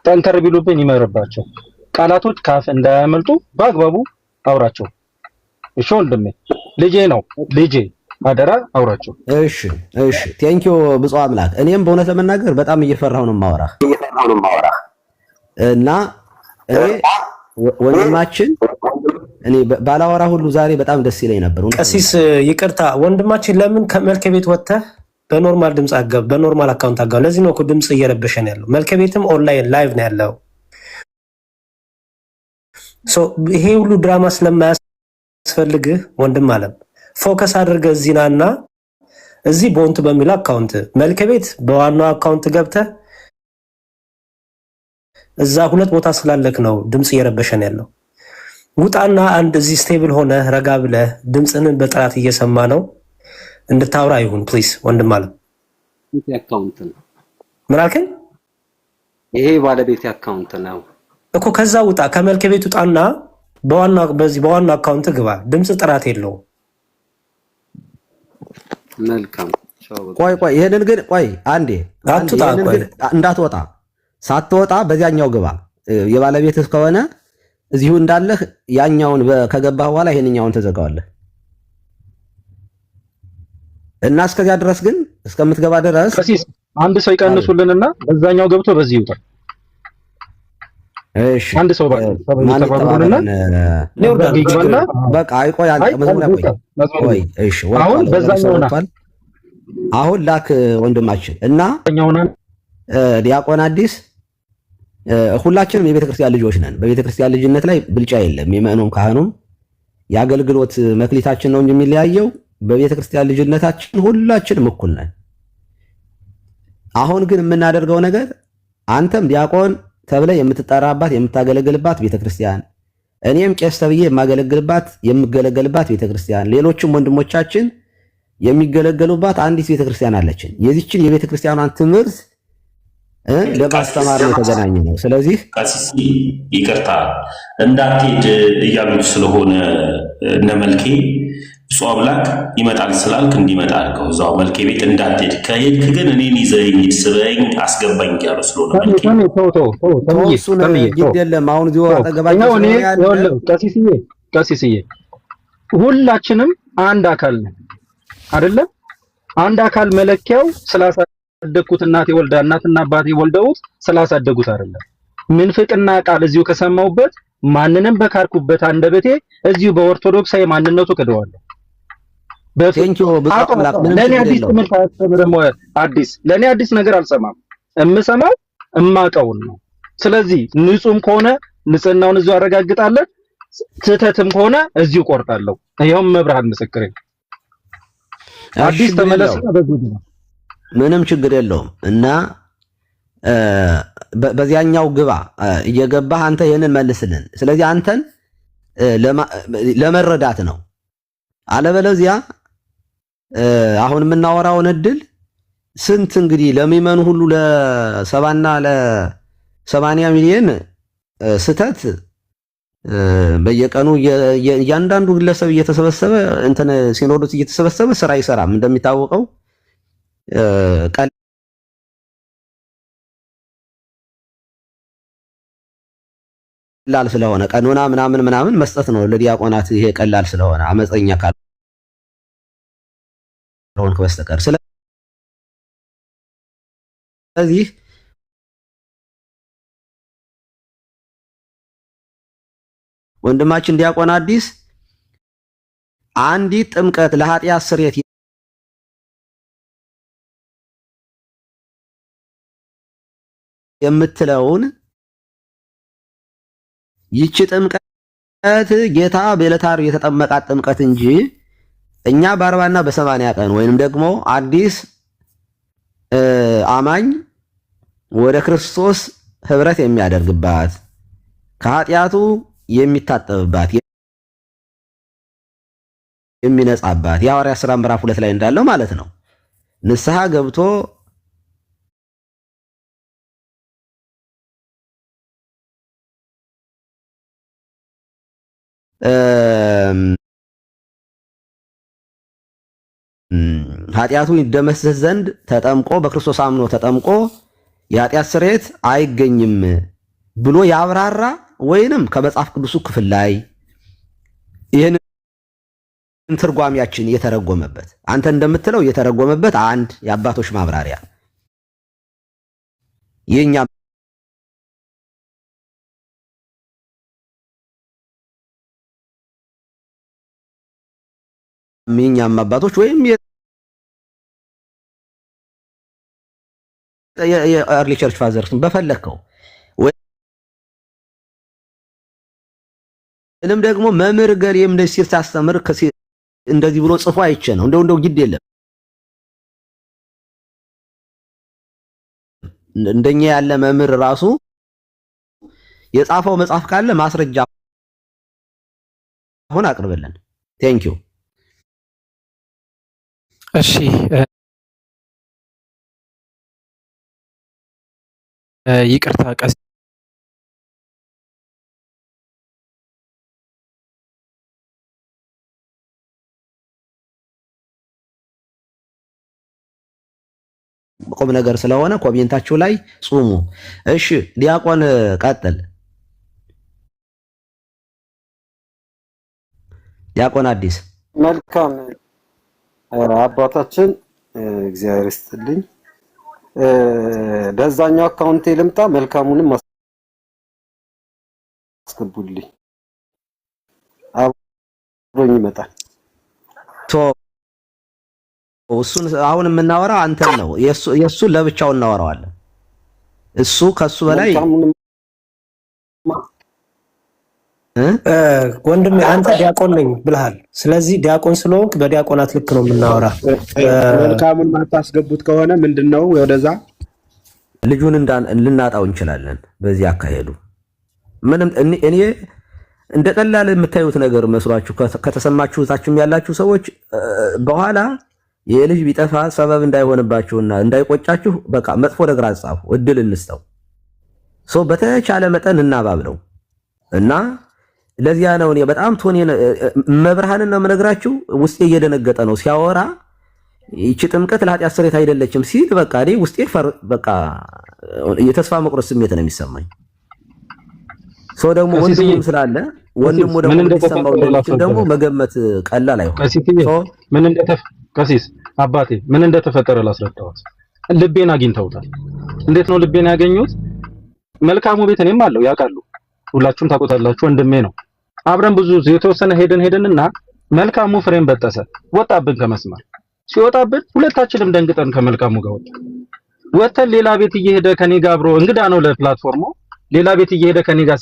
ጠንከር ቢሉብን ይመርባቸው። ቃላቶች ካፍ እንዳያመልጡ በአግባቡ አውራቸው። እሺ ወንድሜ፣ ልጄ ነው ልጄ፣ አደራ አውራቸው። እሺ ቴንኪዩ ብፁዕ አምላክ። እኔም በእውነት ለመናገር በጣም እየፈራሁ ነው የማወራህ እና እኔ ወንድማችን እኔ ባላወራ ሁሉ ዛሬ በጣም ደስ ይለኝ ነበር። ቀሲስ ይቅርታ ወንድማችን፣ ለምን ከመልከ ቤት ወጥተህ በኖርማል ድምፅ አገብ በኖርማል አካውንት አገብ? ለዚህ ነው እኮ ድምፅ እየረበሸን ያለው። መልከ ቤትም ኦንላይን ላይቭ ነው ያለው። ይሄ ሁሉ ድራማ ስለማያስፈልግህ ወንድም አለም ፎከስ አድርገህ እዚህ ናና እዚህ ቦንቱ በሚለው አካውንት መልከ ቤት በዋናው አካውንት ገብተህ እዛ ሁለት ቦታ ስላለክ ነው ድምፅ እየረበሸን ያለው። ውጣና አንድ እዚህ ስቴብል ሆነ ረጋ ብለህ ድምፅንን በጥራት እየሰማ ነው እንድታወራ ይሁን ፕሊስ ወንድም አለም። አካውንት ነው ምን አልከኝ? ይሄ ባለቤት አካውንት ነው እኮ። ከዛ ውጣ ከመልከ ቤት ውጣና በዋና አካውንት ግባ። ድምፅ ጥራት የለውም። መልካም ቆይ ይሄንን ግን ቆይ አንዴ እንዳትወጣ፣ ሳትወጣ በዚያኛው ግባ። የባለቤትህ ከሆነ እዚሁ እንዳለህ ያኛውን ከገባህ በኋላ ይሄንኛውን ተዘጋዋለህ እና እስከዚያ ድረስ ግን እስከምትገባ ድረስ ቀሲስ አንድ ሰው ይቀንሱልንና በዛኛው ገብቶ በዚህ ይውጣል። እሺ አንድ ሰው በቃ አይቆይ አንተ ቆይ። እሺ አሁን በዛኛው አሁን ላክ ወንድማችን እና ዲያቆን አዲስ ሁላችንም የቤተ ክርስቲያን ልጆች ነን። በቤተ ክርስቲያን ልጅነት ላይ ብልጫ የለም። የምእኑም ካህኑም የአገልግሎት መክሊታችን ነው እንጂ የሚለያየው በቤተ ክርስቲያን ልጅነታችን ሁላችንም እኩል ነን። አሁን ግን የምናደርገው ነገር አንተም ዲያቆን ተብለ የምትጠራባት የምታገለግልባት ቤተክርስቲያን፣ እኔም ቄስ ተብዬ የምገለገልባት ቤተክርስቲያን፣ ሌሎችም ወንድሞቻችን የሚገለገሉባት አንዲት ቤተክርስቲያን አለችን። የዚችን የቤተክርስቲያኗን ትምህርት ለማስተማር ነው የተገናኘ ነው። ስለዚህ ቀሲስ ይቅርታ እንዳትሄድ እያሉት ስለሆነ እነ መልኬ እሱ አምላክ ይመጣል ስላልክ እንዲመጣ አድርገው እዛው መልኬ ቤት እንዳትሄድ። ከሄድክ ግን እኔን ይዘኝ ስበኝ አስገባኝ እያሉ ስለሆነ የለም። አሁን እዚሁ አጠገባቸው ቀሲስዬ ሁላችንም አንድ አካል ነን አይደለም? አንድ አካል መለኪያው ስላሳደግኩት እናቴ ወልዳ እናትና አባቴ ወልደውት ስላሳደጉት አይደለም። ምንፍቅና ቃል እዚሁ ከሰማሁበት ማንንም በካርኩበት አንደበቴ እዚሁ በኦርቶዶክሳዊ ማንነቱ ክደዋለሁ። ለኔ አዲስ ትምህርት አያስተምርም። ለኔ አዲስ ነገር አልሰማም። እምሰማው እማቀውን ነው። ስለዚህ ንጹህም ከሆነ ንጽህናውን እዚሁ አረጋግጣለሁ፣ ስህተትም ከሆነ እዚሁ ቆርጣለሁ። ይሄውም መብርሃን ምስክሬ። አዲስ ተመለስና በዚህ ነው። ምንም ችግር የለውም እና በዚያኛው ግባ። እየገባህ አንተ ይሄንን መልስልን። ስለዚህ አንተን ለመረዳት ነው። አለበለዚያ አሁን የምናወራውን እድል ስንት እንግዲህ ለሚመኑ ሁሉ ለ70 እና ለ80 ሚሊዮን ስተት በየቀኑ እያንዳንዱ ግለሰብ እየተሰበሰበ እንትን ሲኖዶስ እየተሰበሰበ ስራ አይሰራም። እንደሚታወቀው ቀላል ስለሆነ ቀኖና ምናምን መስጠት ነው ለዲያቆናት። ይሄ ቀላል ስለሆነ አመፀኛ ካልሆንክ በስተቀር ስለዚህ ወንድማችን ዲያቆን አዲስ አንዲት ጥምቀት ለኃጢአት ስርየት የምትለውን ይቺ ጥምቀት ጌታ በዕለተ ዓርብ የተጠመቃት ጥምቀት እንጂ እኛ በ40 እና በ80 ቀን ወይንም ደግሞ አዲስ አማኝ ወደ ክርስቶስ ህብረት የሚያደርግባት ከኃጢአቱ የሚታጠብባት የሚነጻባት የሐዋርያት ሥራ ምዕራፍ 2 ላይ እንዳለው ማለት ነው። ንስሐ ገብቶ ኃጢአቱ ይደመሰስ ዘንድ ተጠምቆ በክርስቶስ አምኖ ተጠምቆ የኃጢአት ስርየት አይገኝም ብሎ ያብራራ ወይንም ከመጽሐፍ ቅዱሱ ክፍል ላይ ይህን ትርጓሚያችን የተረጎመበት አንተ እንደምትለው የተረጎመበት አንድ የአባቶች ማብራሪያ የኛም አባቶች ወይም የኤርሊ ቸርች ፋዘርስን በፈለከው ወይንም ደግሞ መምህር ገሌም እንደዚህ ሲል ታስተምር እንደዚህ ብሎ ጽፎ አይቼ ነው እንደው ግድ የለም እንደኛ ያለ መምህር ራሱ የጻፈው መጽሐፍ ካለ ማስረጃ አሁን አቅርበልን። ቴንክ ዩ። እሺ ይቅርታ ቀስ ቁም ነገር ስለሆነ ኮሜንታችሁ ላይ ጹሙ። እሺ ዲያቆን ቀጥል። ዲያቆን አዲስ መልካም አባታችን እግዚአብሔር ይስጥልኝ። በዛኛው አካውንቴ ልምጣ፣ መልካሙንም አስገቡልኝ። አብሮኝ ይመጣል። እሱን አሁን የምናወራው አንተን ነው። የሱ ለብቻው እናወራዋለን። እሱ ከሱ በላይ ወንድሜ አንተ ዲያቆን ነኝ ብለሃል። ስለዚህ ዲያቆን ስለሆንክ በዲያቆናት ልክ ነው የምናወራ። መልካሙን ማታስገቡት ከሆነ ምንድነው ወደዛ ልጁን ልናጣው እንችላለን። በዚህ አካሄዱ ምንም እኔ እንደ ቀላል የምታዩት ነገር መስሏችሁ ከተሰማችሁ ታችሁም ያላችሁ ሰዎች በኋላ የልጅ ቢጠፋ ሰበብ እንዳይሆንባችሁና እንዳይቆጫችሁ በቃ መጥፎ ነገር አጻፉ። እድል እንስጠው። በተቻለ መጠን እናባብለው እና ለዚያ ነው እኔ በጣም ቶኔ መብርሃንን ነው የምነግራችሁ። ውስጤ እየደነገጠ ነው ሲያወራ። ይቺ ጥምቀት ለኃጢአት ስርየት አይደለችም ሲል በቃ እኔ ውስጤ በቃ የተስፋ መቁረጥ ስሜት ነው የሚሰማኝ። ደግሞ ወንድሙም ስላለ ወንድሙ ደግሞ እንዲሰማው ደግሞ መገመት ቀላል አይሆንም። ቀሲስ አባቴ ምን እንደተፈጠረ ላስረዳዎት። ልቤን አግኝተውታል። እንዴት ነው ልቤን ያገኙት? መልካሙ ቤት እኔም አለው ያውቃሉ። ሁላችሁም ታውቁታላችሁ። ወንድሜ ነው። አብረን ብዙ የተወሰነ ሄደንና መልካሙ ፍሬም በጠሰ ወጣብን ከመስመር። ሲወጣብን ሁለታችንም ደንግጠን ከመልካሙ ጋር ወጥተን ሌላ ቤት እየሄደ ከኔ ጋር አብሮ እንግዳ ነው ለፕላትፎርሙ ሌላ ቤት እየሄደ ከኔ ጋር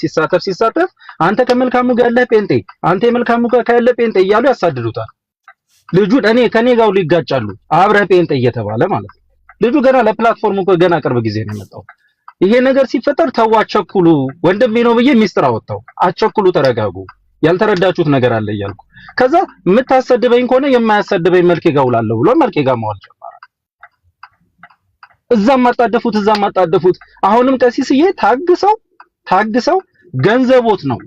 ሲሳተፍ አንተ ከመልካሙ ጋር ያለ ጴንጤ፣ አንተ የመልካሙ ጋር ያለ ጴንጤ እያሉ ያሳድዱታል። ልጁን ከኔ ጋር ይጋጫሉ። አብረ ጴንጤ እየተባለ ማለት ነው። ልጁ ገና ለፕላትፎርሙ ገና ቅርብ ጊዜ ነው የመጣው። ይሄ ነገር ሲፈጠር ተው አቸኩሉ፣ ወንድሜ ነው ብዬ ሚስጥር አወጣው። አቸኩሉ፣ ተረጋጉ፣ ያልተረዳችሁት ነገር አለ እያልኩ ከዛ የምታሰድበኝ ከሆነ የማያሰድበኝ መልኬ ጋር ውላለሁ ብሎ መልኬ ጋር መዋል ጀመረ። እዛም አጣደፉት። አሁንም ቀሲስዬ ታግሰው ገንዘቦት ነው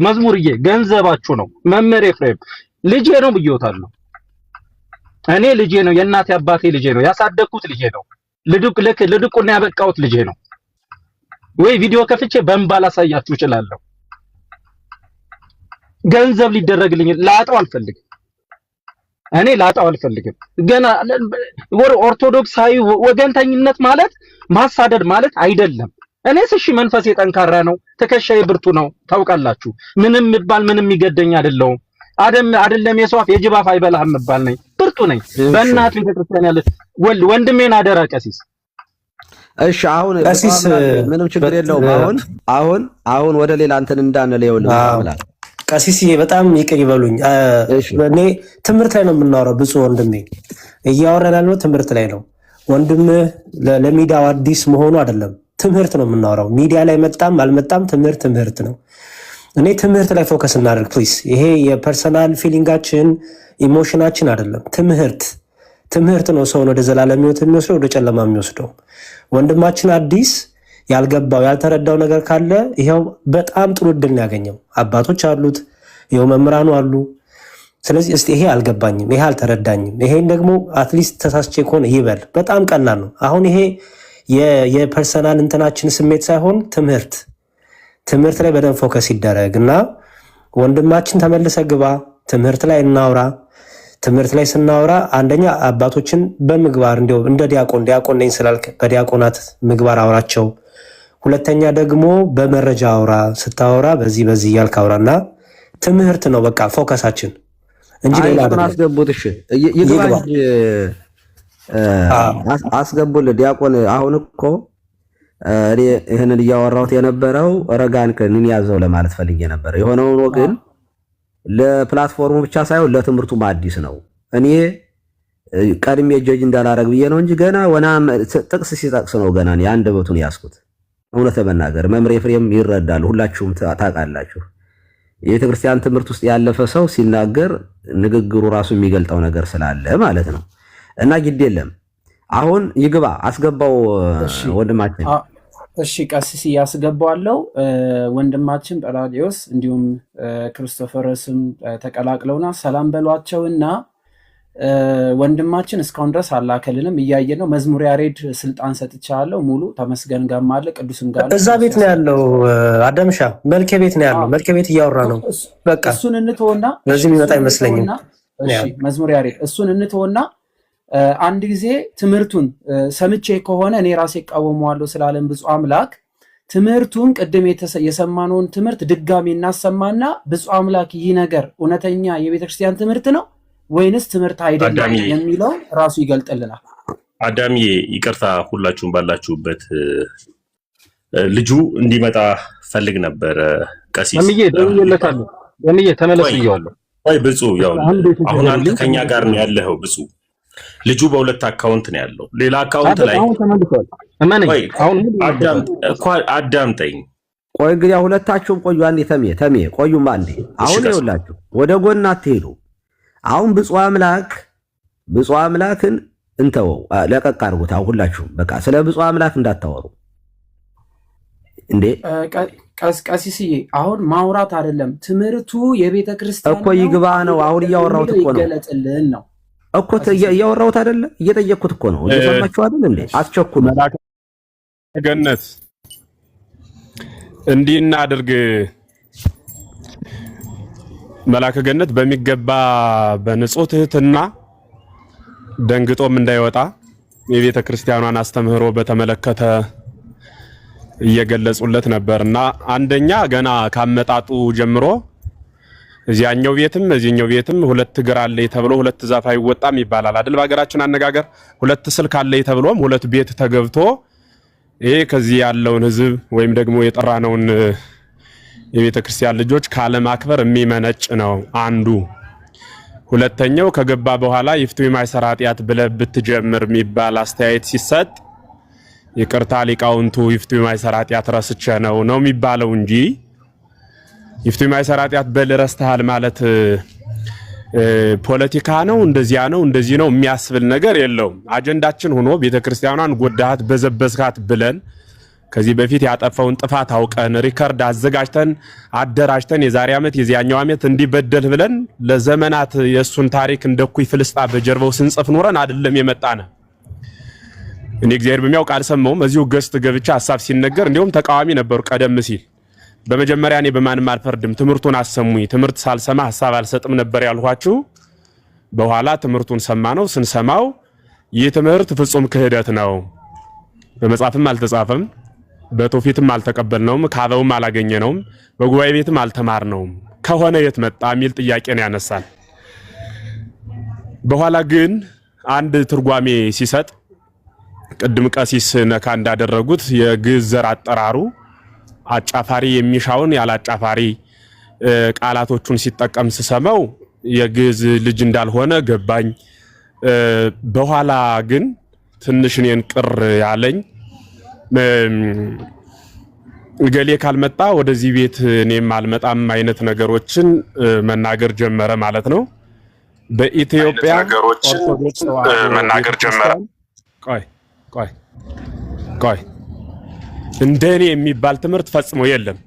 መዝሙርዬ፣ ገንዘባችሁ ነው። መምህር ኤፍሬም ልጄ ነው ብዬዎታለሁ። እኔ ልጄ ነው፣ የእናቴ አባቴ ልጄ ነው፣ ያሳደግኩት ልጄ ነው፣ ልድቁና ያበቃሁት ልጄ ነው። ወይ ቪዲዮ ከፍቼ በእንባ ላሳያችሁ እችላለሁ። ገንዘብ ሊደረግልኝ ላጣው አልፈልግም። ገና ኦርቶዶክሳዊ ወገንተኝነት ማለት ማሳደድ ማለት አይደለም። እኔስ እሺ መንፈሴ ጠንካራ ነው፣ ትከሻዬ ብርቱ ነው። ታውቃላችሁ፣ ምንም የሚገደኝ አይደለም። አይደለም የሷፍ የጅባፍ አይበላህም መባል ነኝ። ብርቱ ነኝ። በእናት ቤተክርስቲያን ያለ ወንድሜን አደራ ቀሲስ። እሺ አሁን ቀሲስ ምንም ችግር የለውም። አሁን ወደ ሌላ እንትን እንዳንል ይኸውልህ ማለት ቀሲስዬ በጣም ይቅር ይበሉኝ። እኔ ትምህርት ላይ ነው የምናወራው። ብፁዕ ወንድሜ እያወራን ያለው ትምህርት ላይ ነው። ወንድምህ ለሚዲያው አዲስ መሆኑ አይደለም፣ ትምህርት ነው የምናወራው። ሚዲያ ላይ መጣም አልመጣም ትምህርት ነው። እኔ ትምህርት ላይ ፎከስ እናደርግ ፕሊዝ። ይሄ የፐርሰናል ፊሊንጋችን ኢሞሽናችን አይደለም። ትምህርት ነው ሰውን ወደ ዘላለም ሕይወት የሚወስደው፣ ወደ ጨለማ የሚወስደው። ወንድማችን አዲስ ያልገባው ያልተረዳው ነገር ካለ ይሄው በጣም ጥሩ እድል ነው ያገኘው። አባቶች አሉት፣ ይኸው መምህራኑ አሉ። ስለዚህ እስቲ ይሄ አልገባኝም፣ ይሄ አልተረዳኝም፣ ይሄን ደግሞ አትሊስት ተሳስቼ ከሆነ ይበል። በጣም ቀላል ነው። አሁን ይሄ የፐርሰናል እንትናችን ስሜት ሳይሆን ትምህርት ላይ በደንብ ፎከስ ይደረግ እና ወንድማችን ተመልሰ ግባ፣ ትምህርት ላይ እናውራ። ትምህርት ላይ ስናወራ አንደኛ አባቶችን በምግባር እንዲያው እንደ ዲያቆን ነኝ ስላልክ በዲያቆናት ምግባር አውራቸው። ሁለተኛ ደግሞ በመረጃ አውራ። ስታወራ በዚህ እያልክ አውራና ትምህርት ነው በቃ ፎከሳችን እንጂ ሌላ አይደለም። አስገቡት። እሺ ይግባ አስገቡልህ ዲያቆን። አሁን እኮ እኔ ይሄንን እያወራሁት የነበረው ረጋን ከንን ያዘው ለማለት ፈልጌ ነበር። የሆነው ግን ለፕላትፎርሙ ብቻ ሳይሆን ለትምህርቱም አዲስ ነው። እኔ ቀድሜ ጀጅ እንዳላረግ ብዬ ነው እንጂ ገና ጥቅስ ሲጠቅስ ነው ገና አንደበቱን ያስኩት። እውነት ለመናገር መምህር ኤፍሬም ይረዳሉ፣ ሁላችሁም ታውቃላችሁ። የቤተክርስቲያን ትምህርት ውስጥ ያለፈ ሰው ሲናገር ንግግሩ ራሱ የሚገልጠው ነገር ስላለ ማለት ነው። እና ግድ የለም አሁን ይግባ አስገባው ወንድማችን። እሺ ቀሲስ ያስገባዋለው ወንድማችን ጰላዲዮስ እንዲሁም ክርስቶፈረስም ተቀላቅለውና ሰላም በሏቸውና ወንድማችን እስካሁን ድረስ አላከልንም እያየ ነው። መዝሙር ያሬድ ስልጣን ሰጥቻለሁ ሙሉ ተመስገን ጋርም አለ ቅዱስም ጋር እዛ ቤት ነው ያለው። አዳምሻ መልከ ቤት ነው ያለው። መልከ ቤት እያወራ ነው። በቃ እሱን እንተውና በዚህ የሚመጣ አይመስለኝም። እሺ መዝሙር ያሬድ እሱን እንተውና አንድ ጊዜ ትምህርቱን ሰምቼ ከሆነ እኔ ራሴ እቃወመዋለሁ ስላለም ብፁዕ አምላክ ትምህርቱን ቅድም የሰማነውን ትምህርት ድጋሚ እናሰማና ብፁዕ አምላክ ይህ ነገር እውነተኛ የቤተክርስቲያን ትምህርት ነው ወይንስ ትምህርት አይደለም የሚለው ራሱ ይገልጥልናል። አዳምዬ ይቅርታ፣ ሁላችሁም ባላችሁበት ልጁ እንዲመጣ ፈልግ ነበር። ቀሲስ እምዬ ተመለስ ብየዋለሁ። ወይ ብፁዕ ያው አሁን አንተ ከኛ ጋር ነው ያለኸው ብፁዕ። ልጁ በሁለት አካውንት ነው ያለው። ሌላ አካውንት ላይ አዳምጠኝ። ቆይ እንግዲህ ሁለታችሁም ቆዩ። አንዴ ተሜ ቆዩማ አንዴ። አሁን ይኸውላችሁ ወደ ጎን አትሄዱ። አሁን ብፁዕ አምላክን እንተወው፣ ለቀቅ አድርጉት። አሁን ሁላችሁም በቃ ስለ ብፁዕ አምላክ እንዳታወሩ እንዴ። ቀሲስዬ አሁን ማውራት አይደለም ትምህርቱ የቤተ ክርስቲያን እኮ ይግባ ነው። አሁን እያወራሁት እኮ ነው እኮ እያወራሁት አይደለ? እየጠየቅኩት እኮ ነው። እየሰማችሁ አይደል እንዴ? አስቸኩሉ። መላከ ገነት እንዲህ እናድርግ። መላከ ገነት በሚገባ በንጹህ ትህትና ደንግጦም እንዳይወጣ የቤተ ክርስቲያኗን አስተምህሮ በተመለከተ እየገለጹለት ነበርና አንደኛ ገና ካመጣጡ ጀምሮ እዚያኛው ቤትም እዚህኛው ቤትም ሁለት እግር አለኝ ተብሎ ሁለት ዛፍ አይወጣም ይባላል አይደል? በሀገራችን አነጋገር ሁለት ስልክ አለኝ ተብሎም ሁለት ቤት ተገብቶ ይሄ ከዚህ ያለውን ሕዝብ ወይም ደግሞ የጠራነውን የቤተ ክርስቲያን ልጆች ካለማክበር የሚመነጭ ነው አንዱ። ሁለተኛው ከገባ በኋላ ይፍቱ የማይሰራ ኃጢአት ብለህ ብትጀምር የሚባል አስተያየት ሲሰጥ ይቅርታ ሊቃውንቱ ይፍቱ የማይሰራ ኃጢአት ረስቼ ነው የሚባለው እንጂ ይፍቱ የማይሰራ ኃጢአት በል ረስተሃል ማለት ፖለቲካ ነው፣ እንደዚያ ነው፣ እንደዚህ ነው የሚያስብል ነገር የለውም። አጀንዳችን ሆኖ ቤተክርስቲያኗን ጎዳሃት በዘበዝካት ብለን ከዚህ በፊት ያጠፋውን ጥፋት አውቀን ሪከርድ አዘጋጅተን አደራጅተን የዛሬ ዓመት የዚያኛው ዓመት እንዲበደል ብለን ለዘመናት የሱን ታሪክ እንደኩይ ፍልስጣ በጀርባው ስንጽፍ ኖረን አይደለም የመጣነ። እኔ እግዚአብሔር በሚያውቅ አልሰማውም። እዚሁ ገስት ገብቻ ሐሳብ ሲነገር እንዲሁም ተቃዋሚ ነበሩ ቀደም ሲል። በመጀመሪያ እኔ በማንም አልፈርድም፣ ትምህርቱን አሰሙኝ። ትምህርት ሳልሰማ ሐሳብ አልሰጥም ነበር ያልኋችሁ። በኋላ ትምህርቱን ሰማነው። ስንሰማው ይህ ትምህርት ፍጹም ክህደት ነው፣ በመጽሐፍም አልተጻፈም፣ በትውፊትም አልተቀበልነውም፣ ካበውም አላገኘነውም፣ በጉባኤ ቤትም አልተማርነውም፣ ከሆነ የት መጣ የሚል ጥያቄ ነው ያነሳል። በኋላ ግን አንድ ትርጓሜ ሲሰጥ ቅድም ቀሲስ ነካ እንዳደረጉት የግዕዝ ዘር አጠራሩ አጫፋሪ የሚሻውን ያላጫፋሪ ቃላቶቹን ሲጠቀም ስሰማው የግዕዝ ልጅ እንዳልሆነ ገባኝ። በኋላ ግን ትንሽ እኔን ቅር ያለኝ ገሌ ካልመጣ ወደዚህ ቤት እኔም አልመጣም አይነት ነገሮችን መናገር ጀመረ ማለት ነው። በኢትዮጵያ ኦርቶዶክስ መናገር ጀመረ። ቆይ እንደኔ የሚባል ትምህርት ፈጽሞ የለም።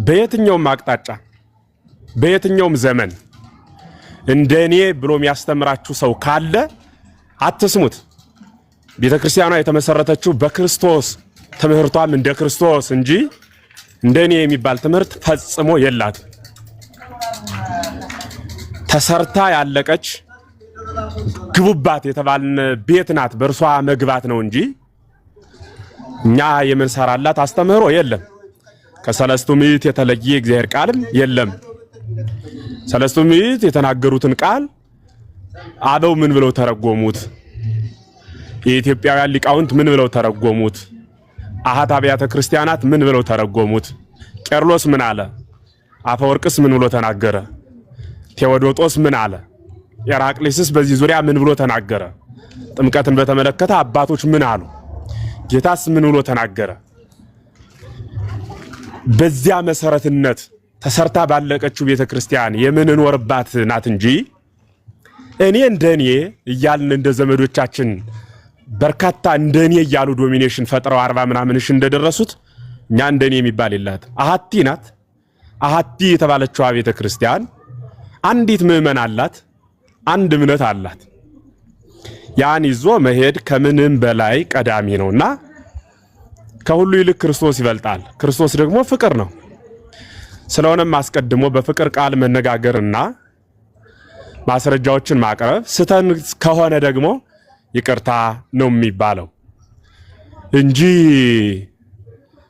በየትኛውም አቅጣጫ በየትኛውም ዘመን እንደኔ ብሎ የሚያስተምራችሁ ሰው ካለ አትስሙት። ቤተክርስቲያኗ የተመሰረተችው በክርስቶስ ትምህርቷም እንደ ክርስቶስ እንጂ እንደኔ የሚባል ትምህርት ፈጽሞ የላትም። ተሰርታ ያለቀች ግቡባት የተባልን ቤት ናት። በእርሷ መግባት ነው እንጂ እኛ የምንሰራላት አስተምህሮ የለም። ከሰለስቱ ምዕት የተለየ እግዚአብሔር ቃልም የለም። ሰለስቱ ምዕት የተናገሩትን ቃል አበው ምን ብለው ተረጎሙት? የኢትዮጵያውያን ሊቃውንት ምን ብለው ተረጎሙት? አሃት አብያተ ክርስቲያናት ምን ብለው ተረጎሙት? ቄርሎስ ምን አለ? አፈወርቅስ ምን ብሎ ተናገረ? ቴዎዶጦስ ምን አለ? ኢራቅሊስስ በዚህ ዙሪያ ምን ብሎ ተናገረ? ጥምቀትን በተመለከተ አባቶች ምን አሉ? ጌታስ ምን ብሎ ተናገረ? በዚያ መሰረትነት ተሰርታ ባለቀችው ቤተክርስቲያን የምንኖርባት ናት እንጂ እኔ እንደኔ እያልን እንደ ዘመዶቻችን በርካታ እንደኔ እያሉ ዶሚኔሽን ፈጥረው 40 ምናምንሽ እንደደረሱት እኛ እንደኔ የሚባል የላት። አሃቲ ናት። አሃቲ የተባለችው ቤተክርስቲያን አንዲት ምዕመን አላት፣ አንድ እምነት አላት። ያን ይዞ መሄድ ከምንም በላይ ቀዳሚ ነውና ከሁሉ ይልቅ ክርስቶስ ይበልጣል። ክርስቶስ ደግሞ ፍቅር ነው። ስለሆነም አስቀድሞ በፍቅር ቃል መነጋገርና ማስረጃዎችን ማቅረብ፣ ስተን ከሆነ ደግሞ ይቅርታ ነው የሚባለው እንጂ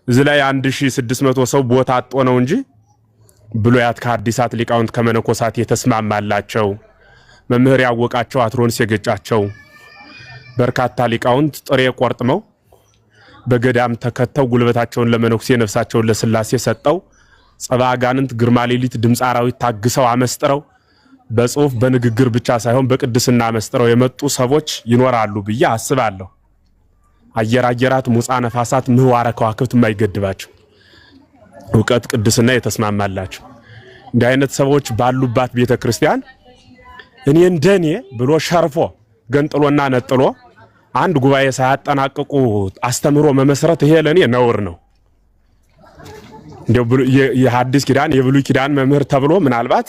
እዚህ ላይ 1600 ሰው ቦታ አጥቶ ነው እንጂ ብሉያት ከሐዲሳት ሊቃውንት ከመነኮሳት የተስማማላቸው መምህር ያወቃቸው አትሮንስ የገጫቸው በርካታ ሊቃውንት ጥሬ ቆርጥመው በገዳም ተከተው ጉልበታቸውን ለመነኩሴ ነፍሳቸውን ለስላሴ ሰጠው ጸባ አጋንንት ግርማ ሌሊት ድምፅ አራዊት ታግሰው አመስጥረው በጽሁፍ በንግግር ብቻ ሳይሆን በቅድስና አመስጥረው የመጡ ሰዎች ይኖራሉ ብዬ አስባለሁ። አየራት ሙፃ ነፋሳት ምህዋረ ከዋክብት የማይገድባቸው ዕውቀት ቅድስና የተስማማላቸው እንዲህ አይነት ሰዎች ባሉባት ቤተክርስቲያን እኔ እንደኔ ብሎ ሸርፎ ገንጥሎና ነጥሎ አንድ ጉባኤ ሳያጠናቅቁ አስተምሮ መመስረት ይሄ ለኔ ነውር ነው። እንደው የሐዲስ ኪዳን የብሉይ ኪዳን መምህር ተብሎ ምናልባት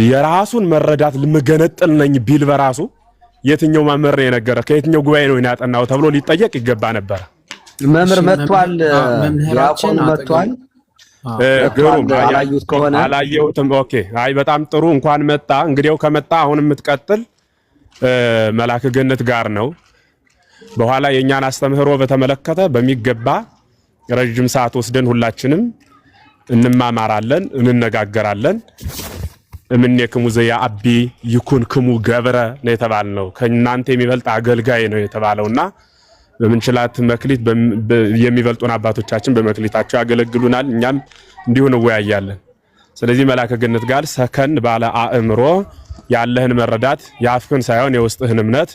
የራሱን መረዳት ልምገነጥል ነኝ ቢል በራሱ የትኛው መምህር ነው የነገረ ከየትኛው ጉባኤ ነው ያጠናው ተብሎ ሊጠየቅ ይገባ ነበር። መምህር መጥቷል፣ ያቆን መጥቷል። ግሩም አላዩት ከሆነ አላየሁትም። ኦኬ አይ በጣም ጥሩ እንኳን መጣ። እንግዲያው ከመጣ አሁን የምትቀጥል መላከ ገነት ጋር ነው። በኋላ የኛን አስተምህሮ በተመለከተ በሚገባ ረጅም ሰዓት ወስደን ሁላችንም እንማማራለን፣ እንነጋገራለን። እምኔክሙ ዘያአቢ ይኩንክሙ ገብረ ነው የተባልነው። ከእናንተ የሚበልጥ አገልጋይ ነው የተባለውና በምንችላት መክሊት የሚበልጡን አባቶቻችን በመክሊታቸው ያገለግሉናል። እኛም እንዲሁ እንወያያለን። ስለዚህ መላከ ገነት ጋር ሰከን ባለ አእምሮ ያለህን መረዳት ያፍክን ሳይሆን የውስጥህን እምነት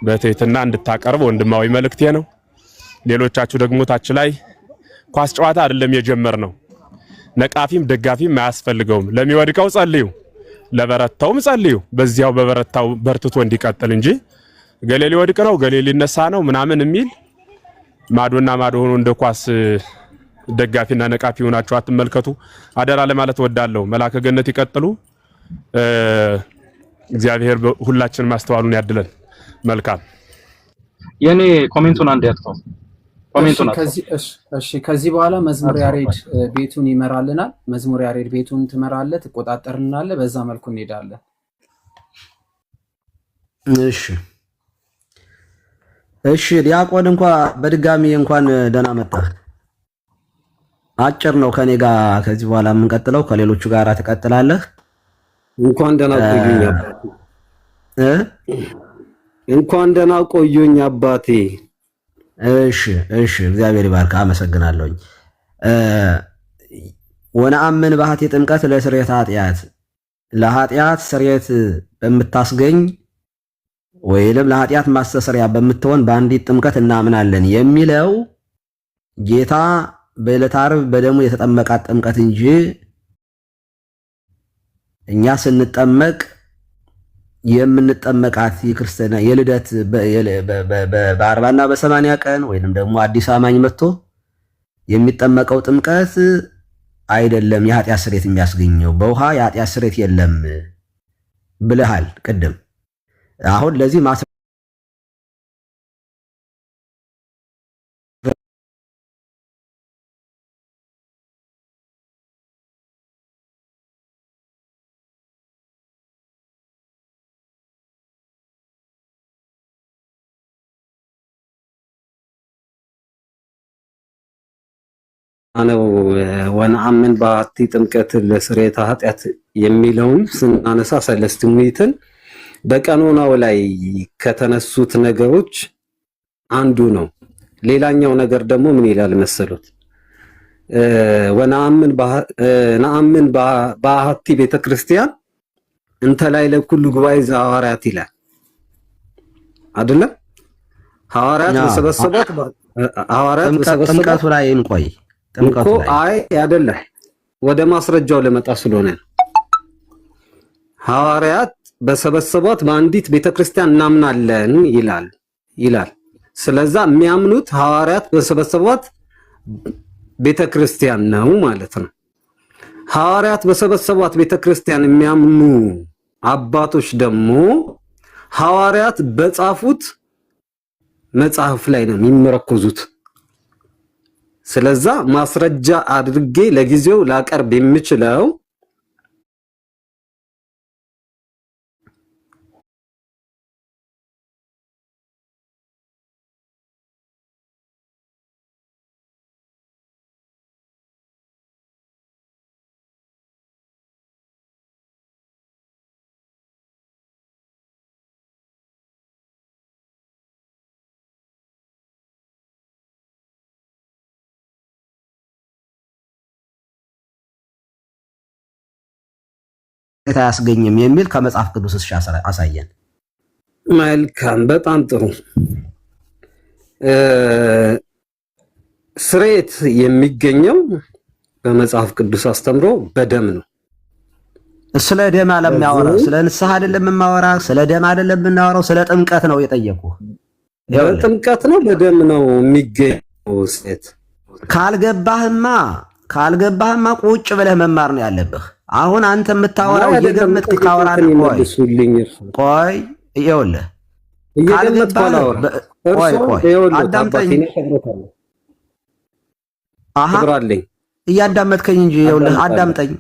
በትህትና እንድታቀርብ ወንድማዊ መልእክቴ ነው። ሌሎቻችሁ ደግሞ ታች ላይ ኳስ ጨዋታ አይደለም የጀመርነው። ነቃፊም ደጋፊም አያስፈልገውም። ለሚወድቀው ጸልዩ፣ ለበረታውም ጸልዩ። በዚያው በበረታው በርትቶ እንዲቀጥል እንጂ ገሌ ሊወድቅ ነው ገሌ ሊነሳ ነው ምናምን የሚል ማዶና ማዶ ሆኖ እንደ ኳስ ደጋፊና ነቃፊ ሆናችሁ አትመልከቱ። አደራ ለማለት ወዳለሁ። መላከ ገነት ይቀጥሉ። እግዚአብሔር ሁላችንም ማስተዋሉን ያድለን። መልካም የኔ ኮሜንቱን አንድ ያጥፋው። ኮሜንቱን እሺ፣ ከዚህ በኋላ መዝሙር ያሬድ ቤቱን ይመራልናል። መዝሙር ያሬድ ቤቱን ትመራለህ፣ ትቆጣጠርልናለህ። በዛ መልኩ እንሄዳለን። እሺ ዲያቆን እንኳን በድጋሚ እንኳን ደህና መጣ። አጭር ነው ከኔ ጋር ከዚህ በኋላ የምንቀጥለው ከሌሎቹ ጋር ትቀጥላለህ። እንኳን ደህና ቆዩኝ አባቴ። እንኳን ደህና ቆዩኝ አባቴ። እሺ እግዚአብሔር ይባርክ። አመሰግናለሁኝ። ወነአምን ባህቲ ጥምቀት ለስርየት ኃጢአት ለኃጢአት ስርየት በምታስገኝ ወይም ለኃጢአት ማስተሰሪያ በምትሆን በአንዲት ጥምቀት እናምናለን የሚለው ጌታ በዕለተ ዓርብ በደሙ የተጠመቃት ጥምቀት እንጂ እኛ ስንጠመቅ የምንጠመቃት የክርስቲያና የልደት በ40 እና በ80 ቀን ወይንም ደግሞ አዲስ አማኝ መጥቶ የሚጠመቀው ጥምቀት አይደለም የኃጢአት ስርየት የሚያስገኘው፣ በውሃ የኃጢአት ስርየት የለም ብለሃል ቅድም። አሁን ለዚህ ነው ወነአምን በአሐቲ ጥምቀት ለስርየተ ኃጢአት የሚለውን ስናነሳ ሰለስቱ ምዕትን በቀኖናው ላይ ከተነሱት ነገሮች አንዱ ነው። ሌላኛው ነገር ደግሞ ምን ይላል መሰሉት? ወነአምን በአሐቲ ቤተክርስቲያን እንተ ላዕለ ኩሉ ጉባኤ ዘሐዋርያት ይላል አይደለም? ሐዋርያት በሰበሰቡት ጥምቀቱ ላይ እንቆይ እኮ አይ አይደለም፣ ወደ ማስረጃው ለመጣ ስለሆነ ሐዋርያት በሰበሰቧት በአንዲት ቤተክርስቲያን እናምናለን ይላል። ስለዛ የሚያምኑት ሐዋርያት በሰበሰቧት ቤተክርስቲያን ነው ማለት ነው። ሐዋርያት በሰበሰቧት ቤተክርስቲያን የሚያምኑ አባቶች ደግሞ ሐዋርያት በጻፉት መጽሐፍ ላይ ነው የሚመረኮዙት። ስለዛ ማስረጃ አድርጌ ለጊዜው ላቀርብ የምችለው አያስገኝም የሚል ከመጽሐፍ ቅዱስ እሺ አሳየን። መልካም፣ በጣም ጥሩ። ስርየት የሚገኘው በመጽሐፍ ቅዱስ አስተምሮ በደም ነው። ስለ ደም አለሚያወራ ስለ ንስሐ አይደለም የማወራ፣ ስለ ደም አይደለም የምናወራው፣ ስለ ጥምቀት ነው የጠየቁ። በጥምቀት ነው በደም ነው የሚገኘው ስርየት። ካልገባህማ ቁጭ ብለህ መማር ነው ያለብህ። አሁን አንተ የምታወራው እየገመትክ ካወራ ነው። ቆይ ይኸውልህ፣ አዳምጠኝ። እያዳመጥከኝ እንጂ ይኸውልህ፣ አዳምጠኝ።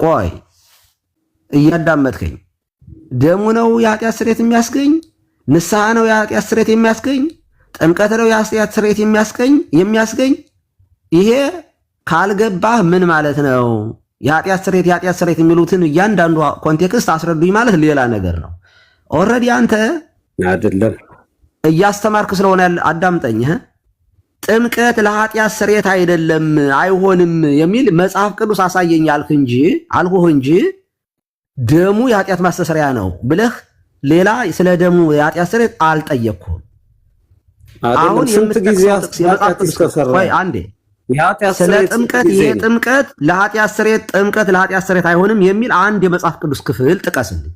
ቆይ እያዳመጥከኝ። ደሙ ነው የኃጢአት ስርየት የሚያስገኝ? ንስሐ ነው የኃጢአት ስርየት የሚያስገኝ? ጥምቀት ነው የኃጢአት ስርየት የሚያስገኝ? ይሄ ካልገባህ ምን ማለት ነው? የኃጢአት ስርየት የሚሉትን እያንዳንዱ ኮንቴክስት አስረዱኝ ማለት ሌላ ነገር ነው። ኦልሬዲ አንተ አይደለም እያስተማርክ ስለሆነ አዳምጠኝ። ጥምቀት ለኃጢአት ስርየት አይደለም አይሆንም የሚል መጽሐፍ ቅዱስ አሳየኝ አልኩህ እንጂ ደሙ የኃጢአት ማስተሰሪያ ነው ብለህ ሌላ ስለ ደሙ የኃጢአት ስርየት አልጠየቅኩም። አሁን ስንት ጊዜ ቆይ አንዴ ስለ ጥምቀት ይሄ ጥምቀት ለኃጢአት ስርየት አይሆንም የሚል አንድ የመጽሐፍ ቅዱስ ክፍል ጥቀስልኝ።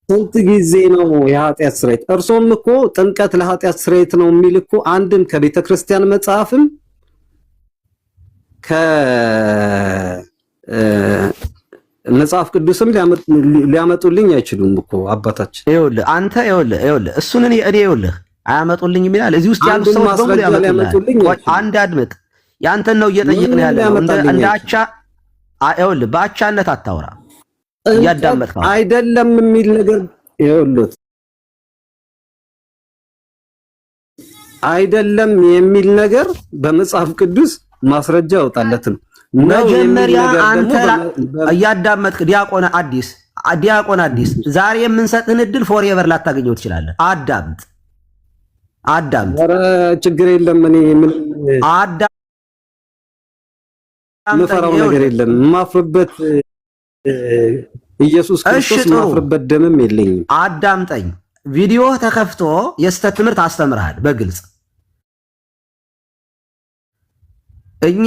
ስንት ጊዜ ነው የኃጢአት ስርየት? እርሶም እኮ ጥምቀት ለኃጢአት ስርየት ነው የሚል እኮ አንድም ከቤተ ክርስቲያን መጽሐፍም ከመጽሐፍ ቅዱስም ሊያመጡልኝ አይችሉም እኮ አባታችን። ይኸውልህ አንተ ይኸውልህ እሱን እኔ ይኸውልህ አያመጡልኝም ይላል። እዚህ ውስጥ ያሉ ሰዎች በሙሉ ያመጡልኝ። አንድ አድምጥ። ያንተን ነው እየጠየቅን ያለው። እንደ አቻ ይኸውልህ፣ በአቻነት አታውራ። እያዳመጥክ አይደለም የሚል ነገር ይኸውልህ፣ አይደለም የሚል ነገር በመጽሐፍ ቅዱስ ማስረጃ ያወጣለትም። መጀመሪያ አንተ እያዳመጥክ ዲያቆን አዲስ ዛሬ የምንሰጥህን እድል ፎርኤቨር ላታገኘው ትችላለህ። አዳምጥ። ኧረ ችግር የለም። እኔ ምን የምፈራው ነገር የለም። የማፍርበት ኢየሱስ ክርስቶስ የማፍርበት ደምም የለኝም። አዳምጠኝ። ቪዲዮ ተከፍቶ የስተት ትምህርት አስተምርሃል በግልጽ። እኛ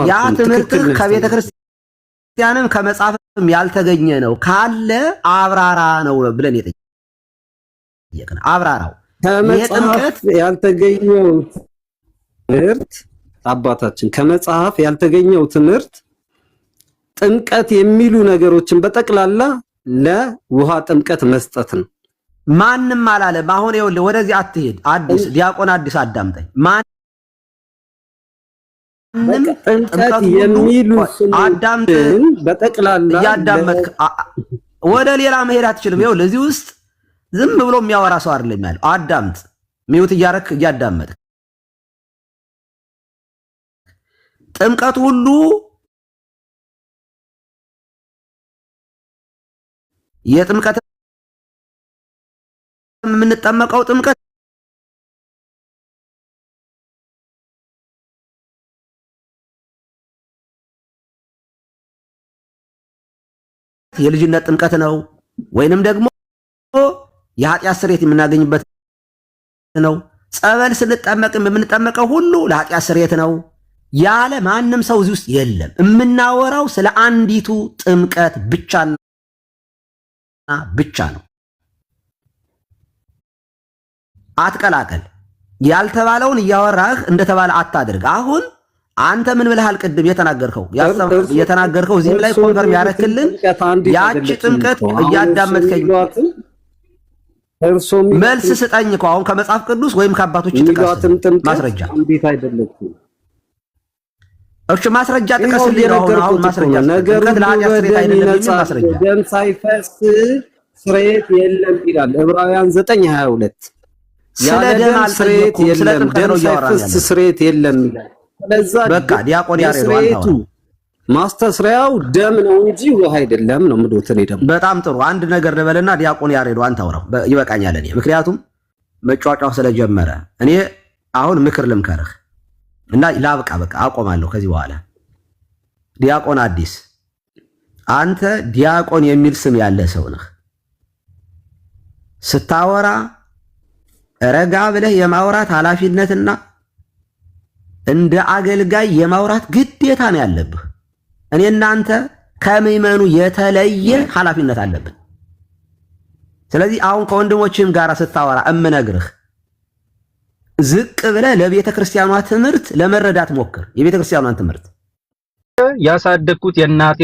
ያ ትምህርትህ ከቤተ ክርስቲያንም ከመጽሐፍም ያልተገኘ ነው ካለ አብራራ ነው ብለን የጠየቅን። አብራራው። ከመጽሐፍ ያልተገኘው ትምህርት አባታችን ከመጽሐፍ ያልተገኘው ትምህርት ጥምቀት የሚሉ ነገሮችን በጠቅላላ ለውሃ ጥምቀት መስጠት ነው። ማንም አላለም። አሁን ይኸውልህ ወደዚህ አትሄድ። አዲስ ዲያቆን አዲስ አዳምጠኝ። ማንም ጥምቀት የሚሉ አዳምጥ በጠቅላላ እያዳመጥክ ወደ ሌላ መሄድ አትችልም። ይኸውልህ እዚህ ውስጥ ዝም ብሎ የሚያወራ ሰው አይደለም ያለው። አዳምጥ፣ ሚውት እያረክ እያዳመጥክ ጥምቀቱ ሁሉ የጥምቀት የምንጠመቀው ጥምቀት የልጅነት ጥምቀት ነው ወይንም ደግሞ የኃጢአት ስርየት የምናገኝበት ነው። ጸበል ስንጠመቅም የምንጠመቀው ሁሉ ለኃጢአት ስርየት ነው ያለ ማንም ሰው እዚህ ውስጥ የለም። የምናወራው ስለ አንዲቱ ጥምቀት ብቻና ብቻ ነው። አትቀላቀል። ያልተባለውን እያወራህ እንደተባለ አታድርግ። አሁን አንተ ምን ብለሃል? ቅድም የተናገርከው እዚህም ላይ ኮንፈርም ያረክልን ያቺ ጥምቀት እያዳመጥከኝ መልስ ስጠኝ እኮ አሁን ከመጽሐፍ ቅዱስ ወይም ከአባቶች ጥቀስ ማስረጃ። እሺ ማስረጃ ጥቀስልኝ ነው። አሁን ማስረጃ ጥምቀት ለኃጢአት ስርየት አይደለም የሚል ማስረጃ። ደም ሳይፈስ ስርየት የለም ይላል ዕብራውያን 9:22። ስለ ደም አልጠየኩም፣ ስለ ጥምቀት ነው እያወራን ያለው። ስርየት የለም ይላል። ስለዛ በቃ ዲያቆን ያሬድ አንተ ማስተስሪያው ደም ነው እንጂ ውሃ አይደለም ነው ምዶትን ይደም። በጣም ጥሩ። አንድ ነገር ልበልና ዲያቆን ያሬድ አንተ አውራው ይበቃኛል። እኔ ምክንያቱም መጫወጫው ስለጀመረ እኔ አሁን ምክር ልምከርህ እና ላብቃ። በቃ አቆማለሁ ከዚህ በኋላ። ዲያቆን አዲስ አንተ ዲያቆን የሚል ስም ያለ ሰው ነህ። ስታወራ ረጋ ብለህ የማውራት ኃላፊነትና እንደ አገልጋይ የማውራት ግዴታ ነው ያለብህ። እኔ እናንተ ከምዕመኑ የተለየ ኃላፊነት አለብን። ስለዚህ አሁን ከወንድሞችህም ጋር ስታወራ እምነግርህ ዝቅ ብለህ ለቤተ ክርስቲያኗ ትምህርት ለመረዳት ሞክር። የቤተ ክርስቲያኗን ትምህርት ያሳደግኩት የእናቴ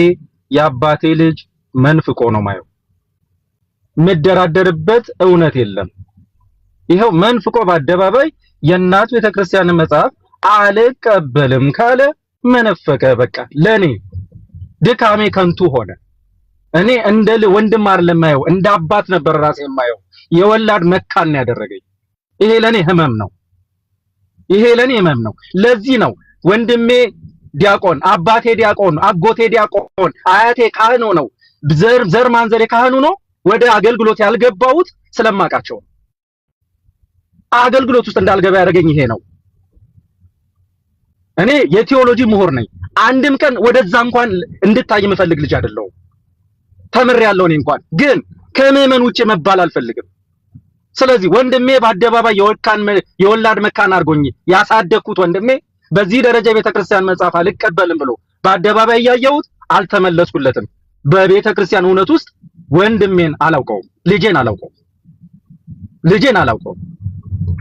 የአባቴ ልጅ መንፍቆ ነው ማየው። ምደራደርበት እውነት የለም። ይሄው መንፍቆ በአደባባይ የእናት ቤተ ክርስቲያንን መጽሐፍ አልቀበልም ካለ መነፈቀ። በቃ ለኔ ድካሜ ከንቱ ሆነ። እኔ እንደ ወንድም አይደለም ማየው፣ እንደ አባት ነበር ራሴ የማየው። የወላድ መካን ያደረገኝ ይሄ ለኔ ህመም ነው። ይሄ ለኔ ህመም ነው። ለዚህ ነው ወንድሜ ዲያቆን፣ አባቴ ዲያቆን፣ አጎቴ ዲያቆን፣ አያቴ ካህኑ ነው፣ ዘር ማንዘሬ ካህኑ ነው። ወደ አገልግሎት ያልገባሁት ስለማቃቸው አገልግሎት ውስጥ እንዳልገባ ያደረገኝ ይሄ ነው። እኔ የቴዎሎጂ ምሁር ነኝ። አንድም ቀን ወደዛ እንኳን እንድታይ የምፈልግ ልጅ አይደለሁም። ተምሬያለሁ። እኔ እንኳን ግን ከምዕመን ውጪ መባል አልፈልግም። ስለዚህ ወንድሜ በአደባባይ የወላድ መካን አድርጎኝ ያሳደግኩት ወንድሜ በዚህ ደረጃ የቤተክርስቲያን መጽሐፍ አልቀበልም ብሎ በአደባባይ እያየሁት አልተመለስኩለትም። በቤተክርስቲያን እውነት ውስጥ ወንድሜን አላውቀውም፣ ልጄን አላውቀውም።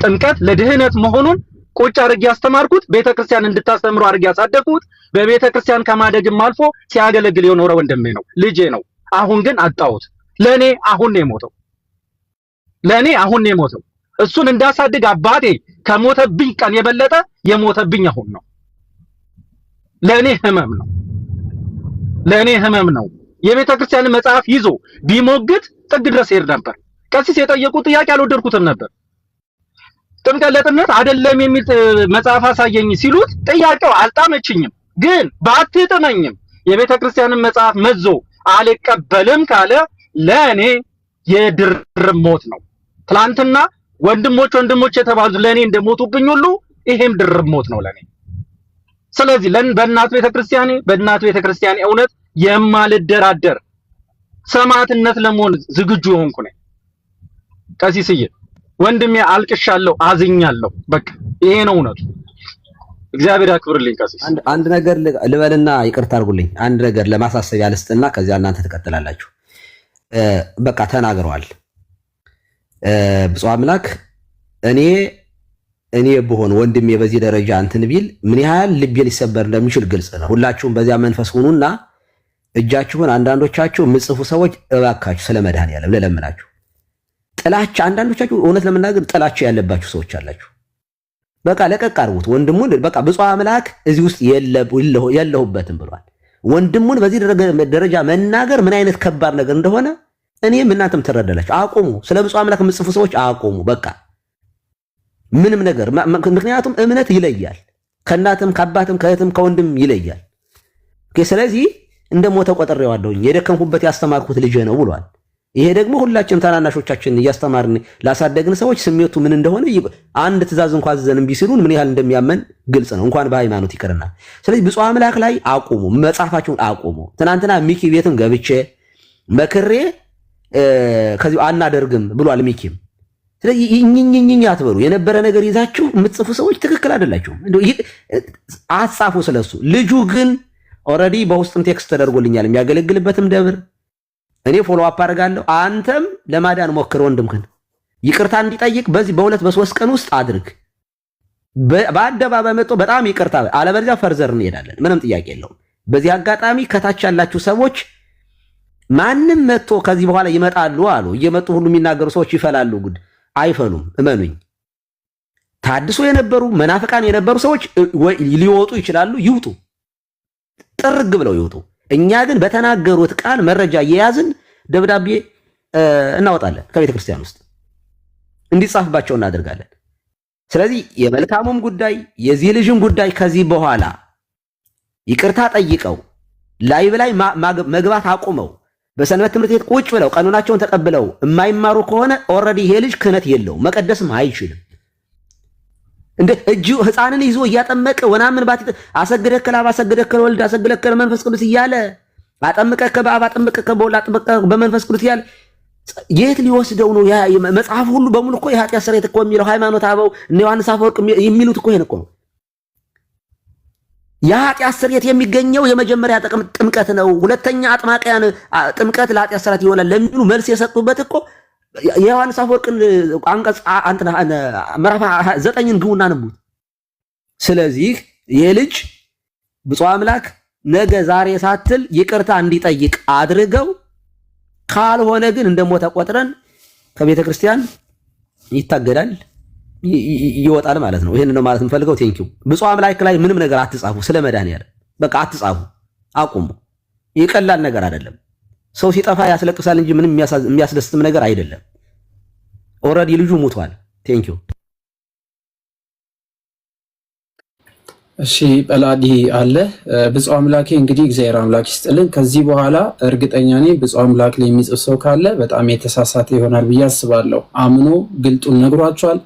ጥምቀት ለድህነት መሆኑን ቁጭ አድርጌ ያስተማርኩት፣ ቤተክርስቲያን እንድታስተምሩ አድርጌ ያሳደግኩት፣ በቤተክርስቲያን ከማደግም አልፎ ሲያገለግል የኖረ ወንድሜ ነው፣ ልጄ ነው። አሁን ግን አጣሁት። ለኔ አሁን ነው የሞተው። እሱን እንዳሳድግ አባቴ ከሞተብኝ ቀን የበለጠ የሞተብኝ አሁን ነው። ለኔ ህመም ነው። የቤተክርስቲያን መጽሐፍ ይዞ ቢሞግት ጥግ ድረስ ሄድ ነበር። ቀሲስ የጠየቁት ጥያቄ አልወደድኩትም ነበር። ጥምቀት ለጥምነት አይደለም የሚል መጽሐፍ አሳየኝ ሲሉት ጥያቄው አልጣመችኝም። ግን ባትጥመኝም የቤተክርስቲያንን መጽሐፍ መዞ አልቀበልም ካለ ለኔ የድርብ ሞት ነው። ትላንትና ወንድሞች የተባሉት ለኔ እንደሞቱብኝ ሁሉ ይሄም ድርብ ሞት ነው ለኔ። ስለዚህ በእናት ቤተክርስቲያኔ እውነት የማልደራደር ሰማዕትነት ለመሆን ዝግጁ ሆንኩ ነኝ። ቀሲስዬ ወንድሜ አልቅሻለሁ፣ አዝኛለሁ። በቃ ይሄ ነው እውነቱ። እግዚአብሔር ያክብርልኝ። ቀሲስ አንድ ነገር ልበልና ይቅርታ አድርጉልኝ። አንድ ነገር ለማሳሰቢያ ልስጥና ከዚያ እናንተ ትቀጥላላችሁ። በቃ ተናግረዋል። ብፁዕ አምላክ እኔ እኔ ብሆን ወንድሜ በዚህ ደረጃ እንትን ቢል ምን ያህል ልቤ ሊሰበር እንደሚችል ግልጽ ነው። ሁላችሁም በዚያ መንፈስ ሁኑና እጃችሁን አንዳንዶቻችሁ ምጽፉ ሰዎች እባካችሁ ስለ መድኃኒዓለም ልለምናችሁ። ጥላቻ አንዳንዶቻችሁ እውነት ለመናገር ጥላቻ ያለባችሁ ሰዎች አላችሁ። በቃ ለቀቅ አድርጉት። ወንድሙን በቃ ብፁዕ አምላክ እዚህ ውስጥ የለሁበትም ብሏል። ወንድሙን በዚህ ደረጃ መናገር ምን አይነት ከባድ ነገር እንደሆነ እኔም እናንተም ትረዳላችሁ። አቁሙ። ስለ ብፁዕ አምላክ የምጽፉ ሰዎች አቁሙ። በቃ ምንም ነገር ምክንያቱም እምነት ይለያል። ከእናትም ከአባትም ከእህትም ከወንድም ይለያል። ስለዚህ እንደሞተ ቆጥሬዋለሁኝ የደከምኩበት ያስተማርኩት ልጄ ነው ብሏል። ይሄ ደግሞ ሁላችንም ታናናሾቻችን እያስተማርን ላሳደግን ሰዎች ስሜቱ ምን እንደሆነ አንድ ትእዛዝ እንኳን አዘዘን እምቢ ሲሉን ምን ያህል እንደሚያመን ግልጽ ነው፣ እንኳን በሃይማኖት ይቅርና። ስለዚህ ብፁዕ አምላክ ላይ አቁሙ፣ መጻፋችሁን አቁሙ። ትናንትና ሚኪ ቤትን ገብቼ መክሬ ከዚህ አናደርግም ብሏል ሚኪም። ስለዚህ ይኝኝኝ አትበሉ። የነበረ ነገር ይዛችሁ የምትጽፉ ሰዎች ትክክል አይደላችሁም። አትጻፉ ስለሱ። ልጁ ግን ኦልሬዲ በውስጥም ቴክስት ተደርጎልኛል የሚያገለግልበትም ደብር እኔ ፎሎ አፕ አደርጋለሁ። አንተም ለማዳን ሞክር ወንድምህን ይቅርታ እንዲጠይቅ በዚህ በሁለት በሶስት ቀን ውስጥ አድርግ። በአደባባይ መጥቶ በጣም ይቅርታ፣ አለበለዚያ ፈርዘር እንሄዳለን። ምንም ጥያቄ የለውም። በዚህ አጋጣሚ ከታች ያላችሁ ሰዎች ማንም መጥቶ ከዚህ በኋላ ይመጣሉ አሉ እየመጡ ሁሉ የሚናገሩ ሰዎች ይፈላሉ። ጉድ አይፈሉም፣ እመኑኝ። ታድሶ የነበሩ መናፍቃን የነበሩ ሰዎች ሊወጡ ይችላሉ፣ ይውጡ፣ ጥርግ ብለው ይውጡ። እኛ ግን በተናገሩት ቃል መረጃ እየያዝን ደብዳቤ እናወጣለን፣ ከቤተ ክርስቲያን ውስጥ እንዲጻፍባቸው እናደርጋለን። ስለዚህ የመልካሙም ጉዳይ የዚህ ልጅም ጉዳይ ከዚህ በኋላ ይቅርታ ጠይቀው ላይቭ ላይ መግባት አቁመው በሰንበት ትምህርት ቤት ቁጭ ብለው ቀኖናቸውን ተቀብለው የማይማሩ ከሆነ ኦልሬዲ ይሄ ልጅ ክህነት የለውም፣ መቀደስም አይችልም። እንደ እጁ ህፃንን ይዞ እያጠመቀ ወናምን ባት አሰግደከ ለአብ አሰግደከ ለወልድ አሰግደከ ለመንፈስ ቅዱስ እያለ አጠምቀከ በአብ አጠምቀከ በወልድ አጠምቀከ በመንፈስ ቅዱስ እያለ የት ሊወስደው ነው? መጽሐፍ ሁሉ በሙሉ እኮ የኃጢአት ስርየት እኮ የሚለው ሃይማኖት አበው እነ ዮሐንስ አፈወርቅ የሚሉት እኮ ይሄን እኮ ነው። የኃጢአት ስርየት የሚገኘው የመጀመሪያ ጥምቀት ነው፣ ሁለተኛ አጥማቂያን ጥምቀት ለኃጢአት ስርየት ይሆናል ለሚሉ መልስ የሰጡበት እኮ የዮሐንስ አፈወርቅን አንቀጽ ምዕራፍ 9ን ግቡና አንብቡት። ስለዚህ ይሄ ልጅ ብፁዕ አምላክ ነገ ዛሬ ሳትል ይቅርታ እንዲጠይቅ አድርገው፣ ካልሆነ ግን እንደሞተ ቆጥረን ከቤተ ክርስቲያን ይታገዳል፣ ይወጣል ማለት ነው። ይሄን ነው ማለት የምፈልገው። ቴንኪው። ብፁዕ አምላክ ላይ ምንም ነገር አትጻፉ። ስለ መድኃኒዓለም በቃ አትጻፉ፣ አቁሙ። ይቀላል ነገር አይደለም። ሰው ሲጠፋ ያስለቅሳል እንጂ ምንም የሚያስደስትም ነገር አይደለም። ኦልሬዲ ልጁ ሙቷል። ቴንኪው። እሺ ጰላዲ አለ። ብፁዕ አምላኬ እንግዲህ እግዚአብሔር አምላክ ይስጥልን። ከዚህ በኋላ እርግጠኛ ነኝ ብፁዕ አምላክ ላይ የሚጽፍ ሰው ካለ በጣም የተሳሳተ ይሆናል ብዬ አስባለሁ። አምኖ ግልጡን ነግሯቸዋል።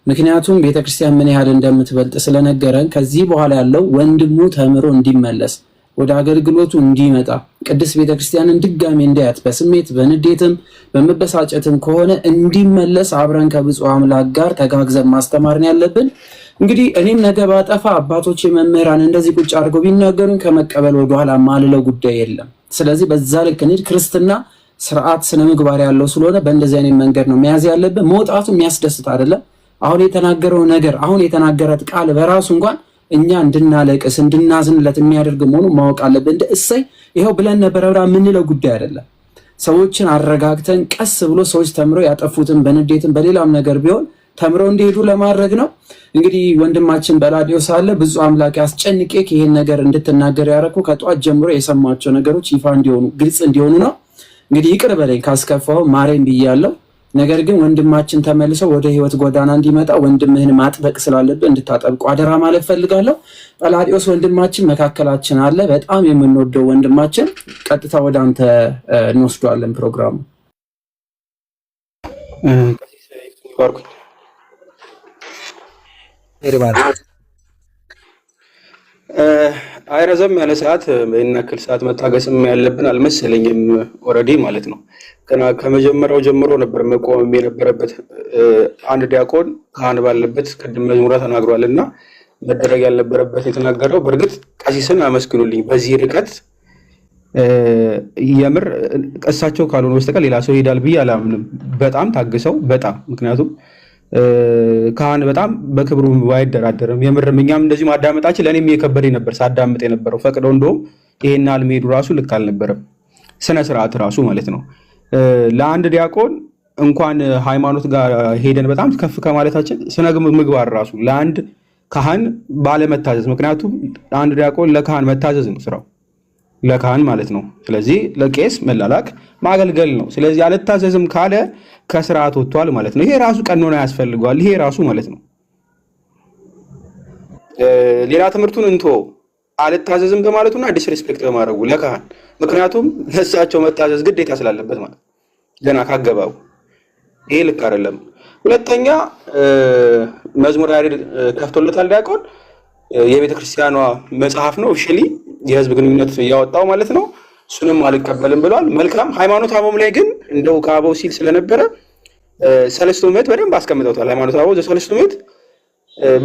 ምክንያቱም ቤተክርስቲያን ምን ያህል እንደምትበልጥ ስለነገረን ከዚህ በኋላ ያለው ወንድሙ ተምሮ እንዲመለስ ወደ አገልግሎቱ እንዲመጣ ቅድስት ቤተክርስቲያንን ድጋሜ እንዲያት በስሜት በንዴትም በመበሳጨትም ከሆነ እንዲመለስ አብረን ከብፁዕ አምላክ ጋር ተጋግዘን ማስተማርን ያለብን። እንግዲህ እኔም ነገ ባጠፋ አባቶች መምህራን እንደዚህ ቁጭ አድርገው ቢናገሩኝ ከመቀበል ወደኋላ ማልለው ጉዳይ የለም። ስለዚህ በዛ ልክ እንሂድ። ክርስትና ስርዓት ስነ ምግባር ያለው ስለሆነ በእንደዚህ አይነት መንገድ ነው መያዝ ያለብን። መውጣቱ የሚያስደስት አይደለም። አሁን የተናገረው ነገር አሁን የተናገረት ቃል በራሱ እንኳን እኛ እንድናለቅስ እንድናዝንለት የሚያደርግ መሆኑ ማወቅ አለብን። እንደ እሰይ ይኸው ብለን ነበረ የምንለው ጉዳይ አይደለም። ሰዎችን አረጋግተን ቀስ ብሎ ሰዎች ተምረው ያጠፉትን በንዴትም በሌላም ነገር ቢሆን ተምረው እንዲሄዱ ለማድረግ ነው። እንግዲህ ወንድማችን በላዲዮስ አለ። ብፁዕ አምላክ አስጨንቄ ይሄን ነገር እንድትናገር ያደረኩ ከጧት ጀምሮ የሰማቸው ነገሮች ይፋ እንዲሆኑ ግልጽ እንዲሆኑ ነው። እንግዲህ ይቅር በለኝ ካስከፋው ማሬን ብያለሁ። ነገር ግን ወንድማችን ተመልሰው ወደ ህይወት ጎዳና እንዲመጣ ወንድምህን ማጥበቅ ስላለብህ እንድታጠብቁ አደራ ማለት ፈልጋለሁ። ጰላዲዮስ ወንድማችን መካከላችን አለ። በጣም የምንወደው ወንድማችን። ቀጥታ ወደ አንተ እንወስዷለን ፕሮግራሙ። አይረዘም ያለ ሰዓት በእና ክል ሰዓት መታገስም ያለብን አልመሰለኝም። ኦልሬዲ ማለት ነው ከመጀመሪያው ጀምሮ ነበር መቆም የነበረበት። አንድ ዲያቆን ካህን ባለበት ቅድም መዝሙራ ተናግሯልና መደረግ ያልነበረበት የተናገረው። በእርግጥ ቀሲስን አመስግኑልኝ። በዚህ ርቀት የምር እሳቸው ካልሆነ በስተቀር ሌላ ሰው ይሄዳል ብዬ አላምንም። በጣም ታግሰው በጣም ምክንያቱም ካህን በጣም በክብሩ አይደራደርም። የምርም እኛም እንደዚህ ማዳመጣችን ለእኔም የከበደኝ ነበር ሳዳምጥ የነበረው ፈቅደው እንደውም ይሄን አልመሄዱ ራሱ ልክ አልነበረም። ስነ ስርዓት ራሱ ማለት ነው። ለአንድ ዲያቆን እንኳን ሃይማኖት ጋር ሄደን በጣም ከፍ ከማለታችን ስነ ምግባር ራሱ ለአንድ ካህን ባለመታዘዝ፣ ምክንያቱም አንድ ዲያቆን ለካህን መታዘዝ ነው ስራው ለካህን ማለት ነው። ስለዚህ ለቄስ መላላክ ማገልገል ነው። ስለዚህ አልታዘዝም ካለ ከስርዓት ወጥቷል ማለት ነው። ይሄ ራሱ ቀኖና ያስፈልገዋል። ይሄ ራሱ ማለት ነው። ሌላ ትምህርቱን እንቶ አልታዘዝም በማለቱና ዲስሪስፔክት በማድረጉ ለካህን፣ ምክንያቱም ለእሳቸው መታዘዝ ግዴታ ስላለበት ማለት ገና ካገባው ይሄ ልክ አይደለም። ሁለተኛ መዝሙረ ያሬድ ከፍቶለታል ዲያቆን የቤተ ክርስቲያኗ መጽሐፍ ነው ኦፊሻሊ የህዝብ ግንኙነት ያወጣው ማለት ነው። እሱንም አልቀበልም ብሏል። መልካም ሃይማኖት አበው ላይ ግን እንደው ከአበው ሲል ስለነበረ ሰለስቱ ምዕት በደንብ አስቀምጠውታል። ሃይማኖት አበው ዘሰለስቱ ምዕት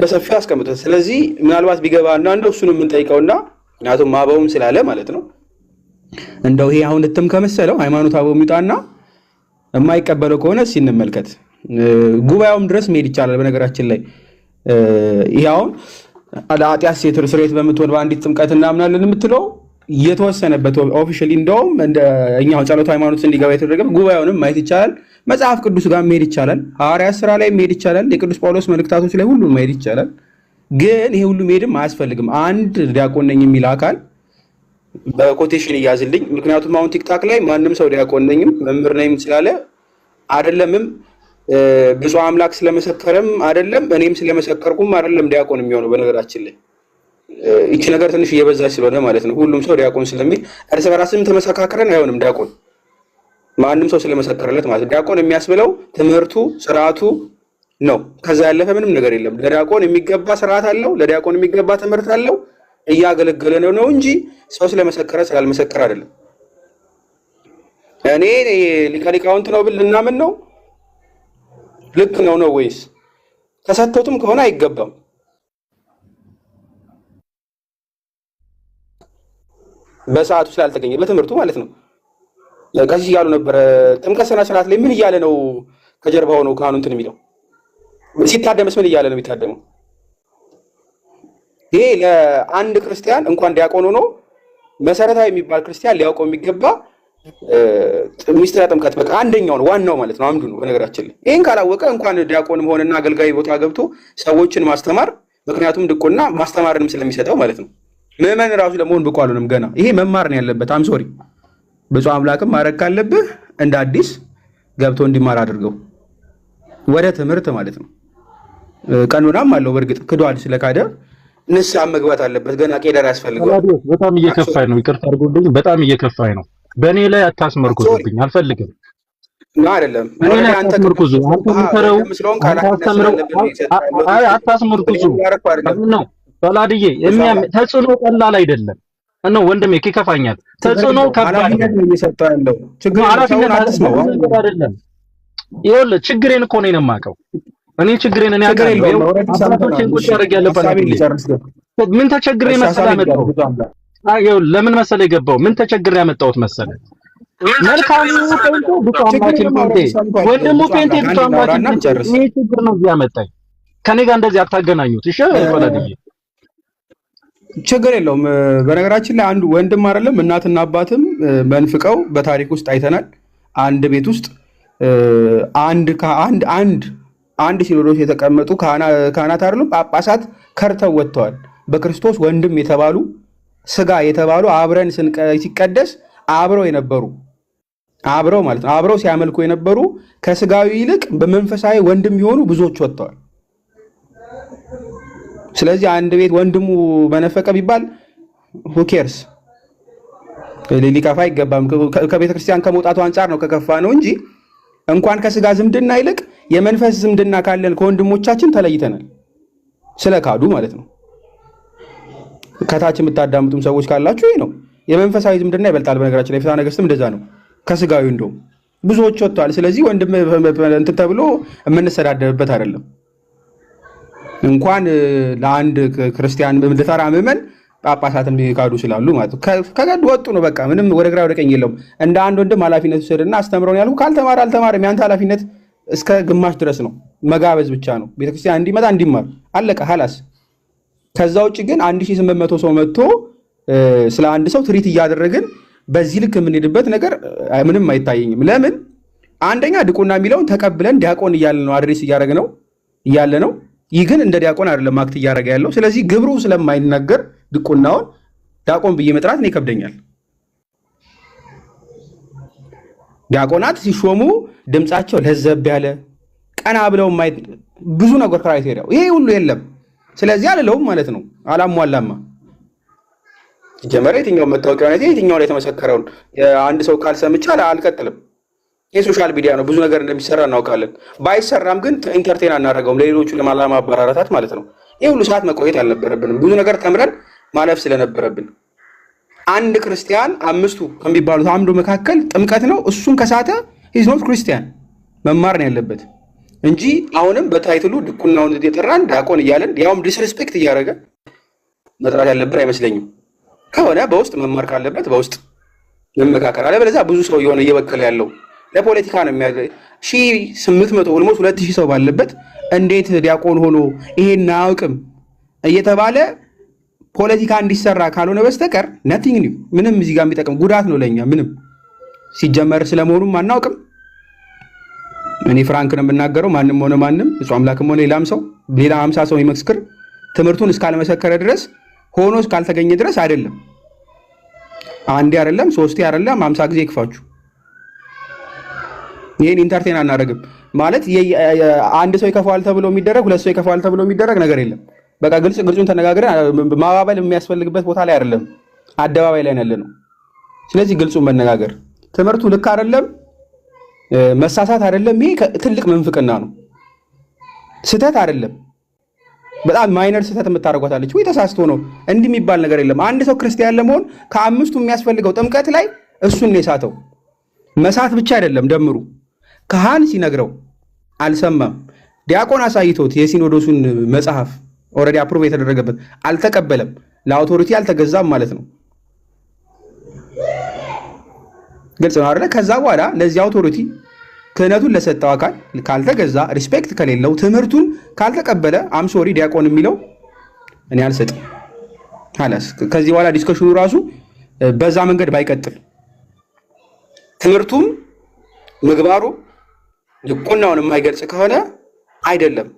በሰፊው አስቀምጠውታል። ስለዚህ ምናልባት ቢገባና እንደው እሱንም የምንጠይቀውና ምክንያቱም አበውም ስላለ ማለት ነው እንደው ይሄ አሁን እትም ከመሰለው ሃይማኖት አበው የሚጣና የማይቀበለው ከሆነ ሲንመልከት ጉባኤውም ድረስ መሄድ ይቻላል። በነገራችን ላይ ይሄ አሁን ለኃጢአት ስርየት በምትሆን በአንዲት ጥምቀት እናምናለን የምትለው የተወሰነበት ኦፊሻሊ እንደውም እንደ እኛው ጸሎት ሃይማኖት እንዲገባ የተደረገ ጉባኤውንም ማየት ይቻላል። መጽሐፍ ቅዱስ ጋር መሄድ ይቻላል። ሐዋርያት ሥራ ላይ መሄድ ይቻላል። የቅዱስ ጳውሎስ መልእክታቶች ላይ ሁሉ መሄድ ይቻላል። ግን ይሄ ሁሉ መሄድም አያስፈልግም። አንድ ዲያቆን ነኝ የሚል አካል በኮቴሽን እያዝልኝ። ምክንያቱም አሁን ቲክታክ ላይ ማንም ሰው ዲያቆን ነኝም መምህር ነኝም ስላለ አይደለምም ብፁዕ አምላክ ስለመሰከረም አይደለም እኔም ስለመሰከርኩም አይደለም ዲያቆን የሚሆነው። በነገራችን ላይ ይቺ ነገር ትንሽ እየበዛች ስለሆነ ማለት ነው ሁሉም ሰው ዲያቆን ስለሚል እርስ በራስም ተመሰካከረን አይሆንም። ዲያቆን ማንም ሰው ስለመሰከረለት ማለት ዲያቆን የሚያስብለው ትምህርቱ ስርዓቱ ነው። ከዛ ያለፈ ምንም ነገር የለም። ለዲያቆን የሚገባ ስርዓት አለው። ለዲያቆን የሚገባ ትምህርት አለው። እያገለገለ ነው እንጂ ሰው ስለመሰከረ ስላልመሰከረ አይደለም። እኔ ሊቀ ሊቃውንት ነው ብል ልናምን ነው ልክ ነው ወይስ ተሰጥቶትም ከሆነ አይገባም? በሰዓቱ ስላልተገኘ በትምህርቱ ማለት ነው። ከዚህ እያሉ ነበረ ጥምቀት ስነ ስርዓት ላይ ምን እያለ ነው ከጀርባ ሆኖ ካህኑ እንትን የሚለው ሲታደምስ ምን እያለ ነው የሚታደመው? ይሄ ለአንድ ክርስቲያን እንኳን ዲያቆን ሆኖ መሰረታዊ የሚባል ክርስቲያን ሊያውቀው የሚገባ ሚስጥረ ጥምቀት በቃ አንደኛው ነው፣ ዋናው ማለት ነው፣ አምዱ ነው። በነገራችን ላይ ይሄን ካላወቀ እንኳን ዲያቆንም ሆነና አገልጋይ ቦታ ገብቶ ሰዎችን ማስተማር፣ ምክንያቱም ድቁና ማስተማርንም ስለሚሰጠው ማለት ነው። ምዕመን ራሱ ለመሆን ብቁ አልሆነም ገና። ይሄ መማር ነው ያለበት። አም ሶሪ ብፁዕ አምላክም ማድረግ ካለብህ እንደ አዲስ ገብቶ እንዲማር አድርገው ወደ ትምህርት ማለት ነው። ቀኖናም አለው በእርግጥ ክዷል። ስለካደ ንስሐ መግባት አለበት። ገና ቄደር ያስፈልገዋል። በጣም እየከፋኝ ነው። ይቅርታ አድርጎልኝ። በጣም እየከፋኝ ነው። በእኔ ላይ አታስመርኩዝብኝ፣ አልፈልግም። አይደለም አታስመርኩዙ። አንተ ምከረው፣ አታስመርኩዙ ነው ባላድዬ። ተጽዕኖ ቀላል አይደለም ነው ወንድሜ፣ ይከፋኛል። ተጽዕኖ ከባድ ነው እየሰጠ ያለው ችግር አይደለም። ይኸውልህ ችግሬን እኮ ነው የማውቀው እኔ ችግሬን እኔ አውቃለሁ። አባቶችን ቁጭ ያደርግ ያለበት ምን ተቸግሬ መሰለህ ያመጣው? አየው ለምን መሰለህ የገባው? ምን ተቸግሬ ያመጣሁት መሰለህ? መልካሙ ጴንጤ ብፁዕ አምላካችን ጴንጤ ወንድሙ ጴንጤ ብፁዕ አምላካችን ይሄ ችግር ነው ያመጣኝ። ከኔ ጋር እንደዚህ አታገናኙት። እሺ ወላድዬ ችግር የለውም። በነገራችን ላይ አንዱ ወንድም አይደለም እናትና አባትም መንፍቀው በታሪክ ውስጥ አይተናል። አንድ ቤት ውስጥ አንድ ሲኖዶስ የተቀመጡ ካህናት አይደሉም ጳጳሳት ከርተው ወጥተዋል። በክርስቶስ ወንድም የተባሉ ስጋ የተባሉ አብረን ሲቀደስ አብረው የነበሩ አብረው ማለት ነው አብረው ሲያመልኩ የነበሩ ከስጋዊ ይልቅ በመንፈሳዊ ወንድም የሆኑ ብዙዎች ወጥተዋል። ስለዚህ አንድ ቤት ወንድሙ መነፈቀ ቢባል who cares ሊከፋ አይገባም። ከቤተ ክርስቲያን ከመውጣቱ አንጻር ነው ከከፋ ነው እንጂ እንኳን ከስጋ ዝምድና ይልቅ የመንፈስ ዝምድና ካለን ከወንድሞቻችን ተለይተናል ስለካዱ ማለት ነው። ከታች የምታዳምጡም ሰዎች ካላችሁ ይሄ ነው የመንፈሳዊ ዝምድና ይበልጣል። በነገራችን ላይ ፍትሐ ነገሥትም እንደዛ ነው። ከስጋዊ እንደውም ብዙዎች ወጥተዋል። ስለዚህ ወንድም እንትን ተብሎ የምንሰዳደብበት አይደለም። እንኳን ለአንድ ክርስቲያን ለተራ ምዕመን ጳጳሳትም ሊካዱ ስላሉ ማለት ነው። ከገዱ ወጡ ነው በቃ ምንም ወደ ግራ ወደ ቀኝ የለውም። እንደ አንድ ወንድም ኃላፊነት ወሰድና አስተምረውን ያልኩ ካልተማረ አልተማረም። ያንተ ኃላፊነት እስከ ግማሽ ድረስ ነው፣ መጋበዝ ብቻ ነው። ቤተክርስቲያን እንዲመጣ እንዲማር አለቀ ሀላስ። ከዛ ውጭ ግን 1800 ሰው መጥቶ ስለ አንድ ሰው ትሪት እያደረግን በዚህ ልክ የምንሄድበት ነገር ምንም አይታየኝም። ለምን አንደኛ ድቁና የሚለውን ተቀብለን ዲያቆን እያለ ነው አድሬስ እያደረግ ነው እያለ ነው። ይህ ግን እንደ ዲያቆን አይደለም አክት እያደረገ ያለው። ስለዚህ ግብሩ ስለማይነገር ድቁናውን ዲያቆን ብዬ መጥራት እኔ ይከብደኛል። ዲያቆናት ሲሾሙ ድምፃቸው ለዘብ ያለ ቀና ብለው ብዙ ነገር ክራይቴሪያው ይሄ ሁሉ የለም። ስለዚህ አልለውም ማለት ነው። አላሟላማ ጀመረ የትኛው መታወቂያ ነው የትኛው ላይ የተመሰከረውን አንድ ሰው ካልሰምቻ አልቀጥልም። የሶሻል ሚዲያ ነው፣ ብዙ ነገር እንደሚሰራ እናውቃለን። ባይሰራም ግን ኢንተርቴን አናደርገውም ለሌሎቹ ለማበራራታት ማለት ነው። ይህ ሁሉ ሰዓት መቆየት አልነበረብንም፣ ብዙ ነገር ተምረን ማለፍ ስለነበረብን። አንድ ክርስቲያን አምስቱ ከሚባሉት አንዱ መካከል ጥምቀት ነው። እሱን ከሳተ ሂዝ ኖት ክርስቲያን መማር ነው ያለበት እንጂ አሁንም በታይትሉ ድቁናውን የጠራን ዲያቆን እያለን ያውም ዲስሪስፔክት እያደረገ መጥራት ያለብን አይመስለኝም። ከሆነ በውስጥ መማር ካለበት በውስጥ መመካከር፣ አለበለዚያ ብዙ ሰው የሆነ እየበከለ ያለው ለፖለቲካ ነው 1800 ኦልሞስት 2000 ሰው ባለበት እንዴት ዲያቆን ሆኖ ይሄን አያውቅም እየተባለ ፖለቲካ እንዲሰራ ካልሆነ በስተቀር ነቲንግ ኒው ምንም እዚህ ጋር የሚጠቅም ጉዳት ነው ለኛ። ምንም ሲጀመር ስለመሆኑም አናውቅም። እኔ ፍራንክ ነው የምናገረው። ማንም ሆነ ማንም እሱ አምላክም ሆነ ሌላም ሰው ሌላ 50 ሰው ይመስክር ትምህርቱን እስካልመሰከረ ድረስ ሆኖ እስካልተገኘ ድረስ አይደለም። አንዴ አይደለም 3 አይደለም 50 ጊዜ ይክፋችሁ። ይሄን ኢንተርቴን አናደርግም ማለት አንድ ሰው ይከፋዋል ተብሎ የሚደረግ ሁለት ሰው ይከፋዋል ተብሎ የሚደረግ ነገር የለም። በቃ ግልጹን ተነጋግረን ማባበል የሚያስፈልግበት ቦታ ላይ አይደለም፣ አደባባይ ላይ ያለ ነው። ስለዚህ ግልጹን መነጋገር ትምህርቱ ልክ አይደለም፣ መሳሳት አይደለም። ይሄ ትልቅ መንፍቅና ነው፣ ስህተት አይደለም። በጣም ማይነር ስህተት የምታደርጓታለች ወይ ተሳስቶ ነው እንዲህ የሚባል ነገር የለም። አንድ ሰው ክርስቲያን ለመሆን ከአምስቱ የሚያስፈልገው ጥምቀት ላይ እሱን ነው የሳተው። መሳት ብቻ አይደለም ደምሩ ካህን ሲነግረው አልሰማም፣ ዲያቆን አሳይቶት የሲኖዶሱን መጽሐፍ ኦልሬዲ አፕሩቭ የተደረገበት አልተቀበለም፣ ለአውቶሪቲ አልተገዛም ማለት ነው። ግልጽ ነው አይደለ? ከዛ በኋላ ለዚህ አውቶሪቲ ክህነቱን ለሰጠው አካል ካልተገዛ፣ ሪስፔክት ከሌለው፣ ትምህርቱን ካልተቀበለ አምሶሪ ዲያቆን የሚለው እኔ አልሰጥም። ሀላስ ከዚህ በኋላ ዲስከሽኑ ራሱ በዛ መንገድ ባይቀጥል ትምህርቱም ምግባሩ ድቁናውን የማይገልጽ ከሆነ አይደለም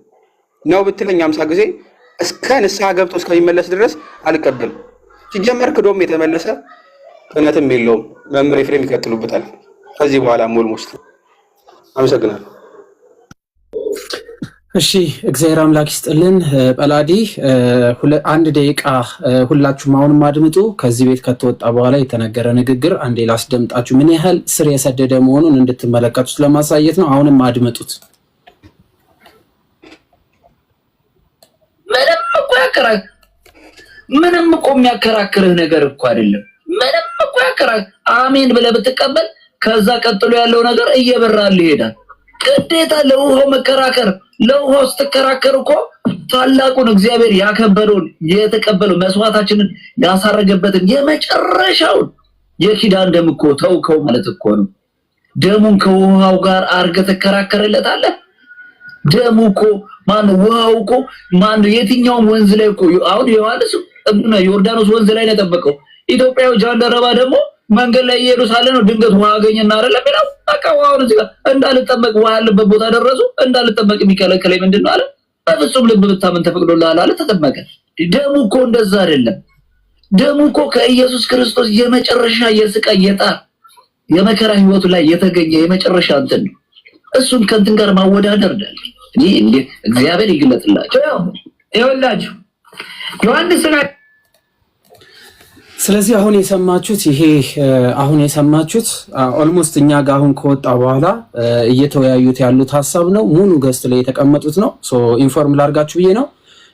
ነው ብትለኝ 50 ጊዜ እስከ ንስሐ ገብቶ እስከሚመለስ ድረስ አልቀበልም። ሲጀመር ክዶም የተመለሰ ክህነትም የለውም። መምህር ኤፍሬም ይቀጥሉበታል ከዚህ በኋላ ሞልሞስት። አመሰግናለሁ። እሺ እግዚአብሔር አምላክ ይስጥልን። ጳላዲ 1 ደቂቃ ሁላችሁም አሁንም አድምጡ። ከዚህ ቤት ከተወጣ በኋላ የተነገረ ንግግር አንዴ ላስደምጣችሁ፣ ምን ያህል ስር የሰደደ መሆኑን እንድትመለከቱት ለማሳየት ነው። አሁንም አድምጡት። ምንም እኮ የሚያከራክርህ ነገር እኮ አይደለም። ምንም እኮ አሜን ብለህ ብትቀበል ከዛ ቀጥሎ ያለው ነገር እየበራልህ ይሄዳል። ግዴታ ለውሃው መከራከር፣ ለውሃው ስትከራከር እኮ ታላቁን እግዚአብሔር ያከበረውን የተቀበለው መስዋዕታችንን ያሳረገበትን የመጨረሻውን የኪዳን ደም እኮ ተውከው ማለት እኮ ነው። ደሙን ከውሃው ጋር አርገህ ትከራከርለታለህ። ደሙ እኮ ማነው? ውሃው እኮ ማነው? የትኛውም ወንዝ ላይ እኮ አሁን ዮሐንስ ዮርዳኖስ ወንዝ ላይ ነው የጠበቀው። ኢትዮጵያዊ ጃንደረባ ደግሞ መንገድ ላይ እየሄዱ ሳለ ነው ድንገት ውሃ አገኘና አይደለም የሚለው። በቃ ውሃውን እዚህ ጋር እንዳልጠመቅ ውሃ ያለበት ቦታ ደረሱ። እንዳልጠመቅ የሚከለክለኝ ምንድን ነው አለ። በፍጹም ልብ ብታምን ተፈቅዶልሃል አለ። ተጠመቀ። ደሙ እኮ እንደዛ አይደለም። ደሙ እኮ ከኢየሱስ ክርስቶስ የመጨረሻ የስቃይ የጣር የመከራ ህይወቱ ላይ የተገኘ የመጨረሻ እንትን ነው። እሱን ከእንትን ጋር ማወዳደር እንዳለ እኔ እግዚአብሔር ይግለጥላቸው። ይኸውላችሁ ዮሐንስ ላይ ስለዚህ አሁን የሰማችሁት ኦልሞስት እኛ ጋር አሁን ከወጣ በኋላ እየተወያዩት ያሉት ሀሳብ ነው። ሙሉ ገስት ላይ የተቀመጡት ነው። ኢንፎርም ላርጋችሁ ብዬ ነው።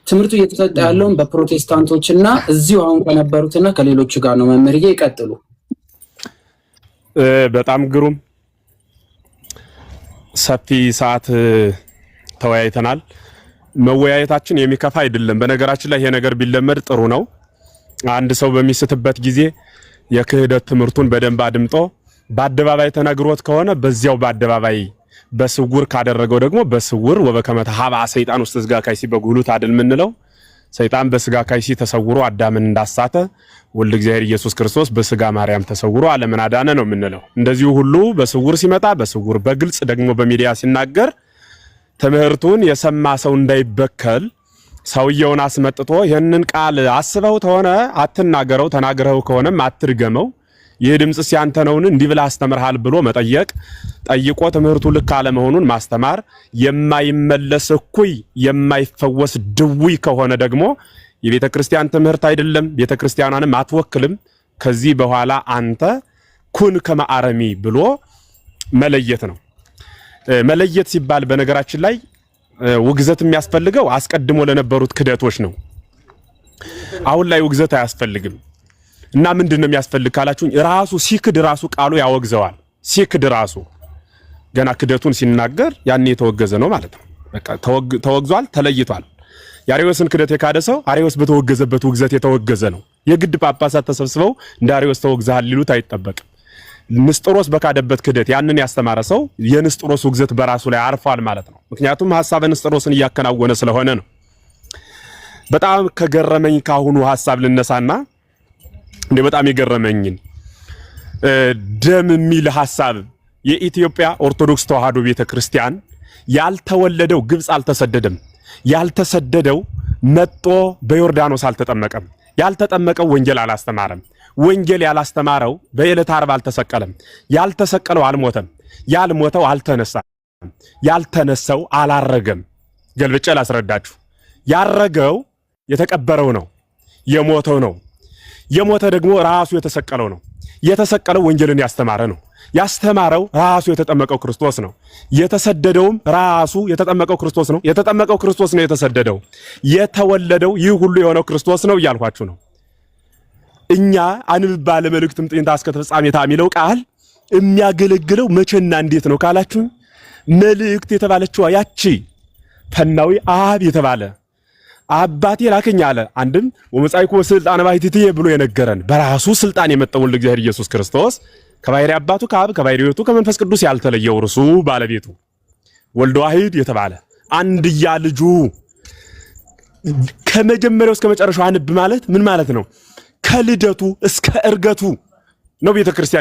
ትምህርቱ እየተሰጠ ያለውን በፕሮቴስታንቶች እና እዚሁ አሁን ከነበሩትና ከሌሎቹ ጋር ነው። መምህርዬ ይቀጥሉ። በጣም ግሩም ሰፊ ሰዓት ተወያይተናል። መወያየታችን የሚከፋ አይደለም። በነገራችን ላይ ይሄ ነገር ቢለመድ ጥሩ ነው። አንድ ሰው በሚስትበት ጊዜ የክህደት ትምህርቱን በደንብ አድምጦ በአደባባይ ተነግሮት ከሆነ በዚያው በአደባባይ በስውር ካደረገው ደግሞ በስውር ወበከመ ተኀባ ሰይጣን ውስጥ ስጋ ካይሲ በጉሉት አይደል ምንለው ሰይጣን በስጋ ካይሲ ተሰውሮ አዳምን እንዳሳተ ወልድ እግዚአብሔር ኢየሱስ ክርስቶስ በስጋ ማርያም ተሰውሮ ዓለምን አዳነ ነው ምንለው። እንደዚሁ ሁሉ በስውር ሲመጣ በስውር በግልጽ ደግሞ በሚዲያ ሲናገር ትምህርቱን የሰማ ሰው እንዳይበከል ሰውየውን አስመጥቶ ይህንን ቃል አስበው ተሆነ አትናገረው፣ ተናግረው ከሆነም አትርገመው፣ ይህ ድምጽ ሲያንተ ነውን እንዲህ ብለህ አስተምርሃል ብሎ መጠየቅ፣ ጠይቆ ትምህርቱ ልክ አለመሆኑን ማስተማር፣ የማይመለስ እኩይ የማይፈወስ ድውይ ከሆነ ደግሞ የቤተ ክርስቲያን ትምህርት አይደለም፣ ቤተ ክርስቲያኗንም አትወክልም፣ ከዚህ በኋላ አንተ ኩን ከመአረሚ ብሎ መለየት ነው። መለየት ሲባል በነገራችን ላይ ውግዘት የሚያስፈልገው አስቀድሞ ለነበሩት ክደቶች ነው። አሁን ላይ ውግዘት አያስፈልግም። እና ምንድነው የሚያስፈልግ ካላችሁኝ ራሱ ሲክድ ራሱ ቃሉ ያወግዘዋል። ሲክድ ራሱ ገና ክደቱን ሲናገር ያን የተወገዘ ነው ማለት ነው። በቃ ተወግዟል፣ ተለይቷል። የአርዮስን ክደት የካደ ሰው አርዮስ በተወገዘበት ውግዘት የተወገዘ ነው። የግድ ጳጳሳት ተሰብስበው እንደ አርዮስ ተወግዘሃል ሊሉት አይጠበቅም። ንስጥሮስ በካደበት ክደት ያንን ያስተማረ ሰው የንስጥሮስ ውግዘት በራሱ ላይ አርፏል ማለት ነው። ምክንያቱም ሐሳበ ንስጥሮስን እያከናወነ ስለሆነ ነው። በጣም ከገረመኝ ካሁኑ ሐሳብ ልነሳና እንደ በጣም የገረመኝን ደም የሚል ሐሳብ የኢትዮጵያ ኦርቶዶክስ ተዋሕዶ ቤተክርስቲያን ያልተወለደው ግብጽ አልተሰደደም፣ ያልተሰደደው መጦ በዮርዳኖስ አልተጠመቀም፣ ያልተጠመቀው ወንጌል አላስተማረም፣ ወንጌል ያላስተማረው በዕለተ ዓርብ አልተሰቀለም፣ ያልተሰቀለው አልሞተም፣ ያልሞተው አልተነሳም፣ ያልተነሳው አላረገም። ገልብጬ ላስረዳችሁ። ያረገው የተቀበረው ነው፣ የሞተው ነው። የሞተ ደግሞ ራሱ የተሰቀለው ነው። የተሰቀለው ወንጌልን ያስተማረ ነው። ያስተማረው ራሱ የተጠመቀው ክርስቶስ ነው። የተሰደደውም ራሱ የተጠመቀው ክርስቶስ ነው። የተጠመቀው ክርስቶስ ነው የተሰደደው። የተወለደው ይህ ሁሉ የሆነው ክርስቶስ ነው እያልኳችሁ ነው። እኛ አንብባ ለመልእክትም ጥንታ እስከ ፍጻሜታ የሚለው ቃል የሚያገለግለው መቼና እንዴት ነው ካላችሁ መልእክት የተባለችው ያቺ ፈናዊ አብ የተባለ አባቴ ላከኝ አለ። አንድም ወመጻይኩ በስልጣነ ባሕቲትየ ብሎ የነገረን በራሱ ስልጣን የመጣው ለእግዚአብሔር ኢየሱስ ክርስቶስ ከባሕርይ አባቱ ከአብ ከባሕርይ ሕይወቱ ከመንፈስ ቅዱስ ያልተለየው እርሱ ባለቤቱ ወልድ ዋሕድ የተባለ አንድያ ልጁ ከመጀመሪያው እስከ መጨረሻው አንብ ማለት ምን ማለት ነው? ከልደቱ እስከ እርገቱ ነው ቤተክርስቲያን